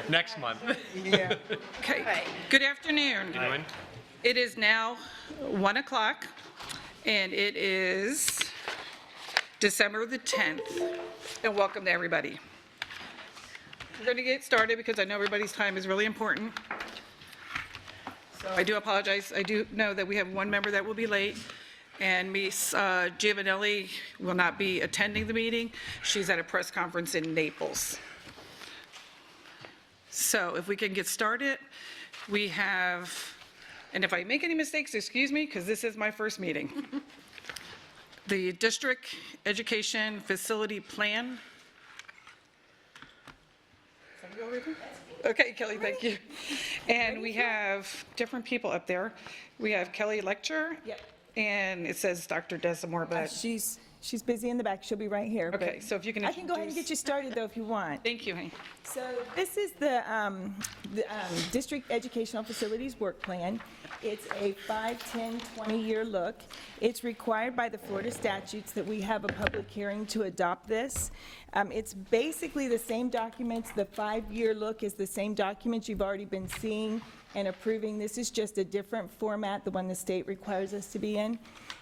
Next month. Yeah. Okay, good afternoon. Anyone? It is now 1 o'clock, and it is December the 10th, and welcome to everybody. We're going to get started because I know everybody's time is really important. So I do apologize. I do know that we have one member that will be late, and Ms. Giovanelli will not be attending the meeting. She's at a press conference in Naples. So if we can get started, we have, and if I make any mistakes, excuse me, because this is my first meeting. The District Education Facility Plan. Okay, Kelly, thank you. And we have different people up there. We have Kelly Lecture. Yep. And it says Dr. Desamore, but, She's busy in the back. She'll be right here. but okay, so if you can I can go ahead and introduce- get you started, though, if you want. Thank you, honey. So this is the District Educational Facilities Work Plan. It's a 5, 10, 20-year look. It's required by the Florida statutes that we have a public hearing to adopt this. It's basically the same documents. The 5-year look is the same documents you've already been seeing and approving. This is just a different format, the one the state requires us to be in.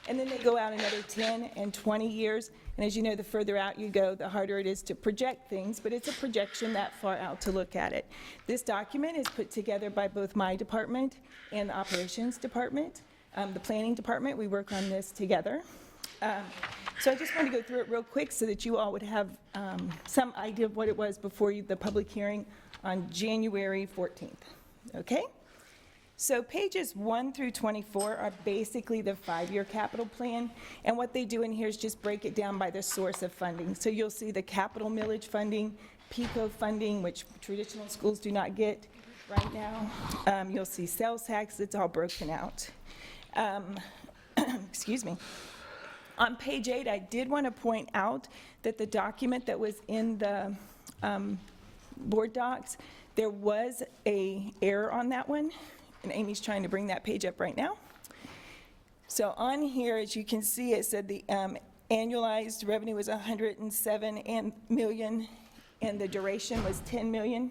And then they go out another 10 and 20 years. And as you know, the further out you go, the harder it is to project things, but it's a projection that far out to look at it. This document is put together by both my department and the operations department. The planning department, we work on this together. So I just want to go through it real quick so that you all would have some idea of what it was before the public hearing on January 14th. Okay? So pages 1 through 24 are basically the 5-year capital plan, and what they do in here is just break it down by the source of funding. So you'll see the capital millage funding, PICO funding, which traditional schools do not get right now. You'll see sales tax, it's all broken out. Excuse me. On page 8, I did want to point out that the document that was in the board docs, there was an error on that one. And Amy's trying to bring that page up right now. So on here, as you can see, it said the annualized revenue was 107 million, and the duration was 10 million.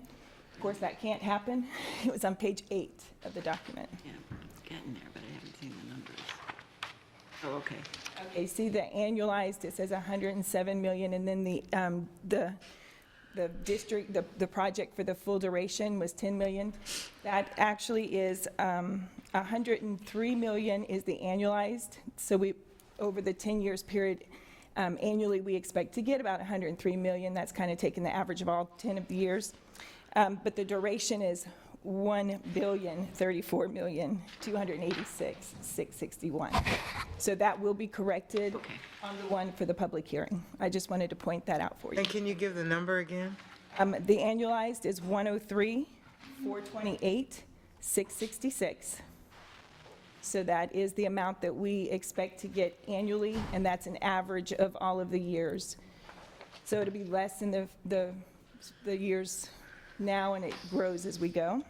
Of course, that can't happen. It was on page 8 of the document. Yeah, it's getting there, but I haven't seen the numbers. Oh, okay. Okay, see the annualized, it says 107 million, and then the district, the project for the full duration was 10 million. That actually is 103 million is the annualized. So we, over the 10 years period, annually we expect to get about 103 million. That's kind of taking the average of all 10 of the years. But the duration is 1,034,286,661. So that will be corrected on the one for the public hearing. I just wanted to point that out for you. And can you give the number again? The annualized is 103,428,666. So that is the amount that we expect to get annually, and that's an average of all of the years. So it'll be less in the years now, and it grows as we go.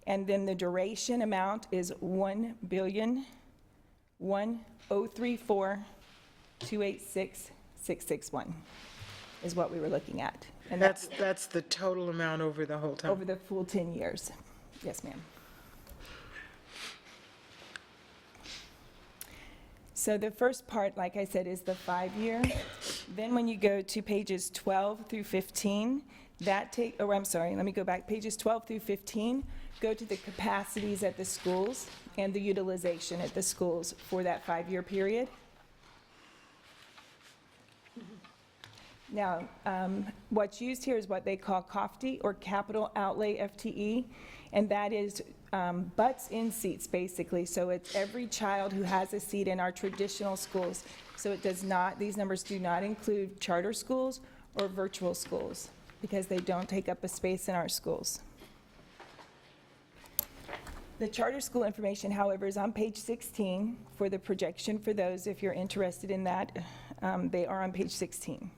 And then the duration amount is 1,103,428,661 is what we were looking at. And That's the total amount over the whole time? over the full 10 years. Yes, ma'am. So the first part, like I said, is the 5-year. Then when you go to pages 12 through 15, let me go back. Pages 12 through 15 go to the capacities at the schools and the utilization at the schools for that 5-year period. Now, what's used here is what they call COFTE, or Capital Outlay FTE, and that is butts in seats, basically. So it's every child who has a seat in our traditional schools. So it does not, these numbers do not include charter schools or virtual schools, because they don't take up a space in our schools. The charter school information, however, is on page 16 for the projection for those, if you're interested in that. They are on page 16.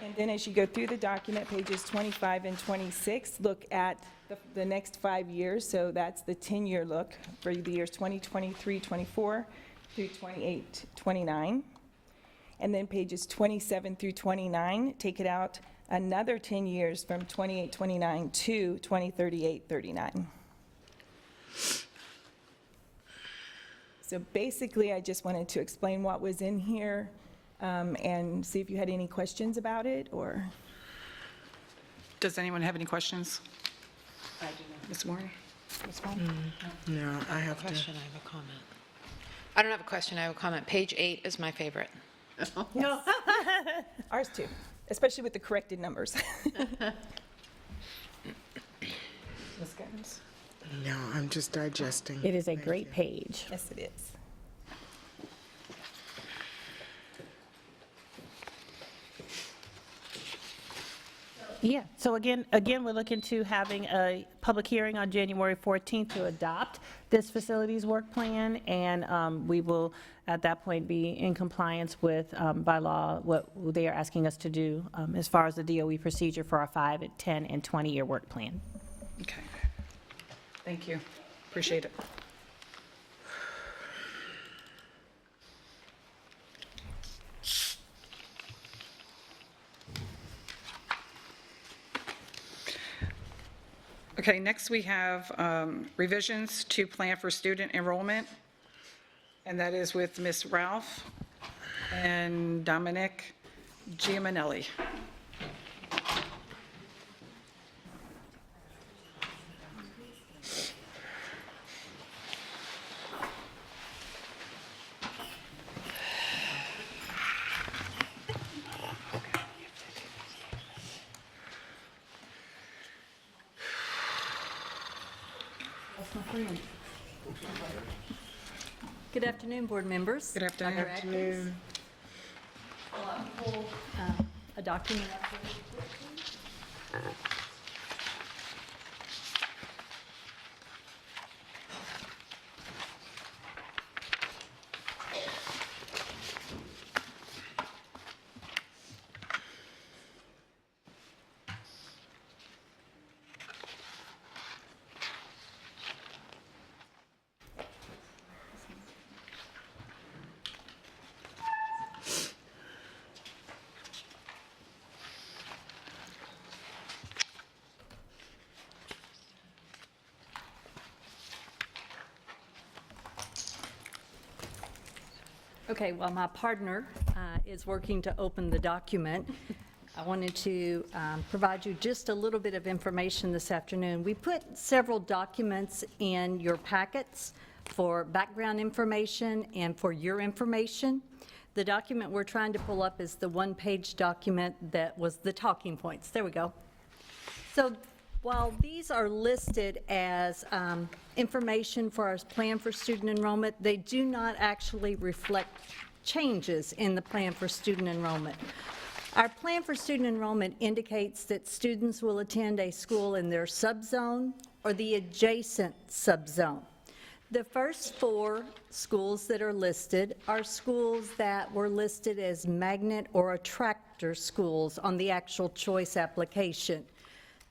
And then as you go through the document, pages 25 and 26 look at the next 5 years. So that's the 10-year look for the years 2023-24 through 28-29. And then pages 27 through 29 take it out another 10 years from 2829 to 2038-39. So basically, I just wanted to explain what was in here and see if you had any questions about it, or? Does anyone have any questions? I do not. Ms. Moore? Ms. Wong? No, I have to. Question, I have a comment. I don't have a question, I have a comment. Page 8 is my favorite. No. Ours too, especially with the corrected numbers. Ms. Gibbons? No, I'm just digesting. It is a Thank great you. page. Yes, it is. Yeah, so again, we're looking to having a public hearing on January 14th to adopt this facilities work plan, and we will, at that point, be in compliance with, by law, what they are asking us to do as far as the DOE procedure for our 5, 10, and 20-year work plan. Okay. Thank you. Appreciate it. Okay, next we have revisions to plan for student enrollment, and that is with Ms. Ralph and Dominic Giaminelli. Good afternoon, board members. Good afternoon. Dr. Atkins. I'll pull a document up here. Okay, while my partner is working to open the document, I wanted to provide you just a little bit of information this afternoon. We put several documents in your packets for background information and for your information. The document we're trying to pull up is the one-page document that was the talking points. There we go. So while these are listed as information for our plan for student enrollment, they do not actually reflect changes in the plan for student enrollment. Our plan for student enrollment indicates that students will attend a school in their subzone or the adjacent subzone. The first 4 schools that are listed are schools that were listed as magnet or attractor schools on the actual choice application.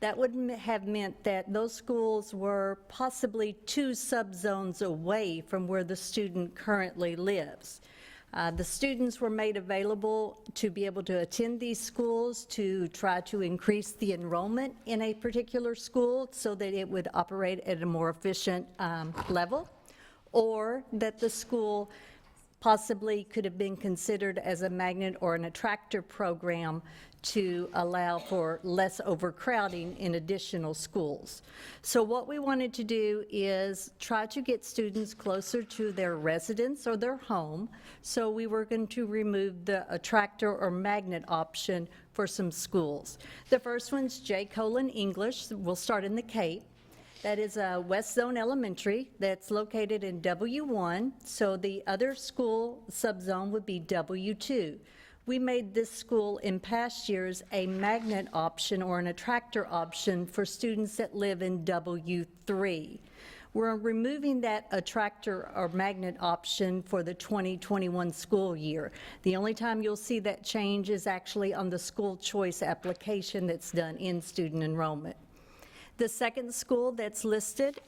That would have meant that those schools were possibly 2 subzones away from where the student currently lives. The students were made available to be able to attend these schools to try to increase the enrollment in a particular school so that it would operate at a more efficient level, or that the school possibly could have been considered as a magnet or an attractor program to allow for less overcrowding in additional schools. So what we wanted to do is try to get students closer to their residence or their home, so we were going to remove the attractor or magnet option for some schools. The first one's J. English. We'll start in the Cape. That is a West Zone Elementary that's located in W1, so the other school subzone would be W2. We made this school in past years a magnet option or an attractor option for students that live in W3. We're removing that attractor or magnet option for the 2021 school year. The only time you'll see that change is actually on the school choice application that's done in student enrollment. The second school that's listed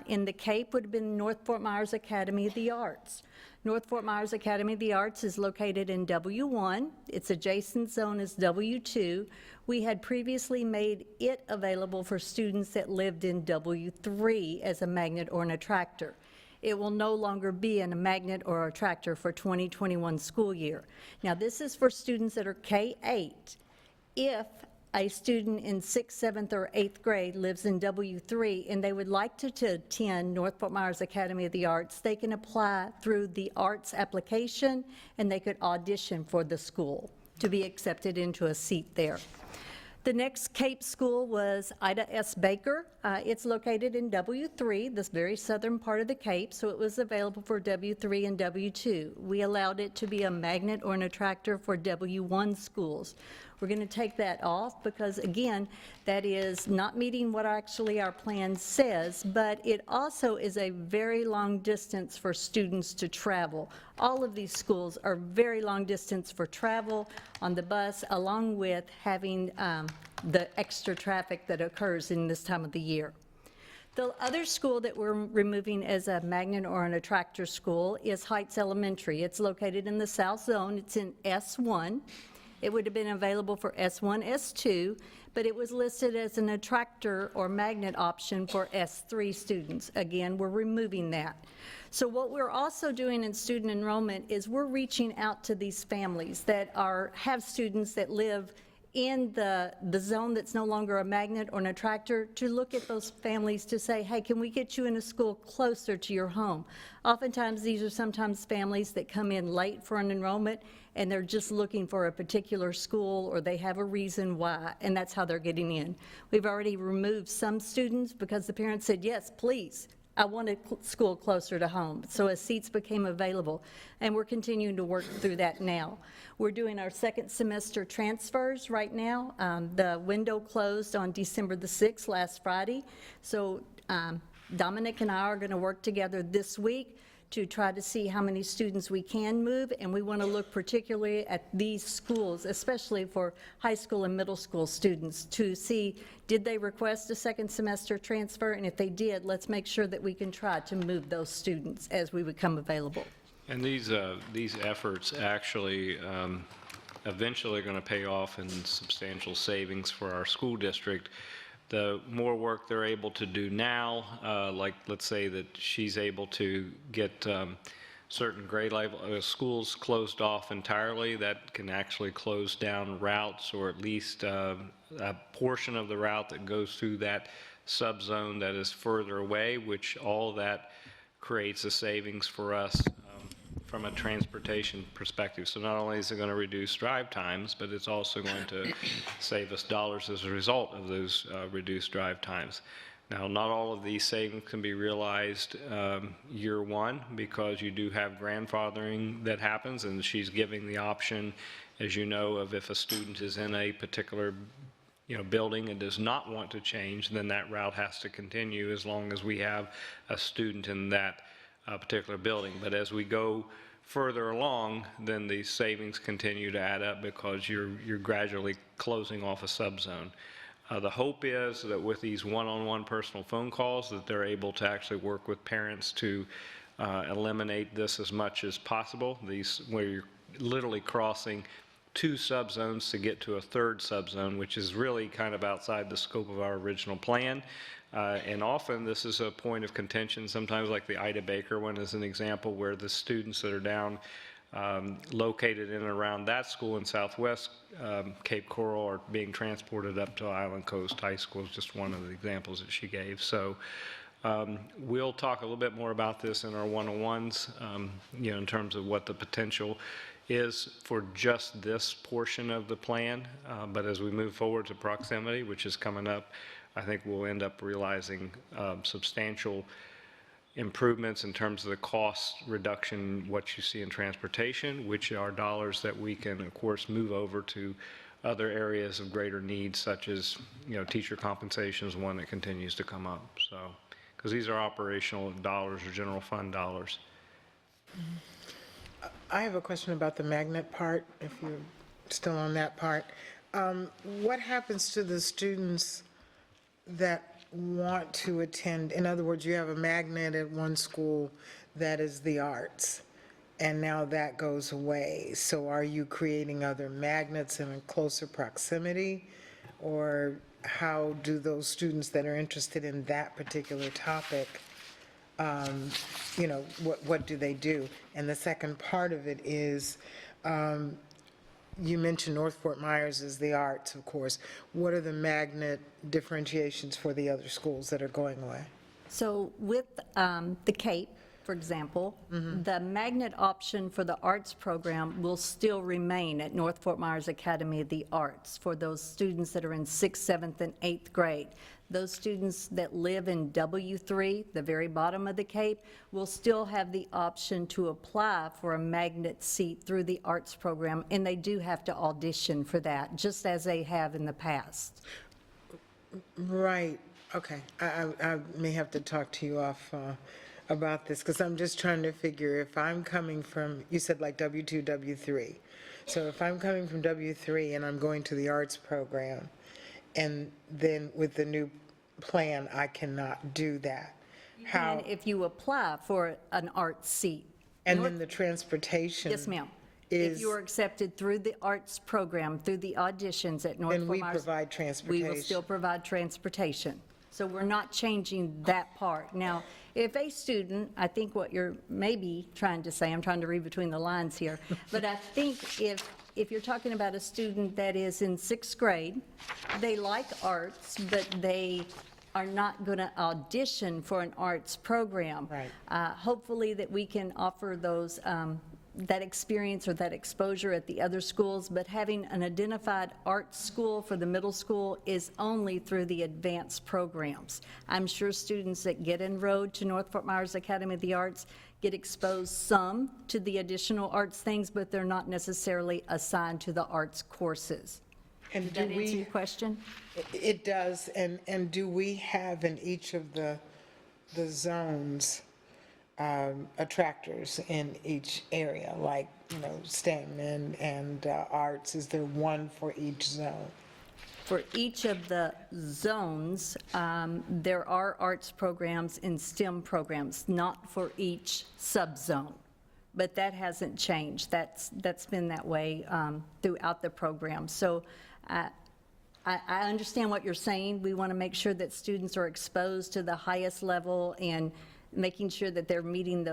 in the Cape would have been North Fort Myers Academy of the Arts. North Fort Myers Academy of the Arts is located in W1. Its adjacent zone is W2. We had previously made it available for students that lived in W3 as a magnet or an attractor. It will no longer be a magnet or attractor for 2021 school year. Now, this is for students that are K-8. If a student in 6th, 7th, or 8th grade lives in W3 and they would like to attend North Fort Myers Academy of the Arts, they can apply through the arts application and they could audition for the school to be accepted into a seat there. The next Cape school was Ida S. Baker. It's located in W3, this very southern part of the Cape, so it was available for W3 and W2. We allowed it to be a magnet or an attractor for W1 schools. We're going to take that off because, again, that is not meeting what actually our plan says, but it also is a very long distance for students to travel. All of these schools are very long distance for travel on the bus, along with having the extra traffic that occurs in this time of the year. The other school that we're removing as a magnet or an attractor school is Heights Elementary. It's located in the South Zone. It's in S1. It would have been available for S1, S2, but it was listed as an attractor or magnet option for S3 students. Again, we're removing that. So what we're also doing in student enrollment is we're reaching out to these families that have students that live in the zone that's no longer a magnet or an attractor, to look at those families to say, hey, can we get you in a school closer to your home? Oftentimes, these are sometimes families that come in late for an enrollment, and they're just looking for a particular school, or they have a reason why, and that's how they're getting in. We've already removed some students because the parents said, yes, please, I want a school closer to home. So as seats became available, and we're continuing to work through that now. We're doing our second semester transfers right now. The window closed on December the 6th, last Friday. So Dominic and I are going to work together this week to try to see how many students we can move, and we want to look particularly at these schools, especially for high school and middle school students, to see did they request a second semester transfer, and if they did, let's make sure that we can try to move those students as we become available. And these efforts actually eventually are going to pay off in substantial savings for our school district. The more work they're able to do now, like let's say that she's able to get certain grade level schools closed off entirely, that can actually close down routes, or at least a portion of the route that goes through that subzone that is further away, which all that creates a savings for us from a transportation perspective. So not only is it going to reduce drive times, but it's also going to save us dollars as a result of those reduced drive times. Now, not all of these savings can be realized year one, because you do have grandfathering that happens, and she's giving the option, as you know, of if a student is in a particular building and does not want to change, then that route has to continue as long as we have a student in that particular building. But as we go further along, then the savings continue to add up because you're gradually closing off a subzone. The hope is that with these one-on-one personal phone calls, that they're able to actually work with parents to eliminate this as much as possible. These where you're literally crossing two subzones to get to a third subzone, which is really kind of outside the scope of our original plan. And often this is a point of contention, sometimes like the Ida Baker one is an example, where the students that are down located in and around that school in Southwest Cape Coral are being transported up to Island Coast High School, is just one of the examples that she gave. So we'll talk a little bit more about this in our one-on-ones, in terms of what the potential is for just this portion of the plan. But as we move forward to proximity, which is coming up, I think we'll end up realizing substantial improvements in terms of the cost reduction, what you see in transportation, which are dollars that we can, of course, move over to other areas of greater need, such as, teacher compensation is one that continues to come up. So, because these are operational dollars or general fund dollars. I have a question about the magnet part, if you're still on that part. What happens to the students that want to attend, in other words, you have a magnet at one school that is the arts, and now that goes away. So are you creating other magnets in a closer proximity? Or how do those students that are interested in that particular topic, what do they do? And the second part of it is, you mentioned North Fort Myers is the arts, of course. What are the magnet differentiations for the other schools that are going away? So with the CAPE, for example, the magnet option for the arts program will still remain at North Fort Myers Academy of the Arts for those students that are in 6th, 7th, and 8th grade. Those students that live in W3, the very bottom of the CAPE, will still have the option to apply for a magnet seat through the arts program, and they do have to audition for that, just as they have in the past. Right, okay. I may have to talk to you off about this, because I'm just trying to figure if I'm coming from, you said like W2, W3. So if I'm coming from W3 and I'm going to the arts program, and then with the new plan, I cannot do that. How? And if you apply for an arts seat. And then the transportation? Yes, ma'am. Is- If you are accepted through the arts program, through the auditions at North Then Fort we Myers. provide We transportation? will still provide transportation. So we're not changing that part. Now, if a student, I think what you're maybe trying to say, I'm trying to read between the lines here, but I think if you're talking about a student that is in 6th grade, they like arts, but they are not going to audition for an arts program. Right. Hopefully that we can offer those, that experience or that exposure at the other schools, but having an identified arts school for the middle school is only through the advanced programs. I'm sure students that get enrolled to North Fort Myers Academy of the Arts get exposed some to the additional arts things, but they're not necessarily assigned to the arts courses. And Did do that answer your we, question? it does, and do we have in each of the zones attractors in each area, like, STEM and arts? Is there one for each zone? For each of the zones, there are arts programs and STEM programs, not for each subzone. But that hasn't changed. That's been that way throughout the program. So I understand what you're saying. We want to make sure that students are exposed to the highest level and making sure that they're meeting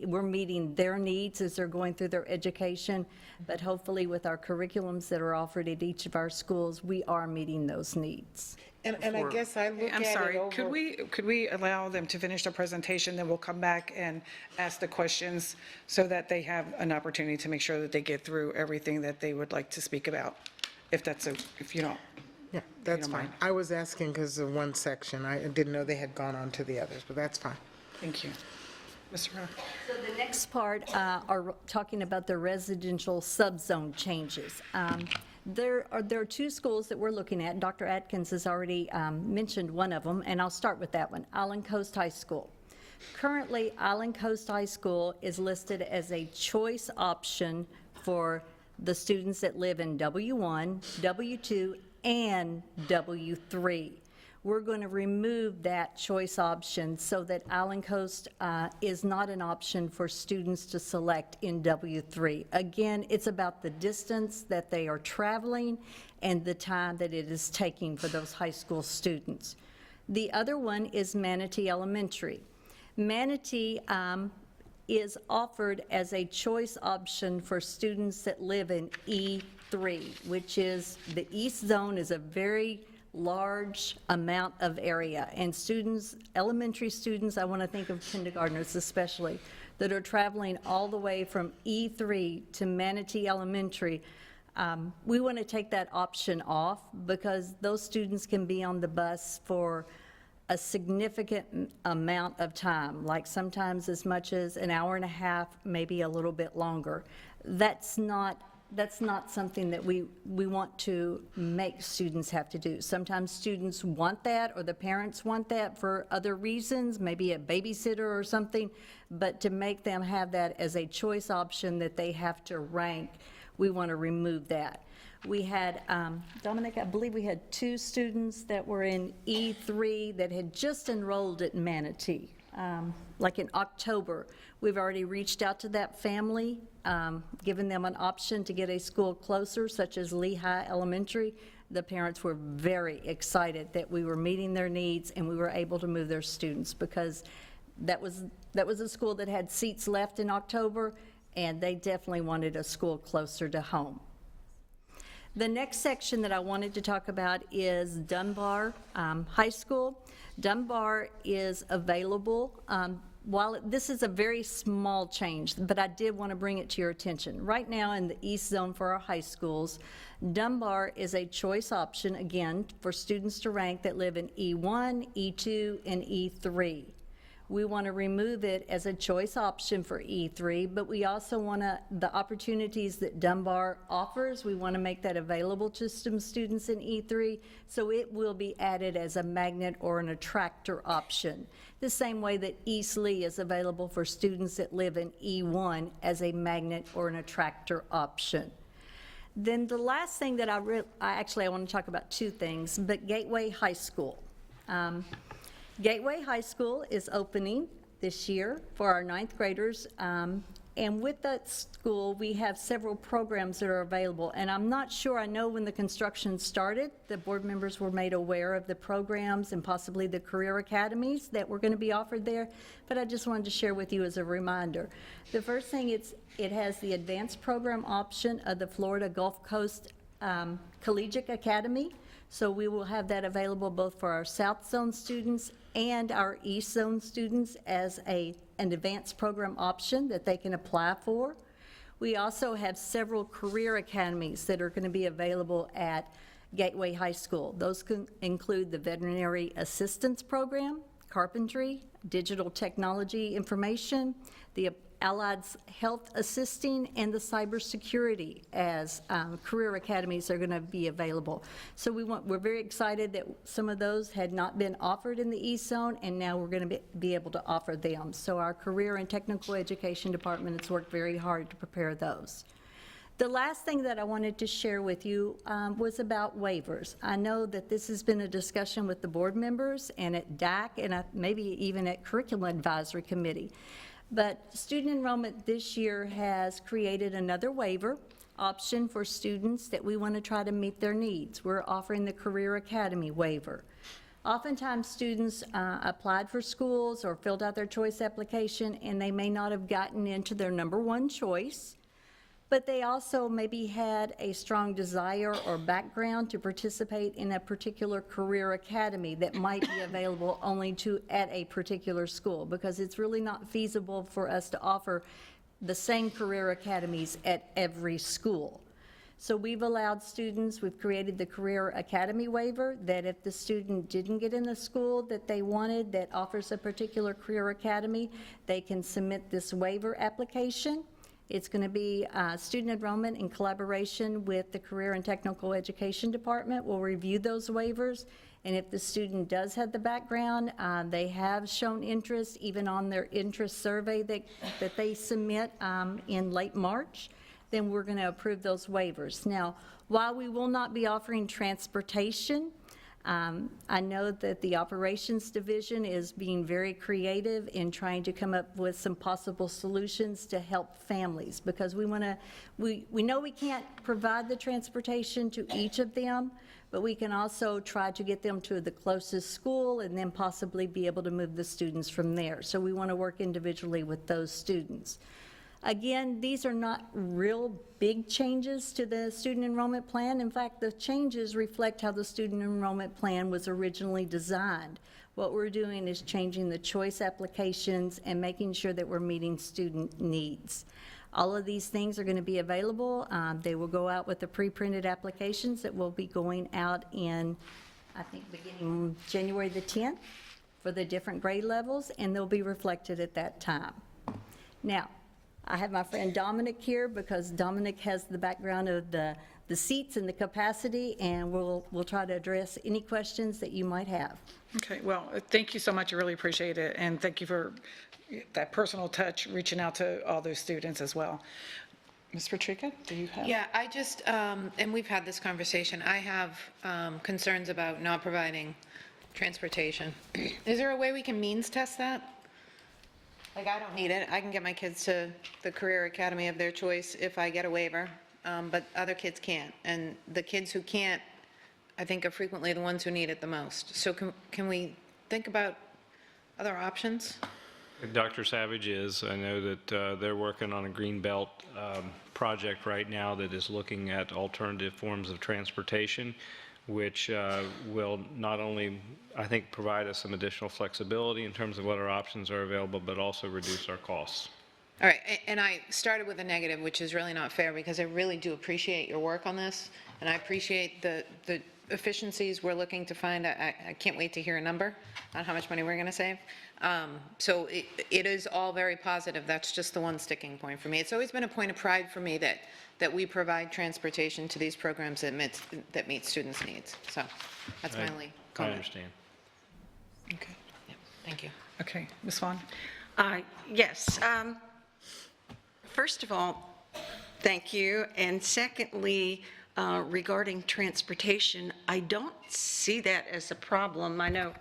we're meeting their needs as they're going through their education. But hopefully with our curriculums that are offered at each of our schools, we are meeting those needs. And I guess I look at I'm it sorry, over. could we allow them to finish their presentation, then we'll come back and ask the questions so that they have an opportunity to make sure that they get through everything that they would like to speak about, if you don't. Yeah, that's fine. I was asking because of one section. I didn't know they had gone on to the others, but that's fine. Thank you. Mr. Rowe? So the next part are talking about the residential subzone changes. There are two schools that we're looking at. Dr. Atkins has already mentioned one of them, and I'll start with that one, Island Coast High School. Currently, Island Coast High School is listed as a choice option for the students that live in W1, W2, and W3. We're going to remove that choice option so that Island Coast is not an option for students to select in W3. Again, it's about the distance that they are traveling and the time that it is taking for those high school students. The other one is Manatee Elementary. Manatee is offered as a choice option for students that live in E3, which is, the East Zone is a very large amount of area, and students, elementary students, I want to think of kindergartners especially, that are traveling all the way from E3 to Manatee Elementary. We want to take that option off because those students can be on the bus for a significant amount of time, like sometimes as much as an hour and a half, maybe a little bit longer. That's not something that we want to make students have to do. Sometimes students want that, or the parents want that for other reasons, maybe a babysitter or something, but to make them have that as a choice option that they have to rank, We want to remove that. We had, Dominic, I believe we had 2 students that were in E3 that had just enrolled at Manatee, like in October. We've already reached out to that family, given them an option to get a school closer, such as Lehigh Elementary. The parents were very excited that we were meeting their needs and we were able to move their students, because that was a school that had seats left in October, and they definitely wanted a school closer to home. The next section that I wanted to talk about is Dunbar High School. Dunbar is available. While this is a very small change, but I did want to bring it to your attention. Right now in the East Zone for our high schools, Dunbar is a choice option, again, for students to rank that live in E1, E2, and E3. We want to remove it as a choice option for E3, but we also want the opportunities that Dunbar offers, we want to make that available to some students in E3, so it will be added as a magnet or an attractor option. The same way that East Lee is available for students that live in E1 as a magnet or an attractor option. Then the last thing that I want to talk about 2 things, but Gateway High School. Gateway High School is opening this year for our 9th graders, and with that school, we have several programs that are available, and I'm not sure, I know when the construction started, the board members were made aware of the programs and possibly the career academies that were going to be offered there, but I just wanted to share with you as a reminder. The first thing, it has the advanced program option of the Florida Gulf Coast Collegiate Academy. So we will have that available both for our South Zone students and our East Zone students as an advanced program option that they can apply for. We also have several career academies that are going to be available at Gateway High School. Those can include the Veterinary Assistance Program, Carpentry, Digital Technology Information, the Allied Health Assisting, and the Cybersecurity as career academies are going to be available. So we're very excited that some of those had not been offered in the East Zone, and now we're going to be able to offer them. So our Career and Technical Education Department has worked very hard to prepare those. The last thing that I wanted to share with you was about waivers. I know that this has been a discussion with the board members and at DAC and maybe even at Curriculum Advisory Committee. But student enrollment this year has created another waiver option for students that we want to try to meet their needs. We're offering the Career Academy waiver. Oftentimes students applied for schools or filled out their choice application and they may not have gotten into their number 1 choice, but they also maybe had a strong desire or background to participate in a particular career academy that might be available only at a particular school, because it's really not feasible for us to offer the same career academies at every school. So we've allowed students, we've created the Career Academy waiver, that if the student didn't get in the school that they wanted that offers a particular career academy, they can submit this waiver application. It's going to be student enrollment in collaboration with the Career and Technical Education Department. We'll review those waivers, and if the student does have the background, they have shown interest even on their interest survey that they submit in late March, then we're going to approve those waivers. Now, while we will not be offering transportation, I know that the Operations Division is being very creative in trying to come up with some possible solutions to help families, because we know we can't provide the transportation to each of them, but we can also try to get them to the closest school and then possibly be able to move the students from there. So we want to work individually with those students. Again, these are not real big changes to the student enrollment plan. In fact, the changes reflect how the student enrollment plan was originally designed. What we're doing is changing the choice applications and making sure that we're meeting student needs. All of these things are going to be available. They will go out with the pre-printed applications that will be going out in, I think, beginning January the 10th for the different grade levels, and they'll be reflected at that time. Now, I have my friend Dominic here because Dominic has the background of the seats and the capacity, and we'll try to address any questions that you might have. Okay, well, thank you so much. I really appreciate it. And thank you for that personal touch, reaching out to all those students as well. Ms. Patrica, do you have? Yeah, I just, and we've had this conversation, I have concerns about not providing transportation. Is there a way we can means test that? Like, I don't need it, I can get my kids to the career academy of their choice if I get a waiver, but other kids can't. And the kids who can't, I think, are frequently the ones who need it the most. So can we think about other options? Dr. Savage is, I know that they're working on a Greenbelt project right now that is looking at alternative forms of transportation, which will not only, I think, provide us some additional flexibility in terms of what our options are available, but also reduce our costs. All right, and I started with a negative, which is really not fair, because I really do appreciate your work on this, and I appreciate the efficiencies we're looking to find. I can't wait to hear a number on how much money we're going to save. So it is all very positive. That's just the one sticking point for me. It's always been a point of pride for me that we provide transportation to these programs that meet students' needs. So that's my only I comment. understand. Okay, Yeah, thank you. okay, Ms. Vaughn? Yes. First of all, thank you. And secondly, regarding transportation, I don't see that as a problem. I know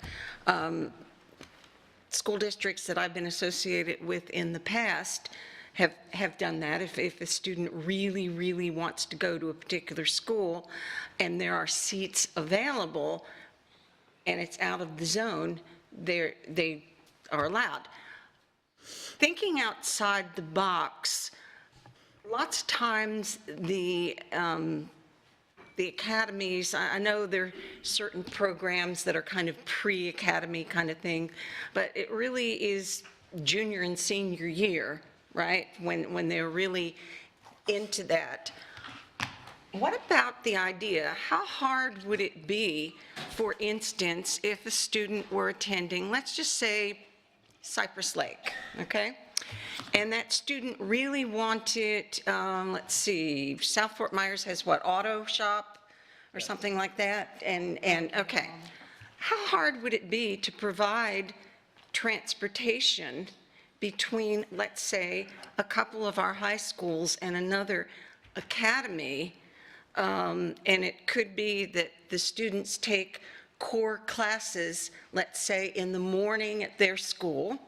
school districts that I've been associated with in the past have done that. If a student really, really wants to go to a particular school and there are seats available and it's out of the zone, they are allowed. Thinking outside the box, lots of times the academies, I know there are certain programs that are kind of pre-academy kind of thing, but it really is junior and senior year, right, when they're really into that. What about the idea, how hard would it be, for instance, if a student were attending, let's just say, Cypress Lake, okay? And that student really wanted, let's see, South Fort Myers has what, auto shop or something like that? And okay. How hard would it be to provide transportation between, let's say, a couple of our high schools and another academy? And it could be that the students take core classes, let's say, in the morning at their school,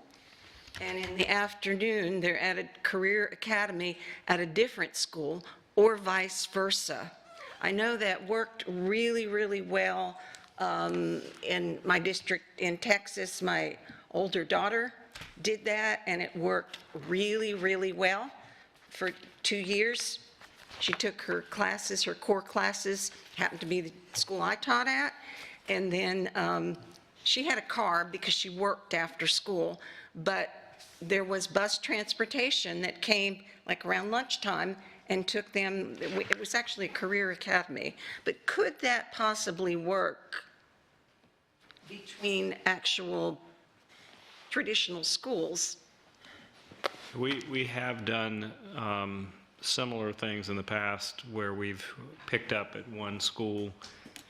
and in the afternoon, they're at a career academy at a different school, or vice versa. I know that worked really, really well in my district in Texas. My older daughter did that, and it worked really, really well for 2 years. She took her classes, her core classes, happened to be the school I taught at, and then she had a car because she worked after school, but there was bus transportation that came like around lunchtime and took them. It was actually a career academy. But could that possibly work between actual traditional schools? We have done similar things in the past where we've picked up at one school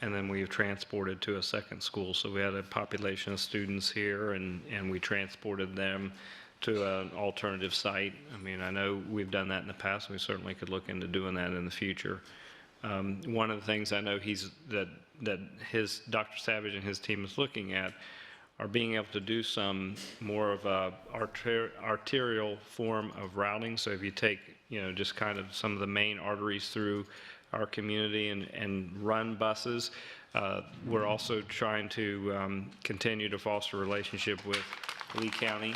and then we've transported to a second school. So we had a population of students here and we transported them to an alternative site. I mean, I know we've done that in the past. We certainly could look into doing that in the future. One of the things I know that Dr. Savage and his team is looking at are being able to do some more of a arterial form of routing. So if you take, just kind of some of the main arteries through our community and run buses, we're also trying to continue to foster a relationship with Lee County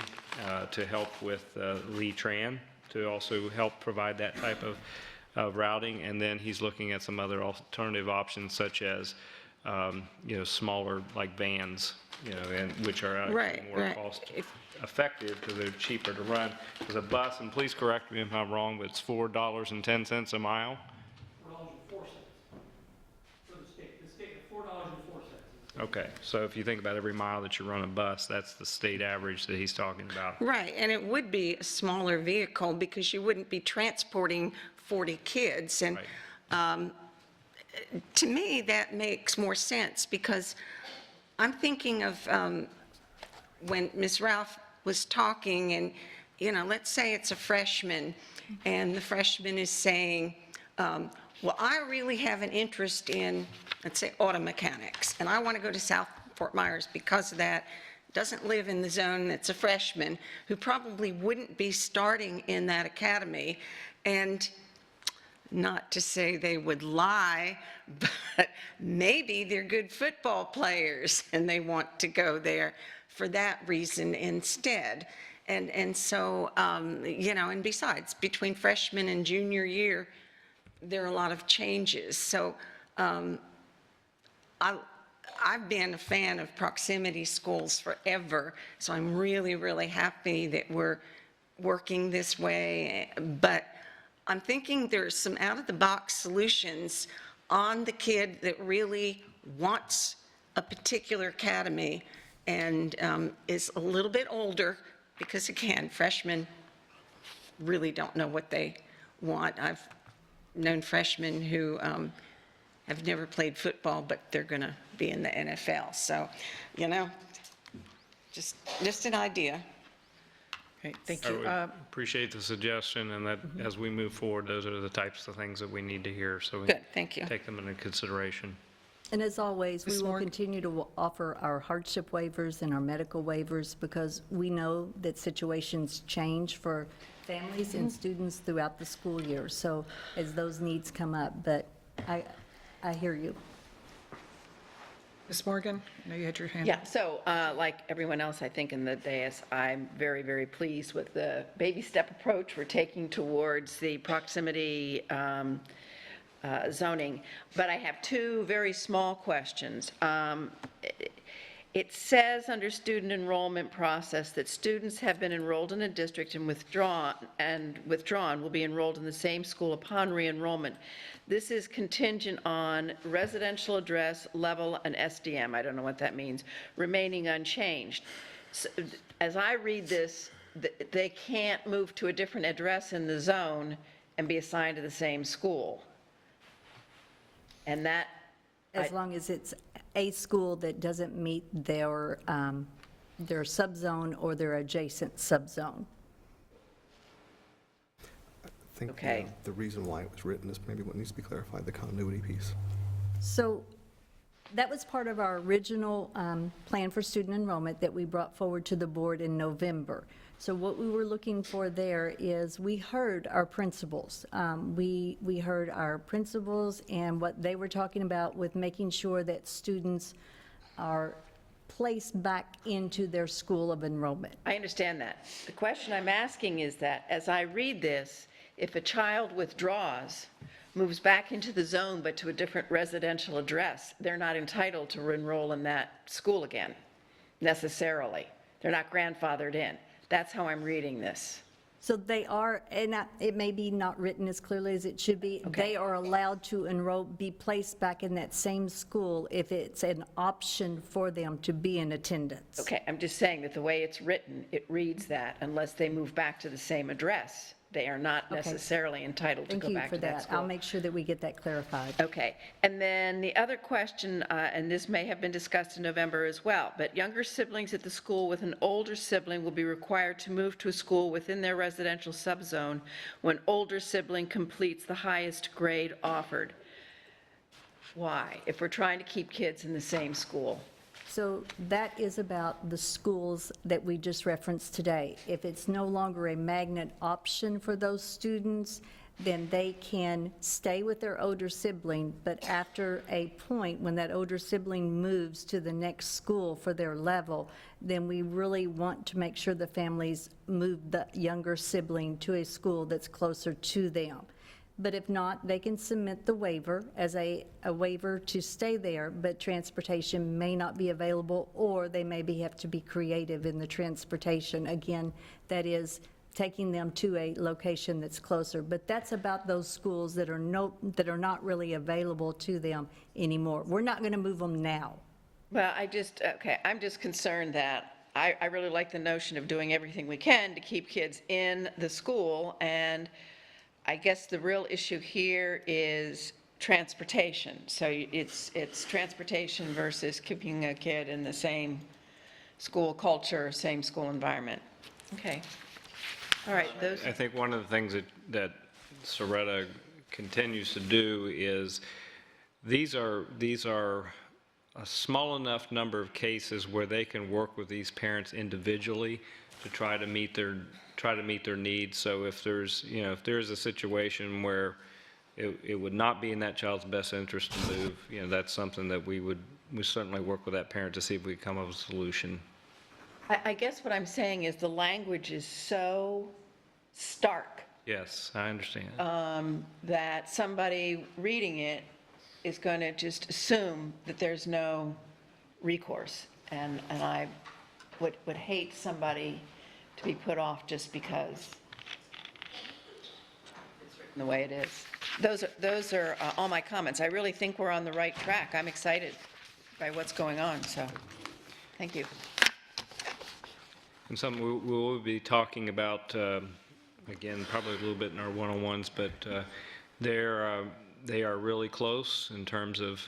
to help with Lee Tran, to also help provide that type of routing. And then he's looking at some other alternative options such as, smaller like vans, and which are actually more cost effective because they're cheaper to run. Because a bus, and please correct me if I'm wrong, but it's $4.10 a mile. $4.04 for the state $4.04. Okay, so if you think about every mile that you run a bus, that's the state average that he's talking about. Right, and it would be a smaller vehicle because you wouldn't be transporting 40 kids. And Right. To me, that makes more sense because I'm thinking of when Ms. Ralph was talking, and let's say it's a freshman, and the freshman is saying, well, I really have an interest in, let's say, auto mechanics, and I want to go to South Fort Myers because of that, doesn't live in the zone, that's a freshman, who probably wouldn't be starting in that academy, and not to say they would lie, but maybe they're good football players, and they want to go there for that reason instead. And so, and besides, between freshman and junior year, there are a lot of changes. So I've been a fan of proximity schools forever, so I'm really, really happy that we're working this way. But I'm thinking there's some out-of-the-box solutions on the kid that really wants a particular academy and is a little bit older, because again, freshmen really don't know what they want. I've known freshmen who have never played football, but they're going to be in the NFL. So, just an idea. Okay, thank I you. would appreciate the suggestion, and that as we move forward, those are the types of things that we need to hear, so we Good, thank you. take them into consideration. And as always, we Ms. will Morgan? continue to offer our hardship waivers and our medical waivers, because we know that situations change for families and students throughout the school year, so as those needs come up. But I hear you. Ms. Morgan, I know you had your hand. Yeah, so like everyone else, I think in the dais, I'm very, very pleased with the baby step approach we're taking towards the proximity zoning. But I have two very small questions. It says under student enrollment process that students have been enrolled in a district and withdrawn will be enrolled in the same school upon re-enrollment. This is contingent on residential address, level, and SDM, I don't know what that means, remaining unchanged. So, as I read this, they can't move to a different address in the zone and be assigned to the same school. And that, As long as it's a school that doesn't meet their subzone or their adjacent subzone. I think Okay. the reason why it was written is maybe what needs to be clarified, the continuity piece. So that was part of our original plan for student enrollment that we brought forward to the board in November. So what we were looking for there is, we heard our principals. We heard our principals and what they were talking about with making sure that students are placed back into their school of enrollment. I understand that. The question I'm asking is that, as I read this, if a child withdraws, moves back into the zone but to a different residential address, they're not entitled to enroll in that school again, necessarily. They're not grandfathered in. That's how I'm reading this. So they are, and it may be not written as clearly as it should be, Okay. they are allowed to enroll, be placed back in that same school if it's an option for them to be in attendance. Okay, I'm just saying that the way it's written, it reads that unless they move back to the same address, they are not Okay. necessarily entitled to Thank go you back for to that that. school. I'll make sure that we get that clarified. Okay, and then the other question, and this may have been discussed in November as well, but younger siblings at the school with an older sibling will be required to move to a school within their residential subzone when older sibling completes the highest grade offered. Why? If we're trying to keep kids in the same school? So that is about the schools that we just referenced today. If it's no longer a magnet option for those students, then they can stay with their older sibling, but after a point, when that older sibling moves to the next school for their level, then we really want to make sure the families move the younger sibling to a school that's closer to them. But if not, they can submit the waiver as a waiver to stay there, but transportation may not be available, or they maybe have to be creative in the transportation. Again, that is taking them to a location that's closer. But that's about those schools that are not really available to them anymore. We're not going to move them now. Well, I'm just concerned that I really like the notion of doing everything we can to keep kids in the school, and I guess the real issue here is transportation. So it's transportation versus keeping a kid in the same school culture, same school environment. Okay. All right, those, I think one of the things that Soretta continues to do is, these are a small enough number of cases where they can work with these parents individually to try to meet their needs. So if there's, if there's a situation where it would not be in that child's best interest to move, that's something that we certainly work with that parent to see if we can come up with a solution. I guess what I'm saying is the language is so stark Yes, I understand. that somebody reading it is going to just assume that there's no recourse. And I would hate somebody to be put off just because it's written the way it is. Those are all my comments. I really think we're on the right track. I'm excited by what's going on, so thank you. And something we will be talking about, again, probably a little bit in our one-on-ones, but they are really close in terms of,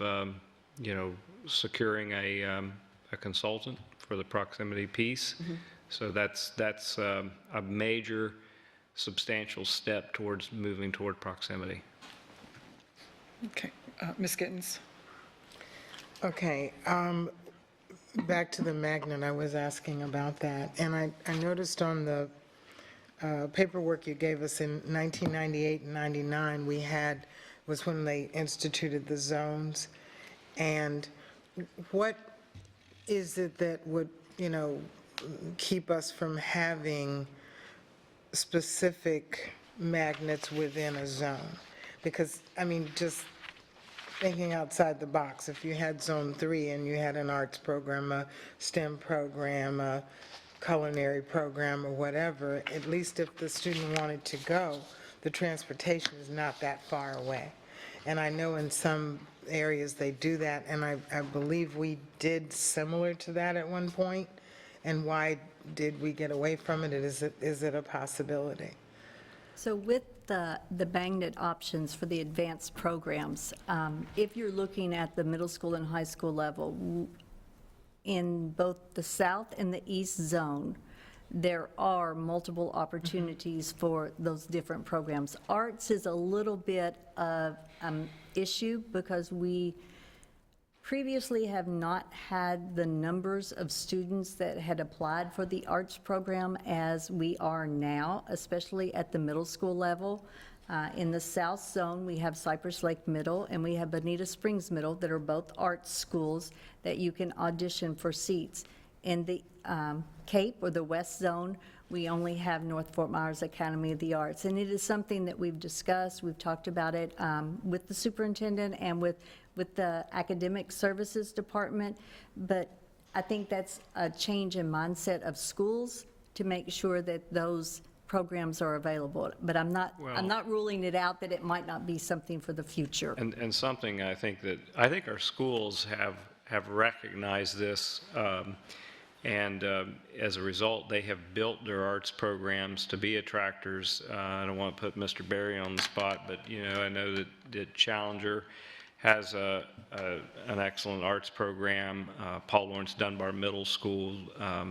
securing a consultant for the proximity piece. So that's a major, substantial step towards moving toward proximity. Okay, Ms. Gittens? Okay, back to the magnet, I was asking about that, and I noticed on the paperwork you gave us in 1998 and 99, was when they instituted the zones, and what is it that would, keep us from having specific magnets within a zone? Because, just thinking outside the box, if you had Zone 3 and you had an arts program, a STEM program, a culinary program, or whatever, at least if the student wanted to go, the transportation is not that far away. And I know in some areas they do that, and I believe we did similar to that at one point. And why did we get away from it? Is it a possibility? So with the magnet options for the advanced programs, if you're looking at the middle school and high school level, in both the south and the east zone, there are multiple opportunities for those different programs. Arts is a little bit of issue because we previously have not had the numbers of students that had applied for the arts program as we are now, especially at the middle school level. In the south zone, we have Cypress Lake Middle and we have Bonita Springs Middle that are both arts schools that you can audition for seats. In the Cape or the west zone, we only have North Fort Myers Academy of the Arts. And it is something that we've discussed, we've talked about it with the superintendent and with the academic services department. But I think that's a change in mindset of schools to make sure that those programs are available. But I'm not ruling it out that it might not be something for the future. And something I think our schools have recognized this, and as a result, they have built their arts programs to be attractors. I don't want to put Mr. Berry on the spot, but I know that Challenger has an excellent arts program. Paul Lawrence Dunbar Middle School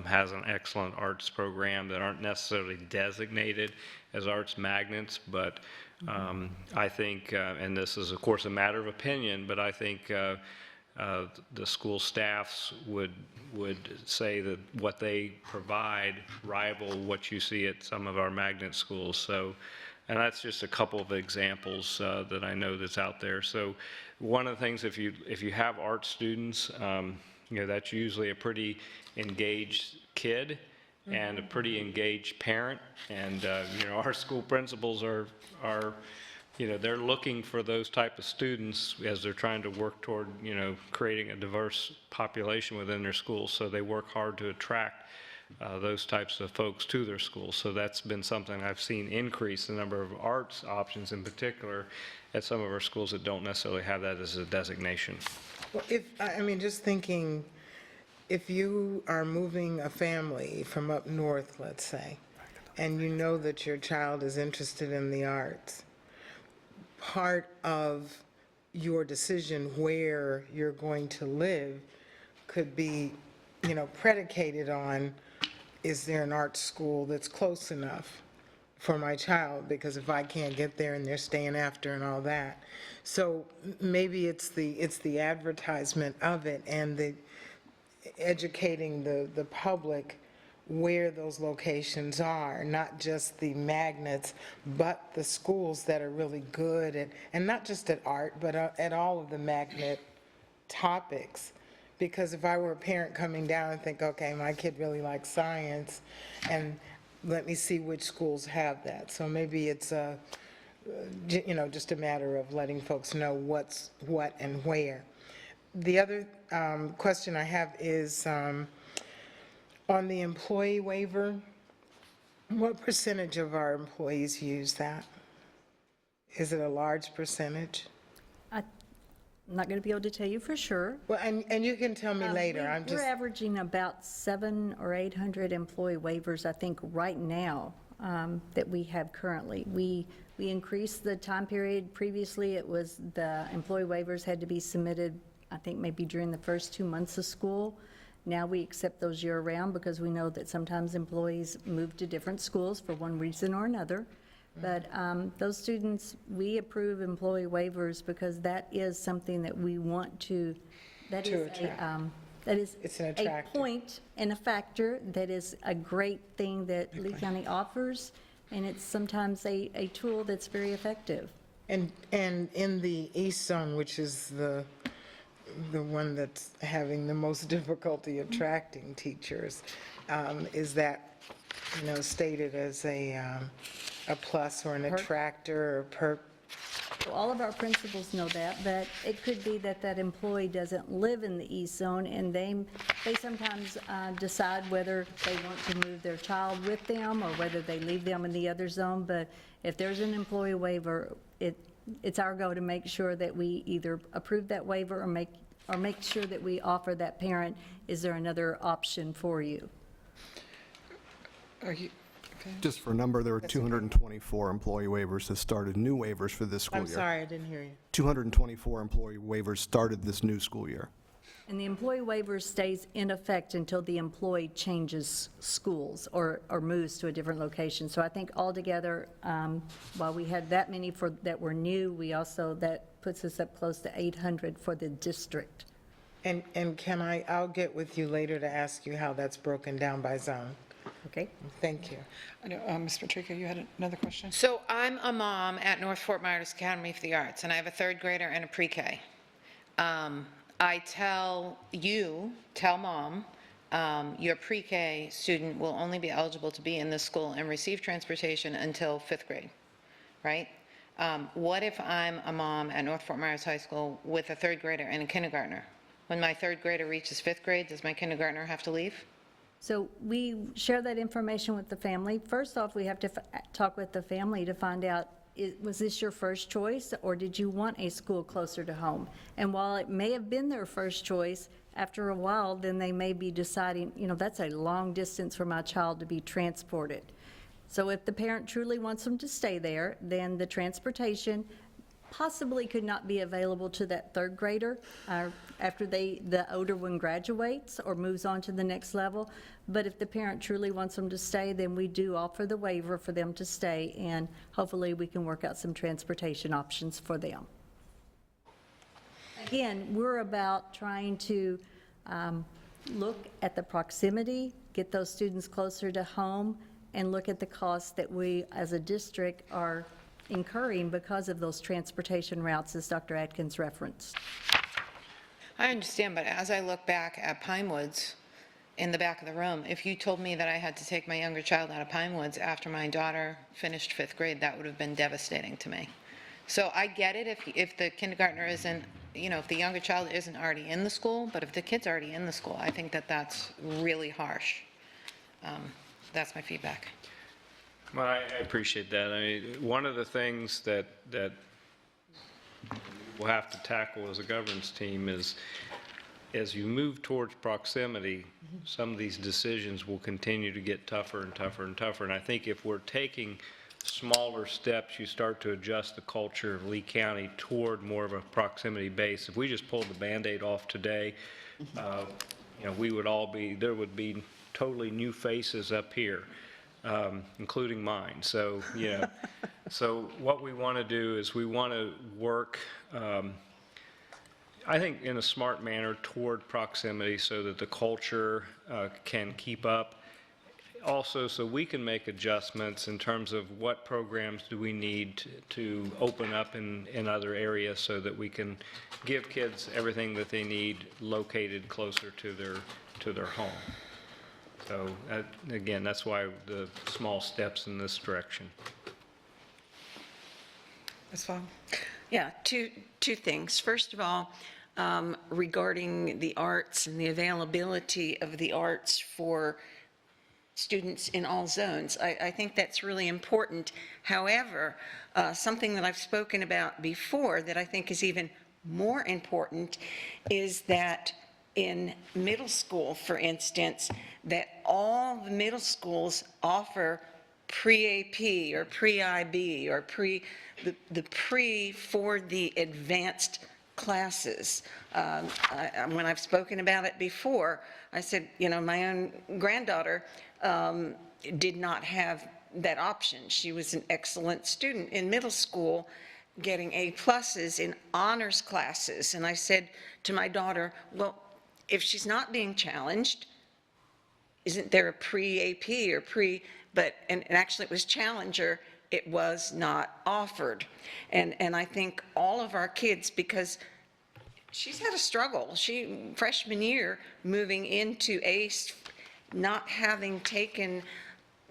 has an excellent arts program that aren't necessarily designated as arts magnets, but I think, and this is of course a matter of opinion, but I think the school staffs would say that what they provide rival what you see at some of our magnet schools. So, and that's just a couple of examples that I know that's out there. So one of the things, if you have art students, that's usually a pretty engaged kid and a pretty engaged parent. And, our school principals are they're looking for those type of students as they're trying to work toward, creating a diverse population within their schools. So they work hard to attract those types of folks to their schools. So that's been something I've seen increase the number of arts options in particular at some of our schools that don't necessarily have that as a designation. Well, just thinking, if you are moving a family from up north, let's say, and you know that your child is interested in the arts, part of your decision where you're going to live could be, predicated on, is there an art school that's close enough for my child, because if I can't get there and they're staying after and all that. So maybe it's the advertisement of it and the educating the public where those locations are, not just the magnets, but the schools that are really good at, and not just at art, but at all of the magnet topics. Because if I were a parent coming down and think, okay, my kid really likes science, and let me see which schools have that. So maybe it's just a matter of letting folks know what's what and where. The other question I have is on the employee waiver, what percentage of our employees use that? Is it a large percentage? I'm not going to be able to tell you for sure. Well, and you can tell me later, I'm We're just, averaging about 700 or 800 employee waivers, I think, right now, that we have currently. We increased the time period. Previously, it was the employee waivers had to be submitted, I think, maybe during the first 2 months of school. Now we accept those year-round because we know that sometimes employees move to different schools for one reason or another. But those students, we approve employee waivers because that is something that we want to, that To is attract. that is It's an a attractor. point and a factor that is a great thing that Lee County offers, and it's sometimes a tool that's very effective. and in the East Zone, which is the one that's having the most difficulty attracting teachers, is that, stated as a plus or an attractor or perk? So all of our principals know that, but it could be that that employee doesn't live in the East Zone, and they sometimes decide whether they want to move their child with them or whether they leave them in the other zone. But if there's an employee waiver, it's our goal to make sure that we either approve that waiver or make sure that we offer that parent, is there another option for you? Are you, okay? Just for a number, there were 224 employee waivers that started, new waivers for this school I'm year. sorry, I didn't hear you. 224 employee waivers started this new school year. And the employee waiver stays in effect until the employee changes schools or moves to a different location. So I think altogether, while we had that many that were new, we also, that puts us up close to 800 for the district. And I'll get with you later to ask you how that's broken down by zone. Okay? Thank you. I know, Ms. Patrica, you had another question? So I'm a mom at North Fort Myers Academy for the Arts, and I have a third grader and a pre-K. I tell mom, your pre-K student will only be eligible to be in this school and receive transportation until 5th grade, right? What if I'm a mom at North Fort Myers High School with a third grader and a kindergartner? When my third grader reaches 5th grade, does my kindergartner have to leave? So we share that information with the family. First off, we have to talk with the family to find out, was this your first choice, or did you want a school closer to home? And while it may have been their first choice, after a while, then they may be deciding, that's a long distance for my child to be transported. So if the parent truly wants them to stay there, then the transportation possibly could not be available to that third grader after the older one graduates or moves on to the next level. But if the parent truly wants them to stay, then we do offer the waiver for them to stay, and hopefully we can work out some transportation options for them. Again, we're about trying to look at the proximity, get those students closer to home, and look at the costs that we as a district are incurring because of those transportation routes, as Dr. Atkins referenced. I understand, but as I look back at Pine Woods in the back of the room, if you told me that I had to take my younger child out of Pine Woods after my daughter finished 5th grade, that would have been devastating to me. So I get it if the kindergartner isn't, if the younger child isn't already in the school, but if the kid's already in the school, I think that that's really harsh. That's my feedback. Well, I appreciate that. I mean, one of the things that we'll have to tackle as a governance team is, as you move towards proximity, some of these decisions will continue to get tougher and tougher and tougher. And I think if we're taking smaller steps, you start to adjust the culture of Lee County toward more of a proximity base. If we just pulled the Band-Aid off today, we would all be, there would be totally new faces up here. including mine. So, so what we want to do is we want to work, I think, in a smart manner toward proximity so that the culture can keep up. Also, so we can make adjustments in terms of what programs do we need to open up in other areas so that we can give kids everything that they need located closer to their home. So again, that's why the small steps in this direction. Ms. Fogg? Yeah, two things. First of all, regarding the arts and the availability of the arts for students in all zones. I think that's really important. However, something that I've spoken about before that I think is even more important is that in middle school, for instance, that all the middle schools offer pre-AP or pre-IB or the pre for the advanced classes. When I've spoken about it before, I said, my own granddaughter did not have that option. She was an excellent student in middle school, getting A+ in honors classes. And I said to my daughter, well, if she's not being challenged, isn't there a pre-AP or and actually it was Challenger, it was not offered. And I think all of our kids, because she's had a struggle. Freshman year, moving into ACE, not having taken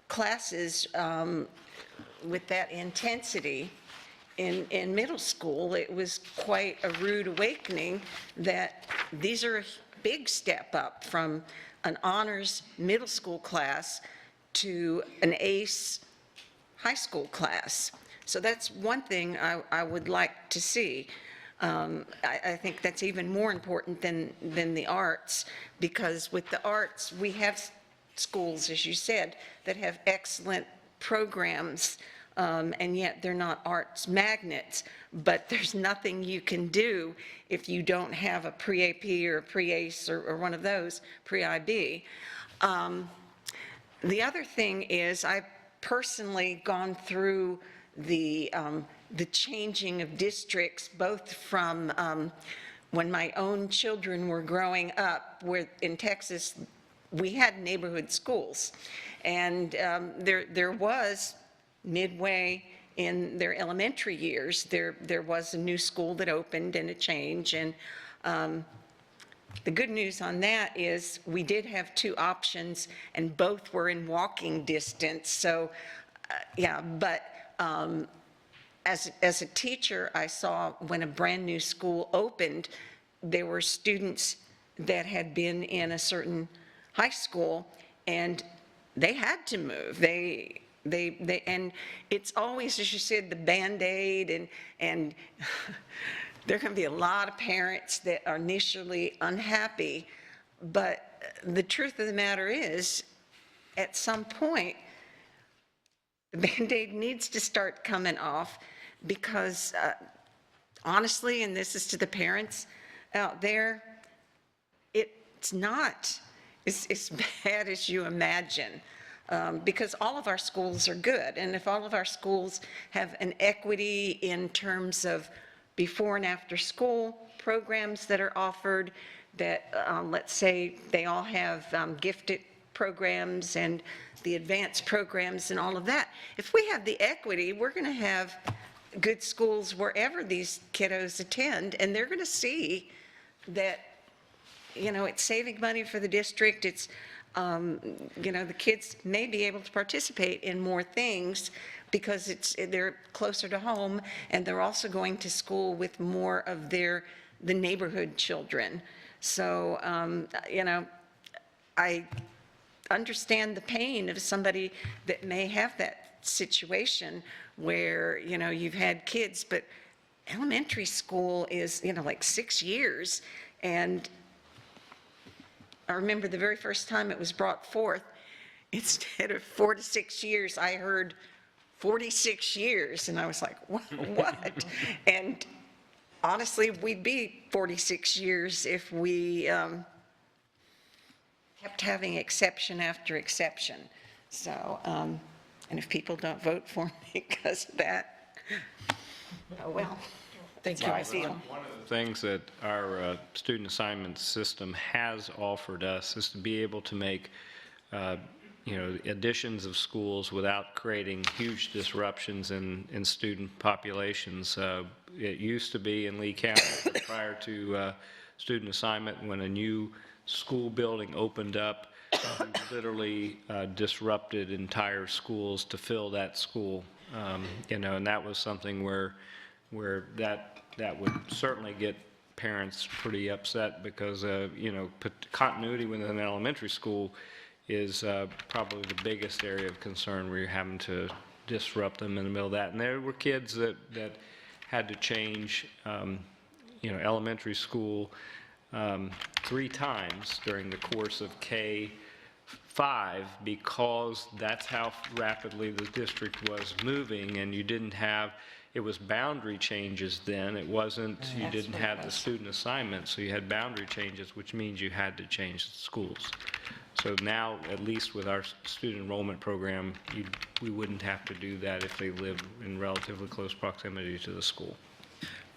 classes with that intensity in middle school, it was quite a rude awakening that these are a big step up from an honors middle school class to an ACE high school class. So that's one thing I would like to see. I think that's even more important than the arts, because with the arts, we have schools, as you said, that have excellent programs, and yet they're not arts magnets, but there's nothing you can do if you don't have a pre-AP or a pre-ACE or one of those, pre-IB. The other thing is I've personally gone through the changing of districts, both from when my own children were growing up, where in Texas, we had neighborhood schools. And there was, midway in their elementary years, there was a new school that opened and a change. And the good news on that is we did have two options, and both were in walking distance. So, yeah, but as a teacher, I saw when a brand new school opened, there were students that had been in a certain high school, and they had to move. And it's always, as you said, the Band-Aid, and there are going to be a lot of parents that are initially unhappy, but the truth of the matter is, at some point, the Band-Aid needs to start coming off, because honestly, and this is to the parents out there, it's not as bad as you imagine. Because all of our schools are good, and if all of our schools have an equity in terms of before and after school programs that are offered, that let's say they all have gifted programs and the advanced programs and all of that. If we have the equity, we're going to have good schools wherever these kiddos attend, and they're going to see that, it's saving money for the district. It's the kids may be able to participate in more things because they're closer to home, and they're also going to school with more of the neighborhood children. So, I understand the pain of somebody that may have that situation where, you've had kids, but elementary school is, like 6 years, and I remember the very first time it was brought forth, instead of 4 to 6 years, I heard 46 years, and I was like, what? And honestly, we'd be 46 years if we kept having exception after exception. So, and if people don't vote for me because of that, oh well. Thank you, Ms. Elam. One of the things that our student assignment system has offered us is to be able to make, additions of schools without creating huge disruptions in student populations. It used to be in Lee County, prior to student assignment, when a new school building opened up, we literally disrupted entire schools to fill that school. And that was something where that would certainly get parents pretty upset, because, continuity within an elementary school is probably the biggest area of concern, where you're having to disrupt them in the middle of that. And there were kids that had to change, elementary school 3 times during the course of K-5, because that's how rapidly the district was moving, and you didn't have, it was boundary changes then. It wasn't, you didn't have the student assignment, so you had boundary changes, which means you had to change the schools. So now, at least with our student enrollment program, we wouldn't have to do that if they live in relatively close proximity to the school.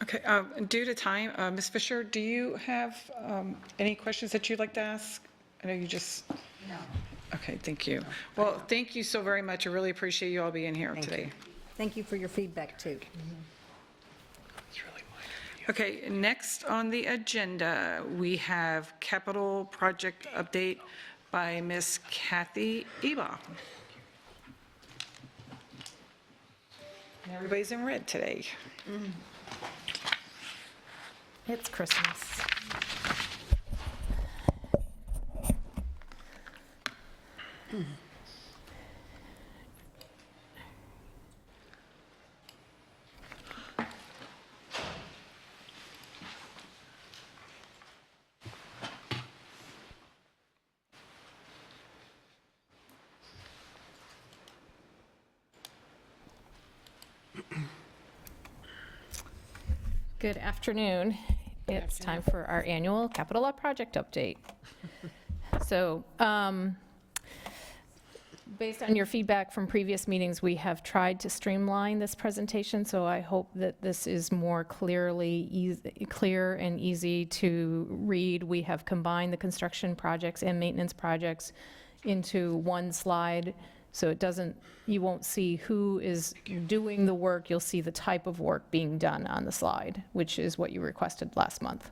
Okay, due to time, Ms. Fisher, do you have any questions that you'd like to ask? I know you just... No. Okay, thank you. Well, thank you so very much. I really appreciate you all being here today. Thank you for your feedback, too. Okay, next on the agenda, we have capital project update by Ms. Kathy Eba. And everybody's in red today. It's Christmas. Good afternoon. It's time for our annual capital project update. So, based on your feedback from previous meetings, we have tried to streamline this presentation, so I hope that this is more clear and easy to read. We have combined the construction projects and maintenance projects into one slide, so it doesn't, you won't see who is doing the work, you'll see the type of work being done on the slide, which is what you requested last month.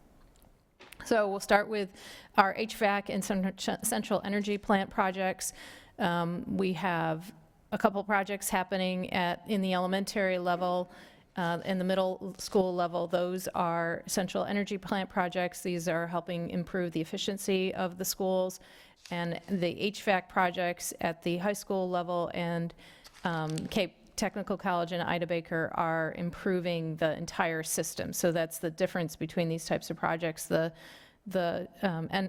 So we'll start with our HVAC and central energy plant projects. We have a couple projects happening in the elementary level, in the middle school level. Those are central energy plant projects. These are helping improve the efficiency of the schools. And the HVAC projects at the high school level and Cape Technical College and Ida Baker are improving the entire system. So that's the difference between these types of projects. The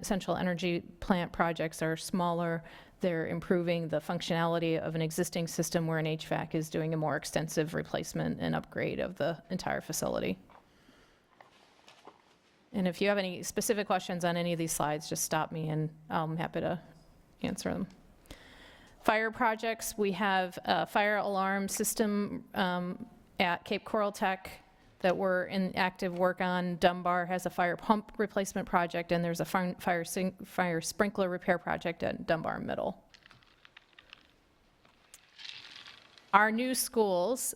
central energy plant projects are smaller. They're improving the functionality of an existing system, where an HVAC is doing a more extensive replacement and upgrade of the entire facility. And if you have any specific questions on any of these slides, just stop me and I'm happy to answer them. Fire projects, we have a fire alarm system at Cape Coral Tech that we're in active work on. Dunbar has a fire pump replacement project, and there's a fire sprinkler repair project at Dunbar Middle. Our new schools,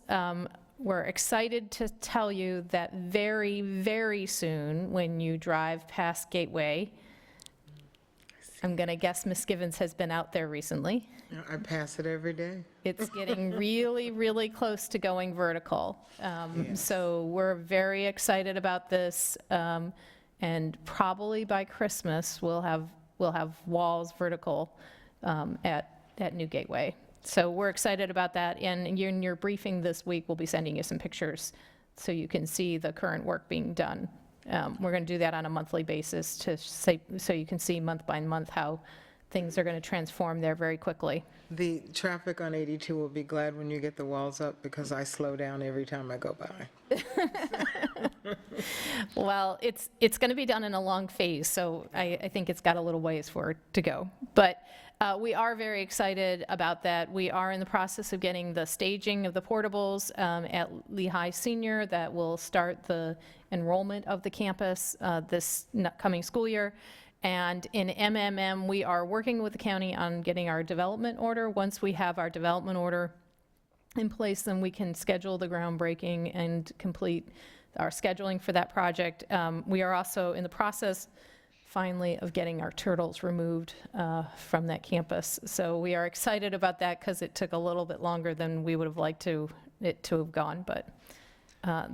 we're excited to tell you that very, very soon, when you drive past Gateway, I'm going to guess Ms. Givens has been out there recently. I pass it every day. It's getting really, really close to going vertical. So we're very excited about this, and probably by Christmas, we'll have walls vertical at New Gateway. So we're excited about that, and in your briefing this week, we'll be sending you some pictures so you can see the current work being done. We're going to do that on a monthly basis so you can see month by month how things are going to transform there very quickly. The traffic on 82 will be glad when you get the walls up, because I slow down every time I go by. Well, it's going to be done in a long phase, so I think it's got a little ways for it to go. But we are very excited about that. We are in the process of getting the staging of the portables at Lehigh Senior that will start the enrollment of the campus this coming school year. And in MMM, we are working with the county on getting our development order. Once we have our development order in place, then we can schedule the groundbreaking and complete our scheduling for that project. We are also in the process, finally, of getting our turtles removed from that campus. So we are excited about that because it took a little bit longer than we would have liked it to have gone, but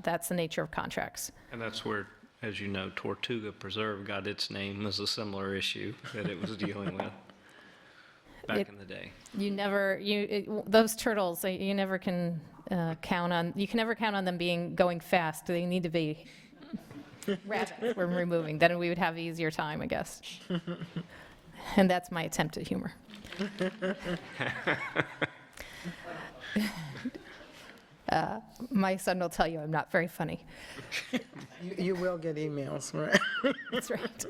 that's the nature of contracts. And that's where, as you know, Tortuga Preserve got its name as a similar issue that it was dealing with back in the day. Those turtles, you never can count on them going fast. They need to be rapid when removing. Then we would have an easier time, I guess. And that's my attempt at humor. My son will tell you I'm not very funny. You will get emails, right? That's right.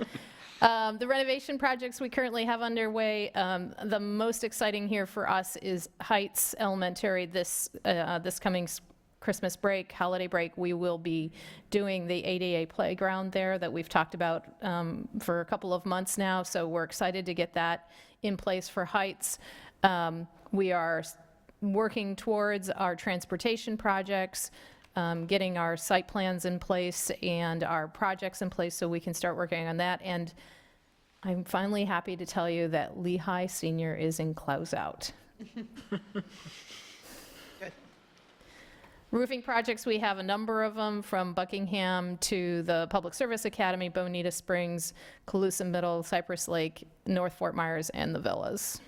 The renovation projects we currently have underway, the most exciting here for us is Heights Elementary. This coming Christmas break, holiday break, we will be doing the ADA playground there that we've talked about for a couple of months now, so we're excited to get that in place for Heights. We are working towards our transportation projects, getting our site plans in place and our projects in place so we can start working on that. And I'm finally happy to tell you that Lehigh Senior is in closeout. Roofing projects, we have a number of them, from Buckingham to the Public Service Academy, Bonita Springs, Calusa Middle, Cypress Lake, North Fort Myers, and the Villas.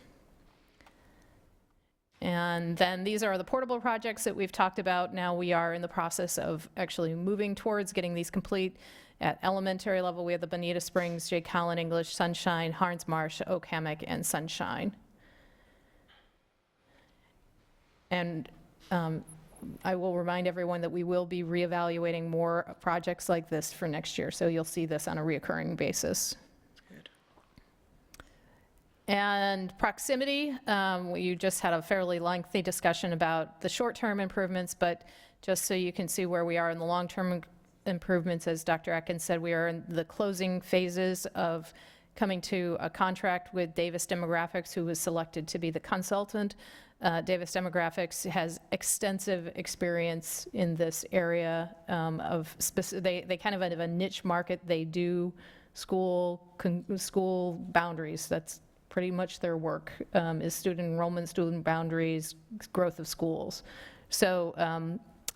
And then these are the portable projects that we've talked about. Now we are in the process of actually moving towards getting these complete. At elementary level, we have the Bonita Springs, Jake Holland English, Sunshine, Harns Marsh, Oak Hammock, and Sunshine. And I will remind everyone that we will be reevaluating more projects like this for next year, so you'll see this on a reoccurring basis. And proximity, you just had a fairly lengthy discussion about the short-term improvements, but just so you can see where we are in the long-term improvements, as Dr. Atkins said, we are in the closing phases of coming to a contract with Davis Demographics, who was selected to be the consultant. Davis Demographics has extensive experience in this area they kind of have a niche market. They do school boundaries. That's pretty much their work, is student enrollment, student boundaries, growth of schools. So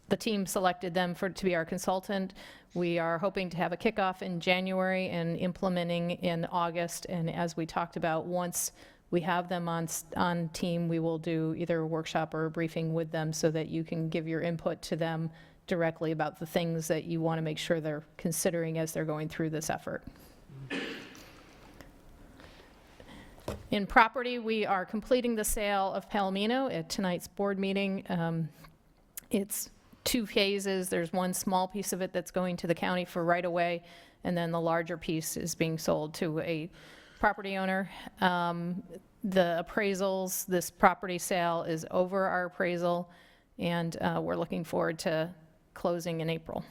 the team selected them to be our consultant. We are hoping to have a kickoff in January and implementing in August. And as we talked about, once we have them on team, we will do either a workshop or a briefing with them so that you can give your input to them directly about the things that you want to make sure they're considering as they're going through this effort. In property, we are completing the sale of Palomino at tonight's board meeting. It's 2 phases. There's one small piece of it that's going to the county for right away, and then the larger piece is being sold to a property owner. The appraisals, this property sale is over our appraisal, and we're looking forward to closing in April.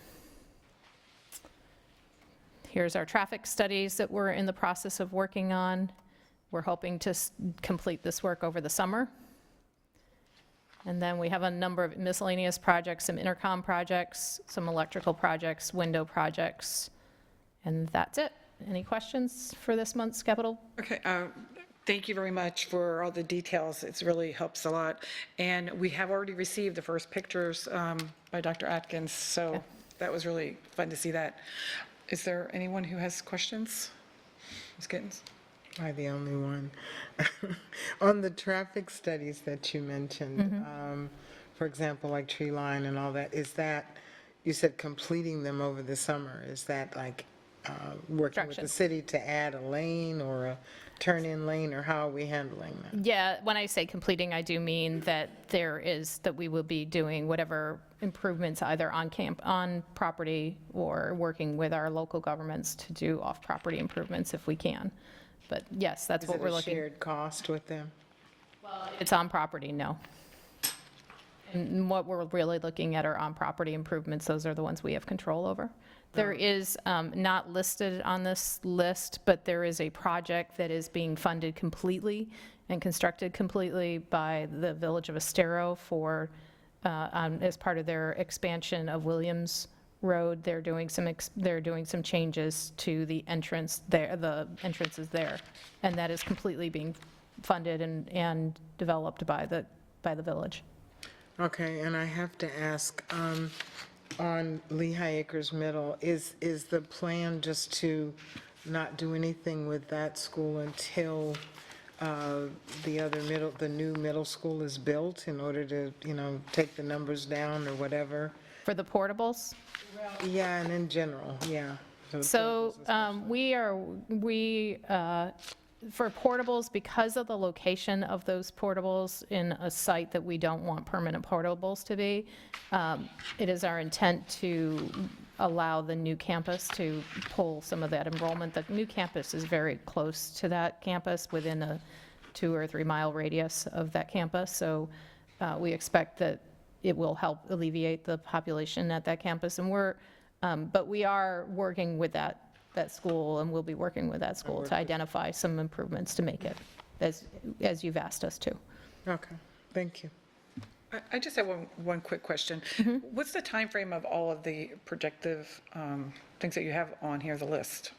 Here's our traffic studies that we're in the process of working on. We're hoping to complete this work over the summer. And then we have a number of miscellaneous projects, some intercom projects, some electrical projects, window projects, and that's it. Any questions for this month's capital? Okay, thank you very much for all the details. It really helps a lot. And we have already received the first pictures by Dr. Atkins, so that was really fun to see that. Is there anyone who has questions? Ms. Gittens? Am I the only one? On the traffic studies that you mentioned, for example, like tree line and all that, is that, you said completing them over the summer, is that like working with Construction. the city to add a lane or a turn-in lane, or how are we handling that? Yeah, when I say completing, I do mean that that we will be doing whatever improvements either on property or working with our local governments to do off-property improvements if we can. But yes, that's what we're Is it a looking. shared cost with them? If it's on property, no. And what we're really looking at are on-property improvements. Those are the ones we have control over. There is, not listed on this list, but there is a project that is being funded completely and constructed completely by the Village of Estero for, as part of their expansion of Williams Road. They're doing some changes to the entrance there, the entrances there. And that is completely being funded and developed by the village. Okay, and I have to ask, on Lehigh Acres Middle, is the plan just to not do anything with that school until the new middle school is built, in order to, take the numbers down or whatever? For the portables? Yeah, and in general, yeah. for the So portables for portables, because of the location of those portables in a site that we don't want permanent portables to be, it is our intent to allow the new campus to pull some of that enrollment. The new campus is very close to that campus, within a 2 or 3 mile radius of that campus. So we expect that it will help alleviate the population at that campus. And but we are working with that school, and we'll be working with that school to identify some improvements to make it, as you've asked us to. Okay, thank you. I just have one quick question. What's the time frame of all of the projective things that you have on here, the list?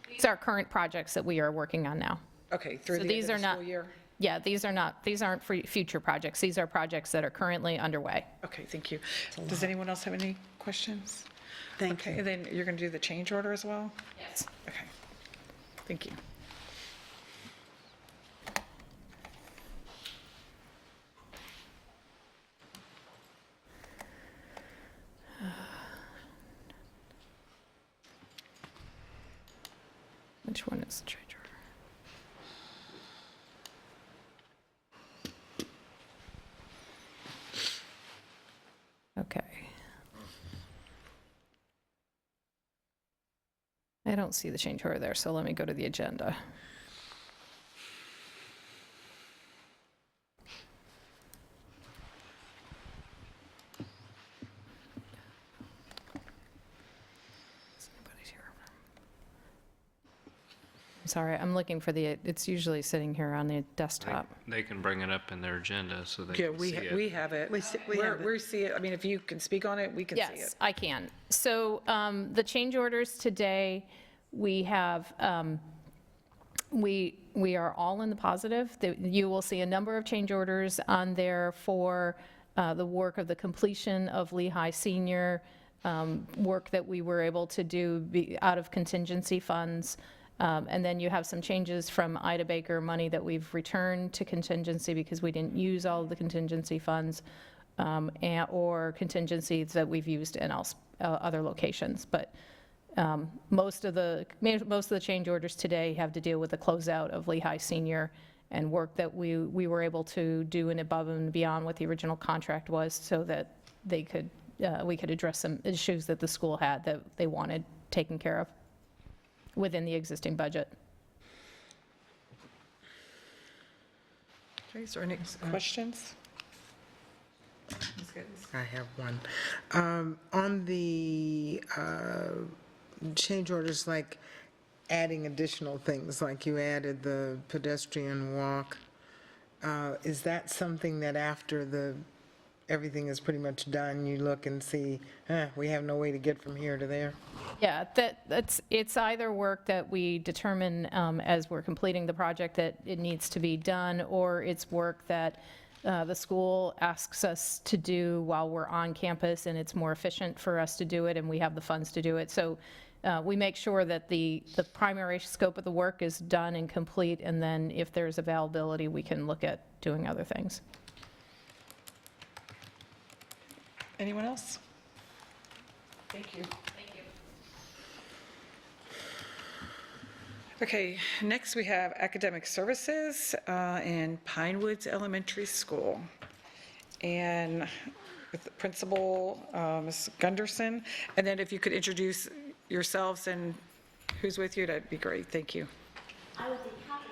These are current projects that we are working on now. Okay, through So the these end are of the not- school year? Yeah, these aren't for future projects. These are projects that are currently underway. Okay, thank you. Does anyone else have any questions? Thank Okay, and then you're going to do the change order as well? Yes. Okay, thank you. Which one is the change order? Okay. I don't see the change order there, so let me go to the agenda. Sorry, I'm looking for it's usually sitting here on the desktop. They can bring it up in their agenda so they Yeah, can see it. we have it. We have it. We see it. I mean, if you can speak on it, we can see it. Yes, I can. So the change orders today, we have, we are all in the positive. You will see a number of change orders on there for the work of the completion of Lehigh Senior, work that we were able to do out of contingency funds. And then you have some changes from Ida Baker money that we've returned to contingency because we didn't use all of the contingency funds, or contingencies that we've used in other locations. But most of the change orders today have to deal with the closeout of Lehigh Senior and work that we were able to do and above and beyond what the original contract was, so that we could address some issues that the school had that they wanted taken care of within the existing budget. Okay, is there any questions? I have one. On the change orders, like adding additional things, like you added the pedestrian walk, is that something that after everything is pretty much done, you look and see, we have no way to get from here to there? Yeah, it's either work that we determine as we're completing the project that it needs to be done, or it's work that the school asks us to do while we're on campus, and it's more efficient for us to do it, and we have the funds to do it. So we make sure that the primary scope of the work is done and complete, and then if there's availability, we can look at doing other things. Anyone else? Thank you. Thank you. Okay, next we have academic services in Pinewoods Elementary School. And with the principal, Ms. Gunderson, and then if you could introduce yourselves and who's with you, that'd be great. Thank you. I would be happy to.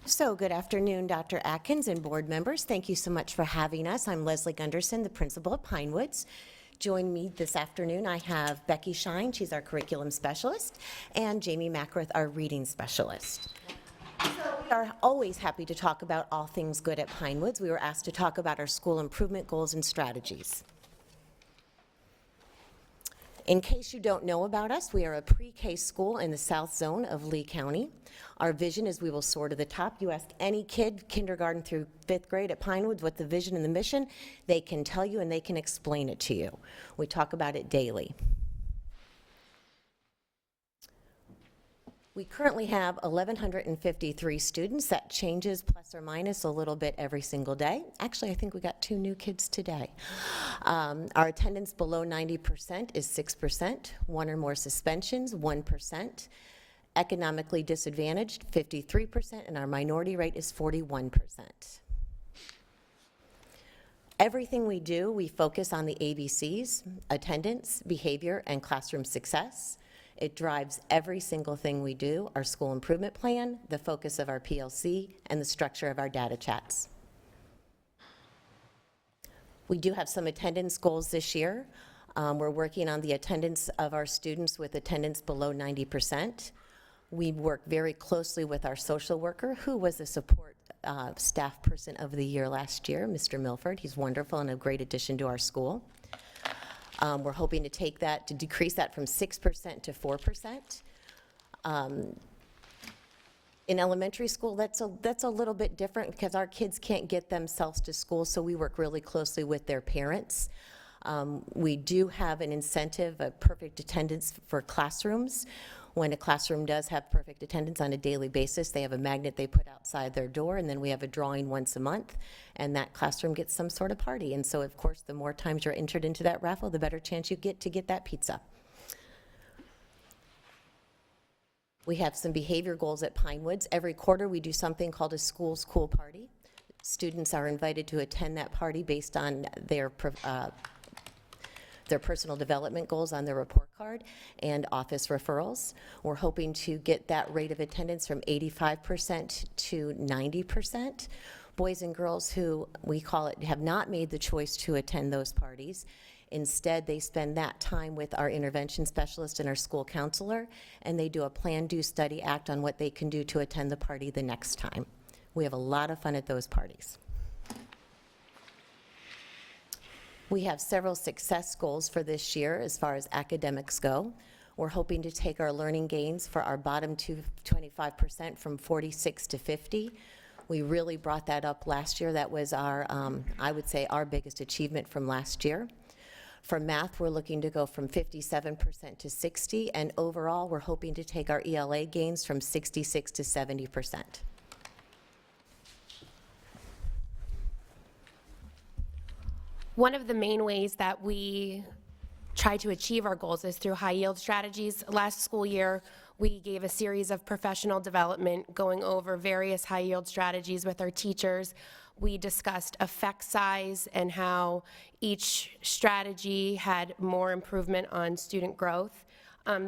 So good afternoon, Dr. Atkins and board members. Thank you so much for having us. I'm Leslie Gunderson, the principal of Pinewoods. Join me this afternoon, I have Becky Shine, she's our curriculum specialist, and Jamie Mackrath, our reading specialist. We are always happy to talk about all things good at Pinewoods. We were asked to talk about our school improvement goals and strategies. In case you don't know about us, we are a pre-K school in the South Zone of Lee County. Our vision is we will soar to the top. You ask any kid, kindergarten through 5th grade at Pinewoods, what the vision and the mission, they can tell you and they can explain it to you. We talk about it daily. We currently have 1,153 students. That changes plus or minus a little bit every single day. Actually, I think we got 2 new kids today. Our attendance below 90% is 6%, 1 or more suspensions, 1%, economically disadvantaged, 53%, and our minority rate is 41%. Everything we do, we focus on the ABCs, attendance, behavior, and classroom success. It drives every single thing we do, our school improvement plan, the focus of our PLC, and the structure of our data chats. We do have some attendance goals this year. We're working on the attendance of our students with attendance below 90%. We work very closely with our social worker, who was a support staff person of the year last year, Mr. Milford. He's wonderful and a great addition to our school. We're hoping to take that, to decrease that from 6% to 4%. In elementary school, that's a little bit different because our kids can't get themselves to school, so we work really closely with their parents. We do have an incentive, a perfect attendance for classrooms. When a classroom does have perfect attendance on a daily basis, they have a magnet they put outside their door, and then we have a drawing once a month, and that classroom gets some sort of party. And so, of course, the more times you're entered into that raffle, the better chance you get to get that pizza. We have some behavior goals at Pinewoods. Every quarter, we do something called a school's cool party. Students are invited to attend that party based on their personal development goals on their report card and office referrals. We're hoping to get that rate of attendance from 85% to 90%. Boys and girls who, we call it, have not made the choice to attend those parties. Instead, they spend that time with our intervention specialist and our school counselor, and they do a plan, do, study, act on what they can do to attend the party the next time. We have a lot of fun at those parties. We have several success goals for this year as far as academics go. We're hoping to take our learning gains for our bottom 25% from 46 to 50. We really brought that up last year. That was our, I would say, our biggest achievement from last year. For math, we're looking to go from 57% to 60, and overall, we're hoping to take our ELA gains from 66 to 70%. One of the main ways that we try to achieve our goals is through high yield strategies. Last school year, we gave a series of professional development going over various high yield strategies with our teachers. We discussed effect size and how each strategy had more improvement on student growth.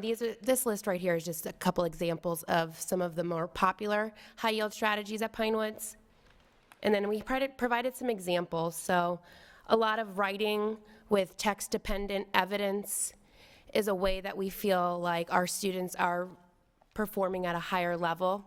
This list right here is just a couple examples of some of the more popular high yield strategies at Pinewoods. And then we provided some examples. So a lot of writing with text-dependent evidence is a way that we feel like our students are performing at a higher level.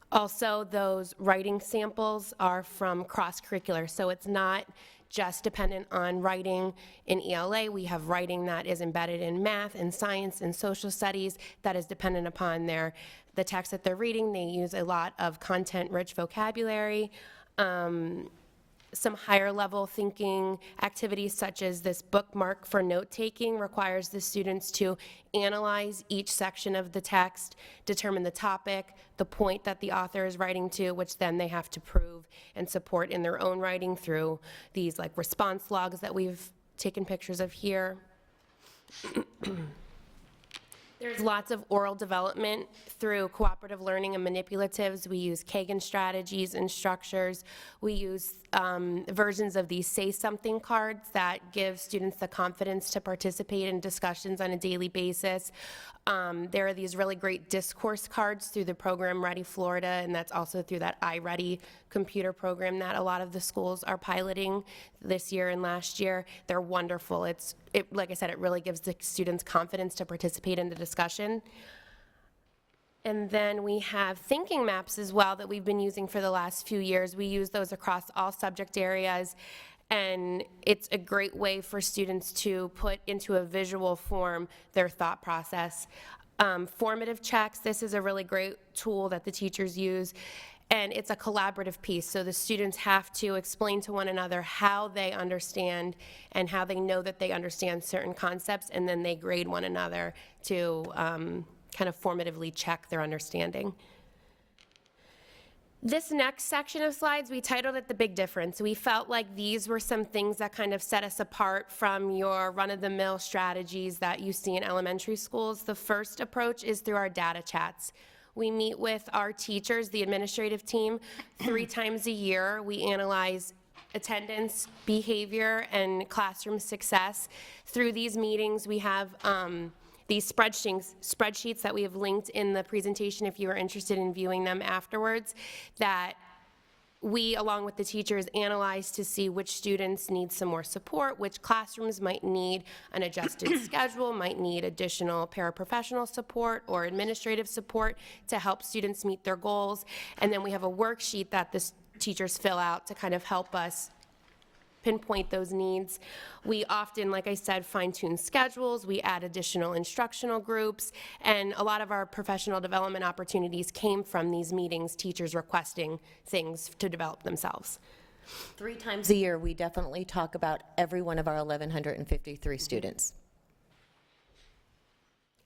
Also, those writing samples are from cross-curricular, so it's not just dependent on writing in ELA. We have writing that is embedded in math and science and social studies that is dependent upon the text that they're reading. They use a lot of content-rich vocabulary. some higher level thinking activities such as this bookmark for note-taking requires the students to analyze each section of the text, determine the topic, the point that the author is writing to, which then they have to prove and support in their own writing through these like response logs that we've taken pictures of here. There's lots of oral development through cooperative learning and manipulatives. We use Kagan strategies and structures. We use versions of these say something cards that give students the confidence to participate in discussions on a daily basis. There are these really great discourse cards through the program Ready Florida, and that's also through that iReady computer program that a lot of the schools are piloting this year and last year. They're wonderful. Like I said, it really gives the students confidence to participate in the discussion. And then we have thinking maps as well that we've been using for the last few years. We use those across all subject areas, and it's a great way for students to put into a visual form their thought process. Formative checks, this is a really great tool that the teachers use, and it's a collaborative piece, so the students have to explain to one another how they understand and how they know that they understand certain concepts, and then they grade one another to kind of formatively check their understanding. This next section of slides, we titled it The Big Difference. We felt like these were some things that kind of set us apart from your run-of-the-mill strategies that you see in elementary schools. The first approach is through our data chats. We meet with our teachers, the administrative team, 3 times a year. We analyze attendance, behavior, and classroom success. Through these meetings, we have these spreadsheets that we have linked in the presentation if you are interested in viewing them afterwards, that we, along with the teachers, analyze to see which students need some more support, which classrooms might need an adjusted schedule, might need additional paraprofessional support or administrative support to help students meet their goals. And then we have a worksheet that the teachers fill out to kind of help us pinpoint those needs. We often, like I said, fine-tune schedules, we add additional instructional groups, and a lot of our professional development opportunities came from these meetings, teachers requesting things to develop themselves. 3 times a year, we definitely talk about every one of our 1,153 students.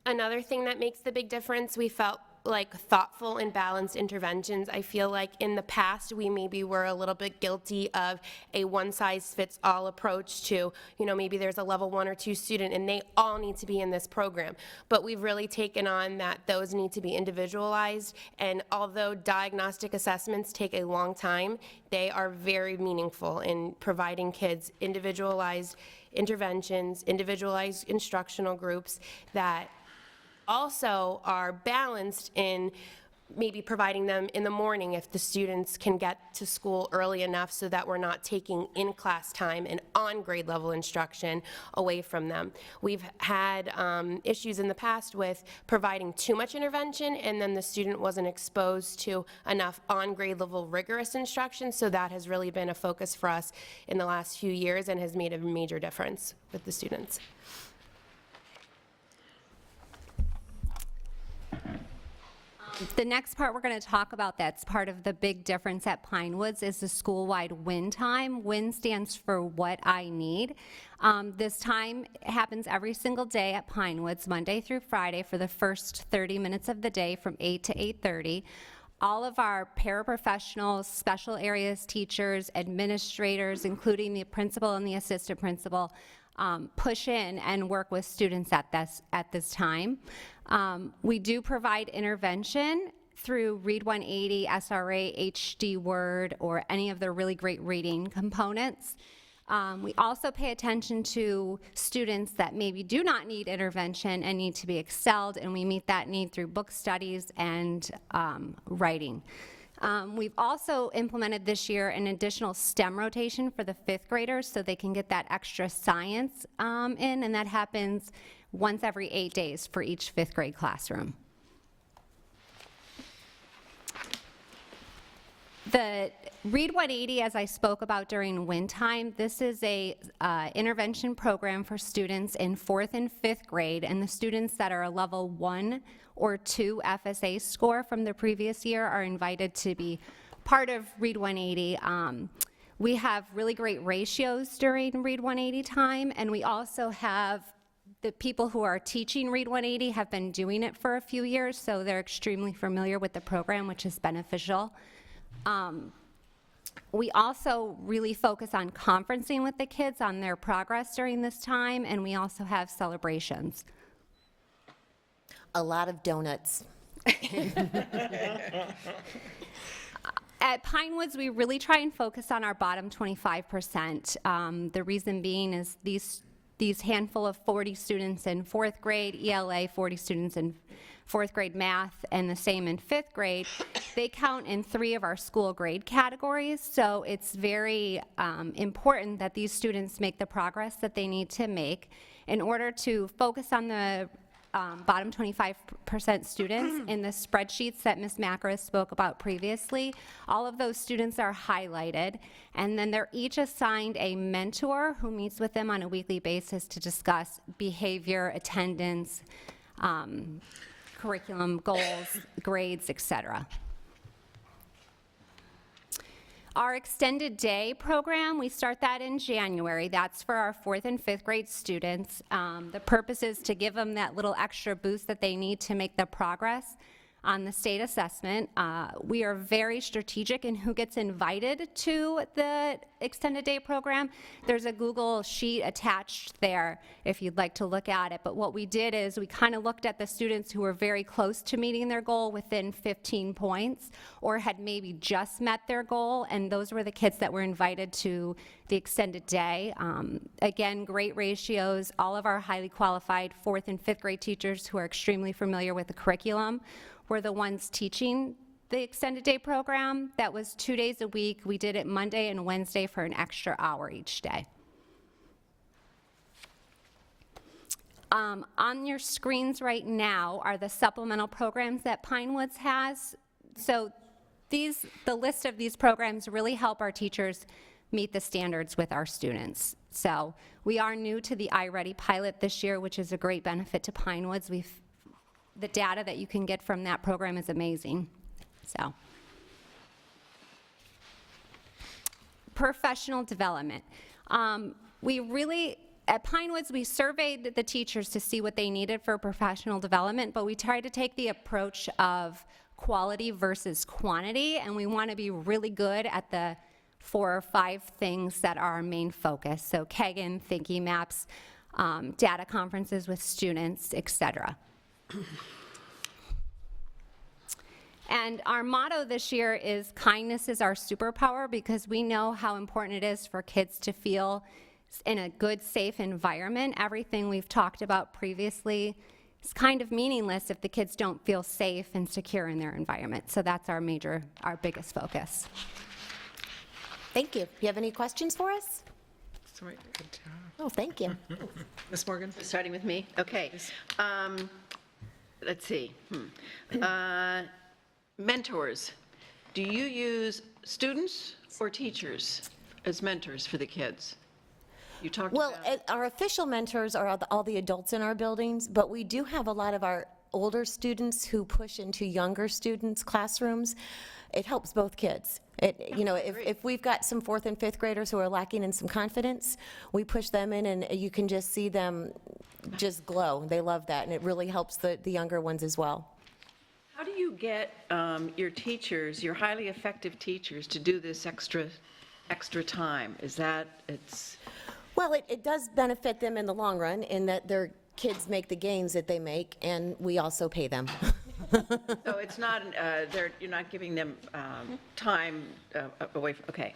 Another thing that makes the big difference, we felt like thoughtful and balanced interventions. I feel like in the past, we maybe were a little bit guilty of a one-size-fits-all approach to, maybe there's a level 1 or 2 student and they all need to be in this program. But we've really taken on that those need to be individualized, and although diagnostic assessments take a long time, they are very meaningful in providing kids individualized interventions, individualized instructional groups that also are balanced in maybe providing them in the morning if the students can get to school early enough so that we're not taking in-class time and on-grade level instruction away from them. We've had issues in the past with providing too much intervention and then the student wasn't exposed to enough on-grade level rigorous instruction, so that has really been a focus for us in the last few years and has made a major difference with the students. The next part we're going to talk about that's part of the big difference at Pinewoods is the school-wide WIN time. WIN stands for What I Need. This time happens every single day at Pinewoods, Monday through Friday, for the first 30 minutes of the day from 8 to 8:30. All of our paraprofessionals, special areas teachers, administrators, including the principal and the assistant principal, push in and work with students at this time. We do provide intervention through Read 180, SRA, HD Word, or any of the really great reading components. We also pay attention to students that maybe do not need intervention and need to be excelled, and we meet that need through book studies and writing. We've also implemented this year an additional STEM rotation for the 5th graders so they can get that extra science in, and that happens once every 8 days for each 5th grade classroom. The Read 180, as I spoke about during WIN time, this is a intervention program for students in 4th and 5th grade, and the students that are a level 1 or 2 FSA score from the previous year are invited to be part of Read 180. We have really great ratios during Read 180 time, and we also have the people who are teaching Read 180 have been doing it for a few years, so they're extremely familiar with the program, which is beneficial. We also really focus on conferencing with the kids on their progress during this time, and we also have celebrations. A lot of donuts. At Pinewoods, we really try and focus on our bottom 25%. The reason being is these handful of 40 students in 4th grade, ELA, 40 students in 4th grade math, and the same in 5th grade, they count in 3 of our school grade categories. So it's very important that these students make the progress that they need to make in order to focus on the bottom 25% students in the spreadsheets that Ms. Macros spoke about previously. All of those students are highlighted, and then they're each assigned a mentor who meets with them on a weekly basis to discuss behavior, attendance, curriculum, goals, grades, etc. Our extended day program, we start that in January. That's for our 4th and 5th grade students. The purpose is to give them that little extra boost that they need to make the progress on the state assessment. We are very strategic in who gets invited to the extended day program. There's a Google sheet attached there if you'd like to look at it. But what we did is we kind of looked at the students who were very close to meeting their goal within 15 points or had maybe just met their goal, and those were the kids that were invited to the extended day. Again, great ratios. All of our highly qualified 4th and 5th grade teachers who are extremely familiar with the curriculum were the ones teaching the extended day program. That was 2 days a week. We did it Monday and Wednesday for an extra hour each day. On your screens right now are the supplemental programs that Pinewoods has. So the list of these programs really help our teachers meet the standards with our students. So we are new to the iReady pilot this year, which is a great benefit to Pinewoods. The data that you can get from that program is amazing. So, professional development. At Pinewoods, we surveyed the teachers to see what they needed for professional development, but we tried to take the approach of quality versus quantity, and we want to be really good at the 4 or 5 things that are our main focus. So Kagan, thinking maps, data conferences with students, etc. And our motto this year is kindness is our superpower, because we know how important it is for kids to feel in a good, safe environment. Everything we've talked about previously is kind of meaningless if the kids don't feel safe and secure in their environment. So that's our biggest focus. Thank you. Do you have any questions for us? Sorry, good job. Oh, thank you. Ms. Morgan? Starting with me? Okay. Let's see. Mentors. Do you use students or teachers as mentors for the kids? You talked about... Well, our official mentors are all the adults in our buildings, but we do have a lot of our older students who push into younger students' classrooms. It helps both kids. If we've got some 4th and 5th graders who are lacking in some confidence, we push them in, and you can just see them just glow. They love that, and it really helps the younger ones as well. How do you get your teachers, your highly effective teachers, to do this extra time? Well, it does benefit them in the long run, in that their kids make the gains that they make, and we also pay them. So it's not, you're not giving them time away from, okay.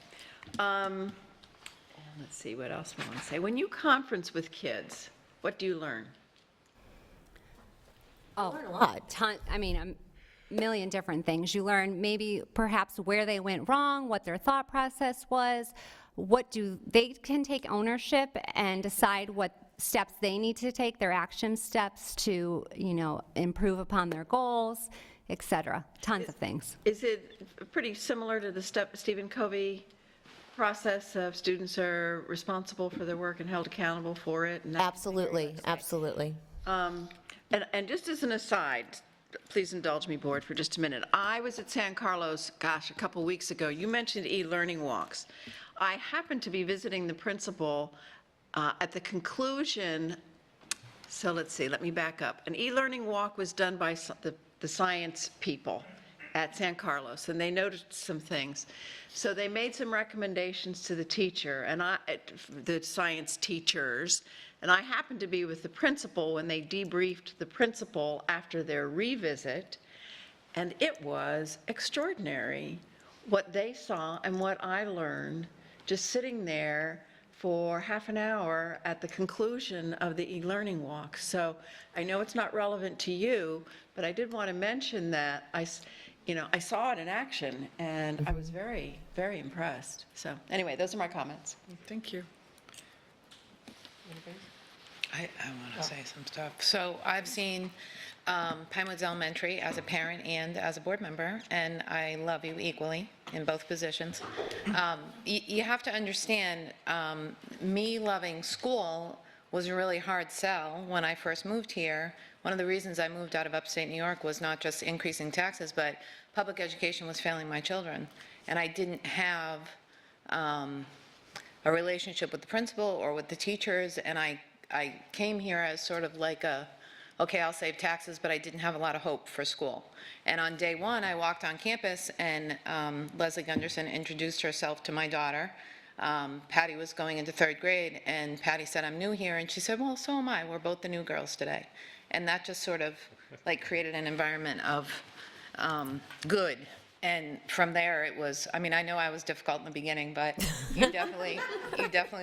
And let's see, what else we want to say. When you conference with kids, what do you learn? Oh, a lot. A million different things. You learn maybe perhaps where they went wrong, what their thought process was, they can take ownership and decide what steps they need to take, their action steps to, improve upon their goals, etc. Tons of things. Is it pretty similar to the Stephen Covey process of students are responsible for their work and held accountable for it? Absolutely, absolutely. And just as an aside, please indulge me, board, for just a minute. I was at San Carlos, a couple weeks ago. You mentioned e-learning walks. I happened to be visiting the principal at the conclusion, so let's see, let me back up. An e-learning walk was done by the science people at San Carlos, and they noticed some things. So they made some recommendations to the teacher, and the science teachers, and I happened to be with the principal when they debriefed the principal after their revisit, and it was extraordinary what they saw and what I learned just sitting there for half an hour at the conclusion of the e-learning walk. So I know it's not relevant to you, but I did want to mention that I saw it in action, and I was very, very impressed. So anyway, those are my comments. Thank you. I want to say some stuff. So I've seen Pinewoods Elementary as a parent and as a board member, and I love you equally in both positions. You have to understand, me loving school was a really hard sell when I first moved here. One of the reasons I moved out of upstate New York was not just increasing taxes, but public education was failing my children. And I didn't have a relationship with the principal or with the teachers, and I came here as sort of like okay, I'll save taxes, but I didn't have a lot of hope for school. And on day one, I walked on campus, and Leslie Gunderson introduced herself to my daughter. Patty was going into 3rd grade, and Patty said, I'm new here, and she said, well, so am I. We're both the new girls today. And that just sort of like created an environment of good. And from there, it was, I mean, I know I was difficult in the beginning, but you definitely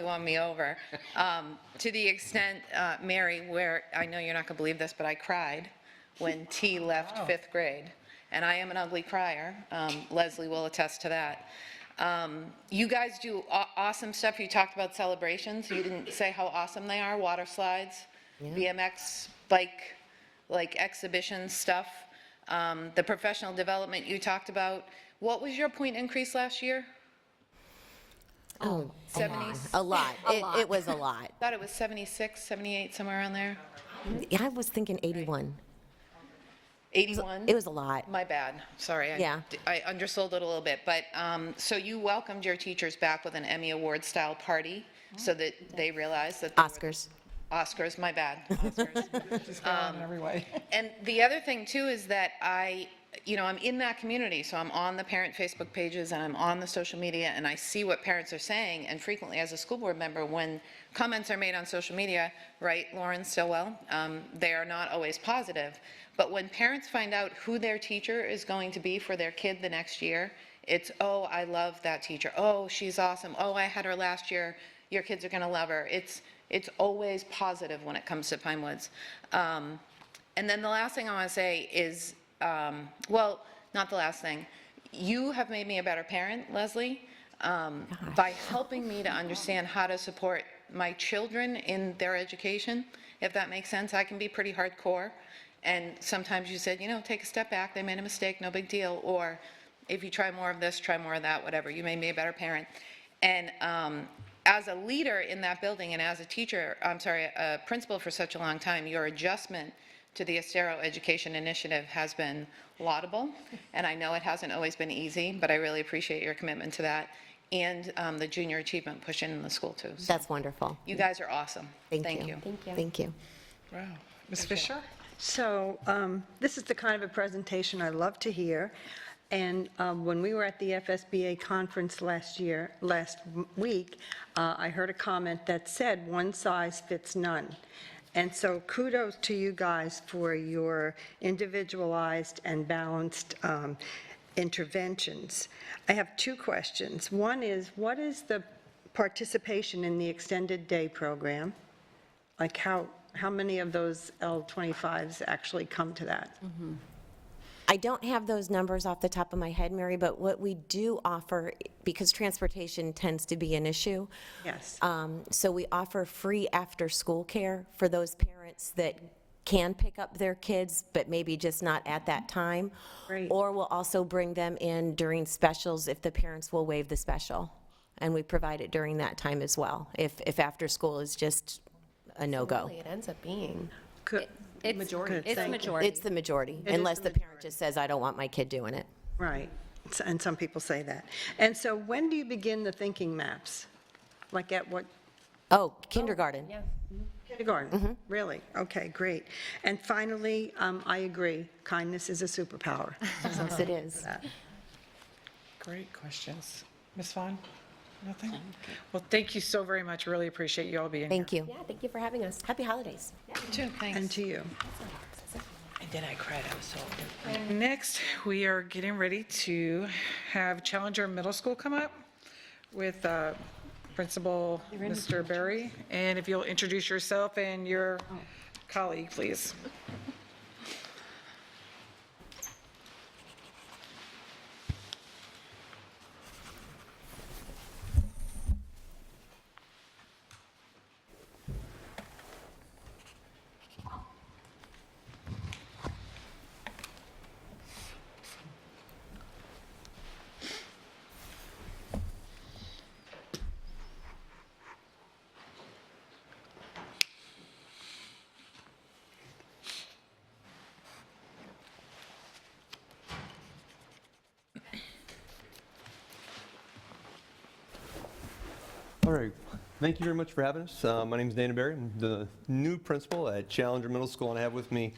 won me over. To the extent, Mary, where I know you're not going to believe this, but I cried when T left 5th grade. And I am an ugly crier. Leslie will attest to that. You guys do awesome stuff. You talked about celebrations. You didn't say how awesome they are. Water slides, BMX, bike, like exhibition stuff. The professional development you talked about. What was your point increase last year? Oh, 70s? a lot. It was a lot. I thought it was 76, 78, somewhere around there. I was thinking 81. 81? It was a lot. My bad. Sorry. Yeah. I undersold it a little bit. But, so you welcomed your teachers back with an Emmy Award-style party so that they realized that... Oscars, my bad. Oscars. In every way. And the other thing too is that I'm in that community, so I'm on the parent Facebook pages and I'm on the social media, and I see what parents are saying, and frequently as a school board member, when comments are made on social media, right, Lauren Stillwell, they are not always positive. But when parents find out who their teacher is going to be for their kid the next year, it's, oh, I love that teacher. Oh, she's awesome. Oh, I had her last year. Your kids are going to love her. It's always positive when it comes to Pinewoods. And then the last thing I want to say is, well, not the last thing. You have made me a better parent, Leslie, by helping me to understand how to support my children in their education, if that makes sense. I can be pretty hardcore, and sometimes you said, take a step back, they made a mistake, no big deal, or if you try more of this, try more of that, whatever. You made me a better parent. And as a leader in that building and as a principal for such a long time, your adjustment to the Estero Education Initiative has been laudable, and I know it hasn't always been easy, but I really appreciate your commitment to that, and the junior achievement push in the school too. So That's wonderful. you guys are awesome. Thank you. Thank you. Wow. Ms. Fisher? So this is the kind of a presentation I love to hear. And when we were at the FSBA conference last week, I heard a comment that said, one size fits none. And so kudos to you guys for your individualized and balanced interventions. I have two questions. One is, what is the participation in the extended day program? Like how many of those L25s actually come to that? I don't have those numbers off the top of my head, Mary, but what we do offer, because transportation tends to be an issue. Yes. So we offer free after-school care for those parents that can pick up their kids, but maybe just not at that time. Great. Or we'll also bring them in during specials if the parents will waive the special. And we provide it during that time as well, if after-school is just a no-go. Really, it ends up being. It's majority. It's the majority, unless the parent just says, I don't want my kid doing it. Right. and some people say that. And so when do you begin the thinking maps? Like at what, Oh, kindergarten. kindergarten? Really? Okay, great. And finally, I agree, kindness is a superpower. Yes, it is. Great questions. Ms. Vaughn? Nothing? Well, thank you so very much. Really appreciate you all being here. Thank you. Yeah, thank you for having us. Happy holidays. Too, thanks. And to you. And then I cried, I was so. Next, we are getting ready to have Challenger Middle School come up with Principal Mr. Berry. And if you'll introduce yourself and your colleague, please. All right, thank you very much for having us. My name is Dana Berry. I'm the new principal at Challenger Middle School, and I have with me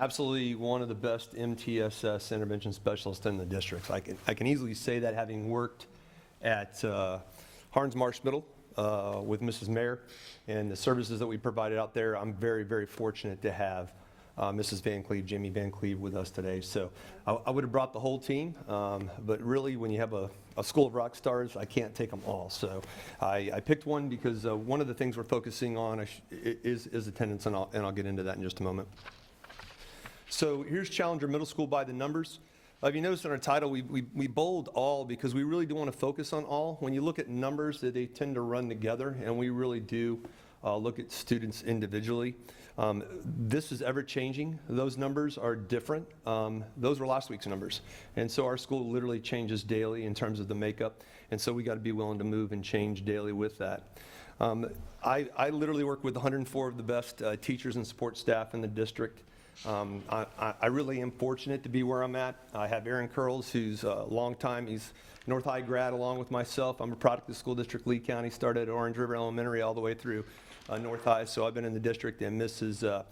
absolutely one of the best MTSS intervention specialists in the district. I can easily say that, having worked at Harns Marsh Middle with Mrs. Mayer and the services that we provided out there. I'm very, very fortunate to have Mrs. Van Cleve, Jamie Van Cleve, with us today. So I would have brought the whole team, but really, when you have a school of rock stars, I can't take them all. So I picked one because one of the things we're focusing on is attendance, and I'll get into that in just a moment. So here's Challenger Middle School by the numbers. If you notice in our title, we bold all because we really do want to focus on all. When you look at numbers, they tend to run together, and we really do look at students individually. This is ever changing. Those numbers are different. Those were last week's numbers. And so our school literally changes daily in terms of the makeup. And so we got to be willing to move and change daily with that. I literally work with 104 of the best teachers and support staff in the district. I really am fortunate to be where I'm at. I have Aaron Curls, who's a long time. He's North High grad along with myself. I'm a product of School District Lee County, started at Orange River Elementary all the way through North High, so I've been in the district. And Mrs.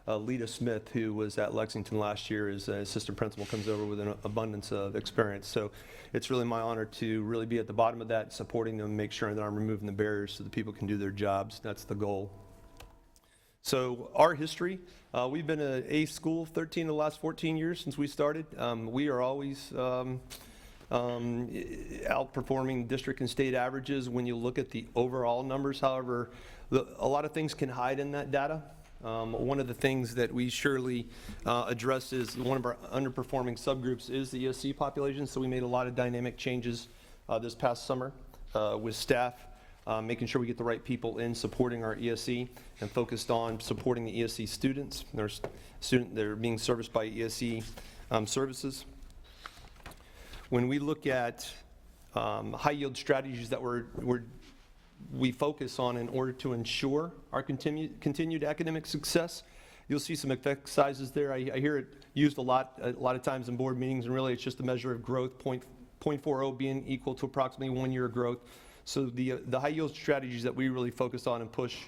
Lita Smith, who was at Lexington last year, as assistant principal, comes over with an abundance of experience. So it's really my honor to really be at the bottom of that, supporting them, make sure that I'm removing the barriers so that people can do their jobs. That's the goal. So our history, we've been an A school 13 of the last 14 years since we started. We are always outperforming district and state averages when you look at the overall numbers. However, a lot of things can hide in that data. One of the things that we surely address is one of our underperforming subgroups is the ESC population. So we made a lot of dynamic changes this past summer with staff, making sure we get the right people in supporting our ESC, and focused on supporting the ESC students. They're being serviced by ESC services. When we look at high yield strategies that we focus on in order to ensure our continued academic success, you'll see some effect sizes there. I hear it used a lot of times in board meetings, and really it's just a measure of growth, 0.40 being equal to approximately 1 year of growth. So the high yield strategies that we really focus on and push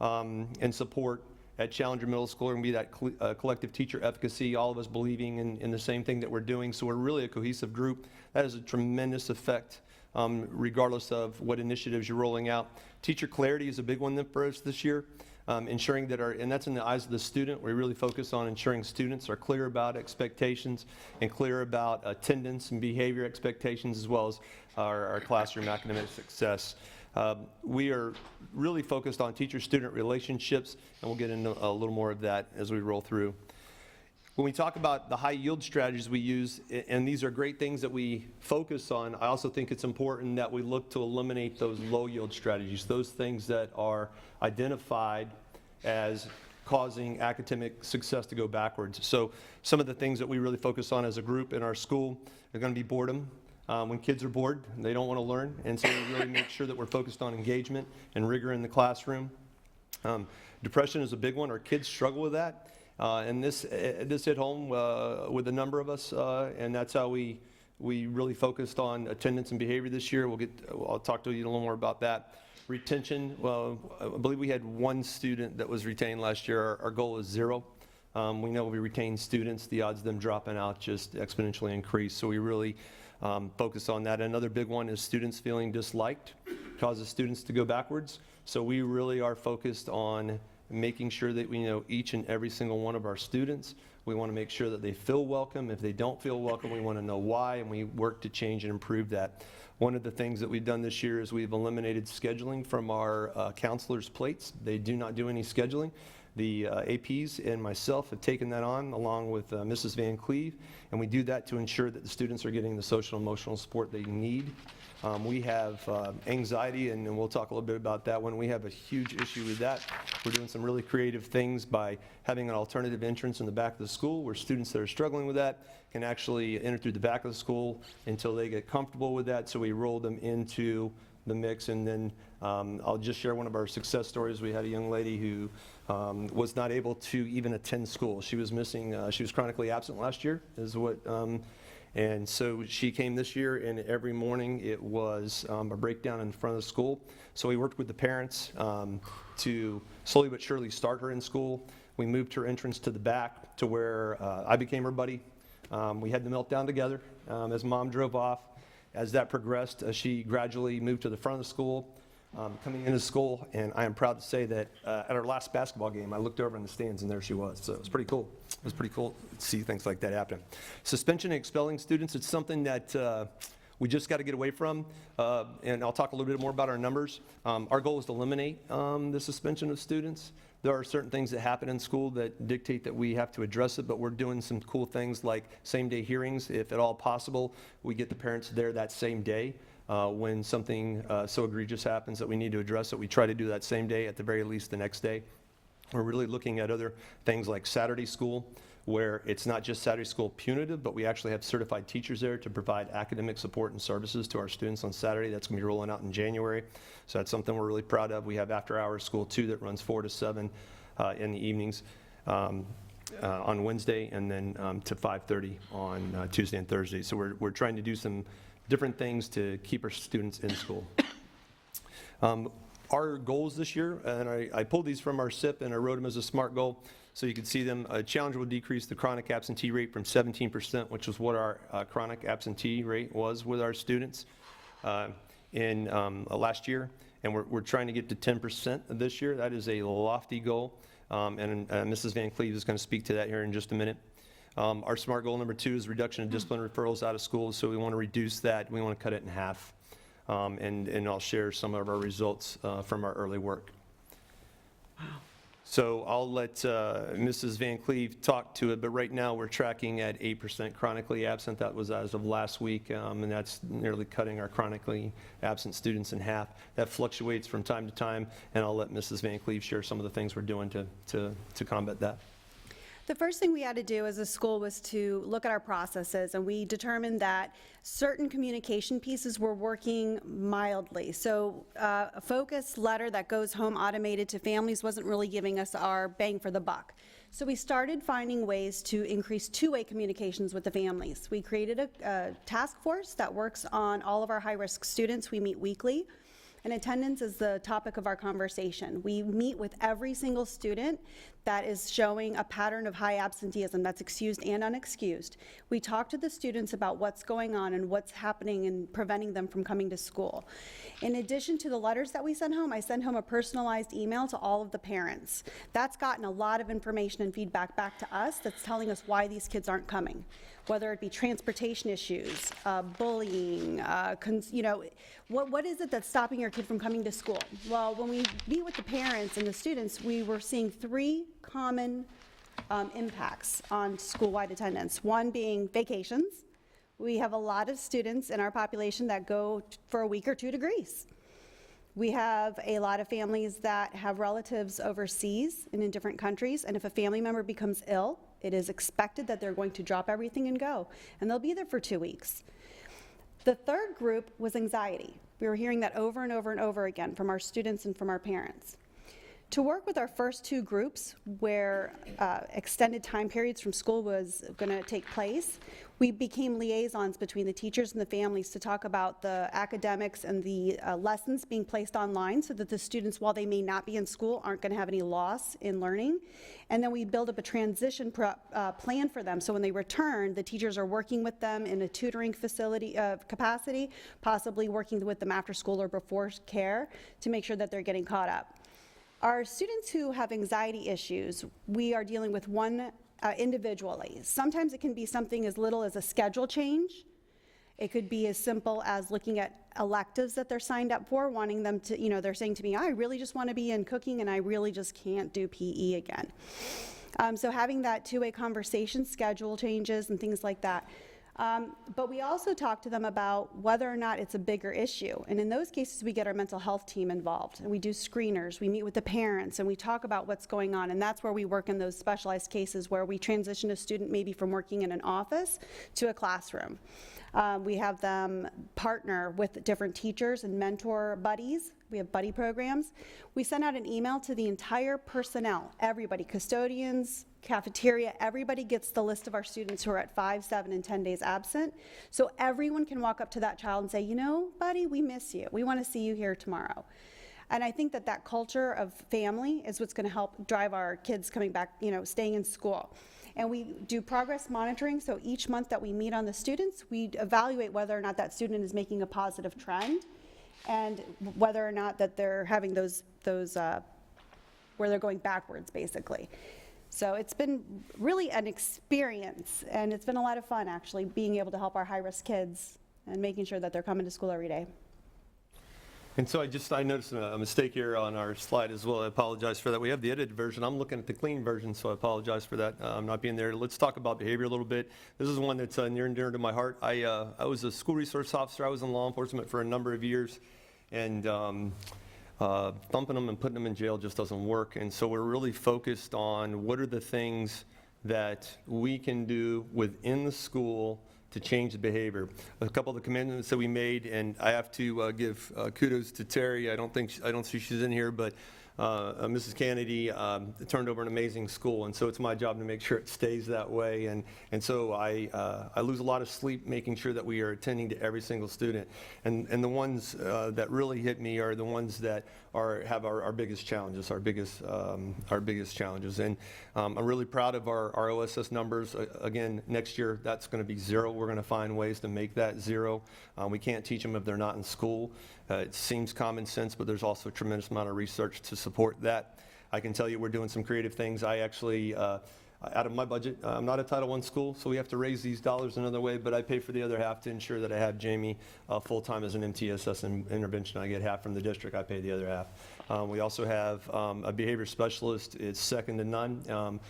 and support at Challenger Middle School are going to be that collective teacher efficacy, all of us believing in the same thing that we're doing. So we're really a cohesive group. That has a tremendous effect regardless of what initiatives you're rolling out. Teacher clarity is a big one for us this year, ensuring that and that's in the eyes of the student. We really focus on ensuring students are clear about expectations and clear about attendance and behavior expectations, as well as our classroom academic success. We are really focused on teacher-student relationships, and we'll get into a little more of that as we roll through. When we talk about the high yield strategies we use, and these are great things that we focus on, I also think it's important that we look to eliminate those low yield strategies, those things that are identified as causing academic success to go backwards. So some of the things that we really focus on as a group in our school are going to be boredom. When kids are bored, they don't want to learn, and so we really make sure that we're focused on engagement and rigor in the classroom. Depression is a big one. Our kids struggle with that, and this hit home with a number of us, and that's how we We really focused on attendance and behavior this year. I'll talk to you a little more about that. Retention, well, I believe we had one student that was retained last year. Our goal is 0. We know we retain students, the odds of them dropping out just exponentially increase. So we really focus on that. Another big one is students feeling disliked, causes students to go backwards. So we really are focused on making sure that we know each and every single one of our students. We want to make sure that they feel welcome. If they don't feel welcome, we want to know why, and we work to change and improve that. One of the things that we've done this year is we've eliminated scheduling from our counselors' plates. They do not do any scheduling. The APs and myself have taken that on along with Mrs. Van Cleve, and we do that to ensure that the students are getting the social and emotional support they need. We have anxiety, and we'll talk a little bit about that one. We have a huge issue with that. We're doing some really creative things by having an alternative entrance in the back of the school where students that are struggling with that can actually enter through the back of the school until they get comfortable with that. So we roll them into the mix, and then I'll just share one of our success stories. We had a young lady who was not able to even attend school. She was missing, she was chronically absent last year, is what, and so she came this year, and every morning it was a breakdown in front of the school. So we worked with the parents to slowly but surely start her in school. We moved her entrance to the back to where I became her buddy. We had the meltdown together as mom drove off. As that progressed, she gradually moved to the front of the school, coming into school, and I am proud to say that at our last basketball game, I looked over in the stands, and there she was. So it was pretty cool. It was pretty cool to see things like that happen. Suspension and expelling students, it's something that we just got to get away from, and I'll talk a little bit more about our numbers. Our goal is to eliminate the suspension of students. There are certain things that happen in school that dictate that we have to address it, but we're doing some cool things like same-day hearings. If at all possible, we get the parents there that same day. When something so egregious happens that we need to address it, we try to do that same day, at the very least the next day. We're really looking at other things like Saturday school, where it's not just Saturday school punitive, but we actually have certified teachers there to provide academic support and services to our students on Saturday. That's going to be rolling out in January. So that's something we're really proud of. We have after-hours school too that runs 4 to 7 in the evenings on Wednesday, and then to 5:30 on Tuesday and Thursday. So we're trying to do some different things to keep our students in school. Our goals this year, and I pulled these from our SIP and I wrote them as a SMART goal so you can see them. A challenge will decrease the chronic absentee rate from 17%, which is what our chronic absentee rate was with our students in last year, and we're trying to get to 10% this year. That is a lofty goal, and Mrs. Van Cleve is going to speak to that here in just a minute. Our SMART goal number 2 is reduction of discipline referrals out of school, so we want to reduce that. We want to cut it in half. And I'll share some of our results from our early work. So I'll let Mrs. Van Cleve talk to it, but right now we're tracking at 8% chronically absent. That was as of last week, and that's nearly cutting our chronically absent students in half. That fluctuates from time to time, and I'll let Mrs. Van Cleve share some of the things we're doing to combat that. The first thing we had to do as a school was to look at our processes, and we determined that certain communication pieces were working mildly. So a focus letter that goes home automated to families wasn't really giving us our bang for the buck. So we started finding ways to increase two-way communications with the families. We created a task force that works on all of our high-risk students. We meet weekly. And attendance is the topic of our conversation. We meet with every single student that is showing a pattern of high absenteeism that's excused and unexcused. We talk to the students about what's going on and what's happening and preventing them from coming to school. In addition to the letters that we send home, I send home a personalized email to all of the parents. That's gotten a lot of information and feedback back to us that's telling us why these kids aren't coming, whether it be transportation issues, bullying, what is it that's stopping your kid from coming to school? Well, when we meet with the parents and the students, we were seeing 3 common impacts on school-wide attendance. One being vacations. We have a lot of students in our population that go for a week or 2 to Greece. We have a lot of families that have relatives overseas and in different countries, and if a family member becomes ill, it is expected that they're going to drop everything and go, and they'll be there for 2 weeks. The third group was anxiety. We were hearing that over and over and over again from our students and from our parents. To work with our first two groups where extended time periods from school was going to take place, we became liaisons between the teachers and the families to talk about the academics and the lessons being placed online so that the students, while they may not be in school, aren't going to have any loss in learning. And then we build up a transition plan for them. So when they return, the teachers are working with them in a tutoring facility capacity, possibly working with them after school or before care to make sure that they're getting caught up. Our students who have anxiety issues, we are dealing with one individually. Sometimes it can be something as little as a schedule change. It could be as simple as looking at electives that they're signed up for, wanting them to, you know, they're saying to me, I really just want to be in cooking and I really just can't do PE again. So having that two-way conversation, schedule changes and things like that. But we also talk to them about whether or not it's a bigger issue. And in those cases, we get our mental health team involved. And we do screeners, we meet with the parents, and we talk about what's going on. And that's where we work in those specialized cases where we transition a student maybe from working in an office to a classroom. We have them partner with different teachers and mentor buddies. We have buddy programs. We send out an email to the entire personnel, everybody, custodians, cafeteria, everybody gets the list of our students who are at 5, 7, and 10 days absent. So everyone can walk up to that child and say, you know, buddy, we miss you. We want to see you here tomorrow. And I think that that culture of family is what's going to help drive our kids coming back, you know, staying in school. And we do progress monitoring, so each month that we meet on the students, we evaluate whether or not that student is making a positive trend and whether or not that they're having those where they're going backwards, basically. So it's been really an experience, and it's been a lot of fun, actually, being able to help our high-risk kids and making sure that they're coming to school every day. And so I noticed a mistake here on our slide as well. I apologize for that. We have the edited version. I'm looking at the clean version, so I apologize for that. I'm not being there. Let's talk about behavior a little bit. This is one that's near and dear to my heart. I was a school resource officer. I was in law enforcement for a number of years, and thumping them and putting them in jail just doesn't work. And so we're really focused on what are the things that we can do within the school to change the behavior. A couple of the commitments that we made, and I have to give kudos to Terry. I don't see she's in here, but Mrs. Kennedy turned over an amazing school, and so it's my job to make sure it stays that way. And so I lose a lot of sleep making sure that we are attending to every single student. And the ones that really hit me are the ones that have our biggest challenges, our biggest challenges. And I'm really proud of our OSS numbers. Again, next year that's going to be 0. We're going to find ways to make that 0. We can't teach them if they're not in school. It seems common sense, but there's also a tremendous amount of research to support that. I can tell you we're doing some creative things. I actually, out of my budget, I'm not a Title I school, so we have to raise these dollars another way, but I pay for the other half to ensure that I have Jamie full-time as an MTSS intervention. I get half from the district, I pay the other half. We also have a behavior specialist. It's second to none.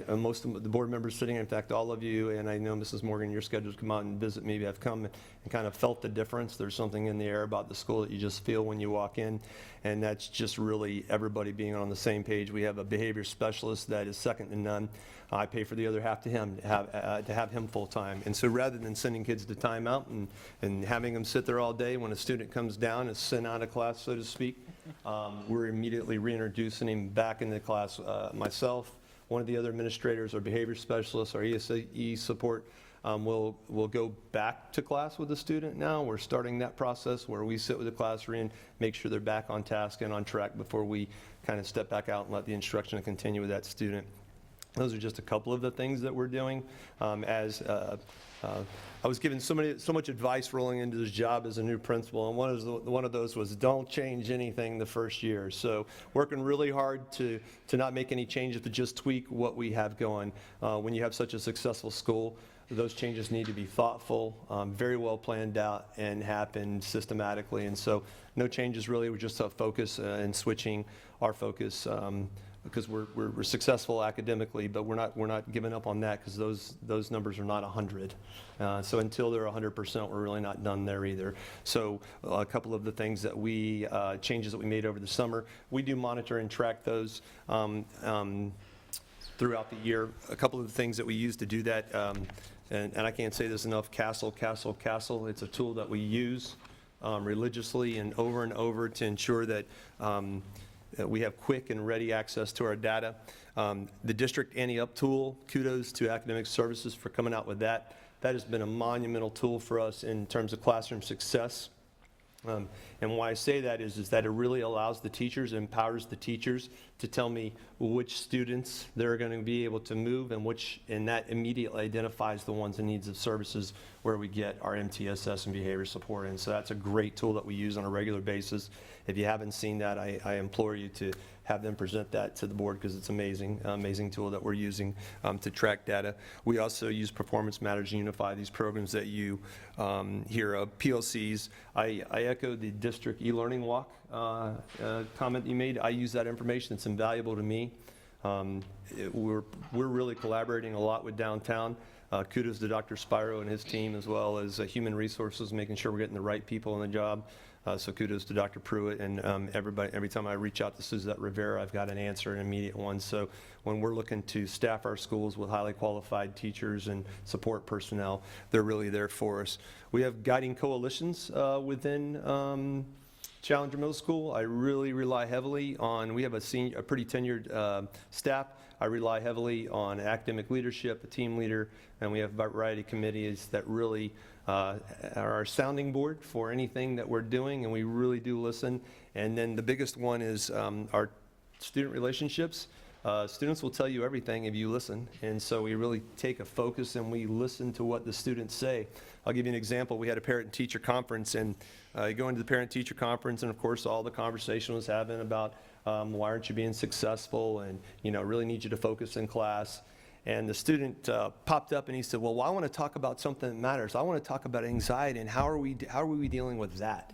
Most of the board members sitting, in fact, all of you, and I know Mrs. Morgan, your schedule to come out and visit me, have come and kind of felt the difference. There's something in the air about the school that you just feel when you walk in, and that's just really everybody being on the same page. We have a behavior specialist that is second to none. I pay for the other half to him, to have him full-time. And so rather than sending kids to timeout and having them sit there all day, when a student comes down and is sent out of class, so to speak, we're immediately reintroducing him back into class. Myself, one of the other administrators, our behavior specialists, our ESE support, we'll go back to class with the student now. We're starting that process where we sit with the class and make sure they're back on task and on track before we kind of step back out and let the instruction continue with that student. Those are just a couple of the things that we're doing. I was given so much advice rolling into this job as a new principal, and one of those was don't change anything the first year. So working really hard to not make any changes, but just tweak what we have going. When you have such a successful school, those changes need to be thoughtful, very well planned out, and happen systematically. And so no changes really. We're just focus and switching our focus. Because we're successful academically, but we're not giving up on that because those numbers are not 100. So until they're 100%, we're really not done there either. So a couple of the things that changes that we made over the summer, we do monitor and track those throughout the year. A couple of the things that we use to do that, and I can't say this enough, Castle. It's a tool that we use religiously and over to ensure that we have quick and ready access to our data. The District Anti-Up tool, kudos to Academic Services for coming out with that. That has been a monumental tool for us in terms of classroom success. And why I say that is that it really allows the teachers, empowers the teachers to tell me which students they're going to be able to move and that immediately identifies the ones in needs of services where we get our MTSS and behavior support. And so that's a great tool that we use on a regular basis. If you haven't seen that, I implore you to have them present that to the board because it's amazing, amazing tool that we're using to track data. We also use Performance Matters and Unify, these programs that you hear of, PLCs. I echo the district e-learning walk comment you made. I use that information. It's invaluable to me. We're really collaborating a lot with downtown. Kudos to Dr. Spiro and his team, as well as Human Resources, making sure we're getting the right people on the job. So kudos to Dr. Pruitt and everybody. Every time I reach out to Suzette Rivera, I've got an answer, an immediate one. So when we're looking to staff our schools with highly qualified teachers and support personnel, they're really there for us. We have guiding coalitions within Challenger Middle School. I really rely heavily on, we have a pretty tenured staff. I rely heavily on academic leadership, a team leader, and we have a variety of committees that really are our sounding board for anything that we're doing, and we really do listen. And then the biggest one is our student relationships. Students will tell you everything if you listen, and so we really take a focus and we listen to what the students say. I'll give you an example. We had a parent-teacher conference, and you go into the parent-teacher conference, and of course all the conversation was having about why aren't you being successful, and really need you to focus in class. And the student popped up and he said, well, I want to talk about something that matters. I want to talk about anxiety and how are we dealing with that?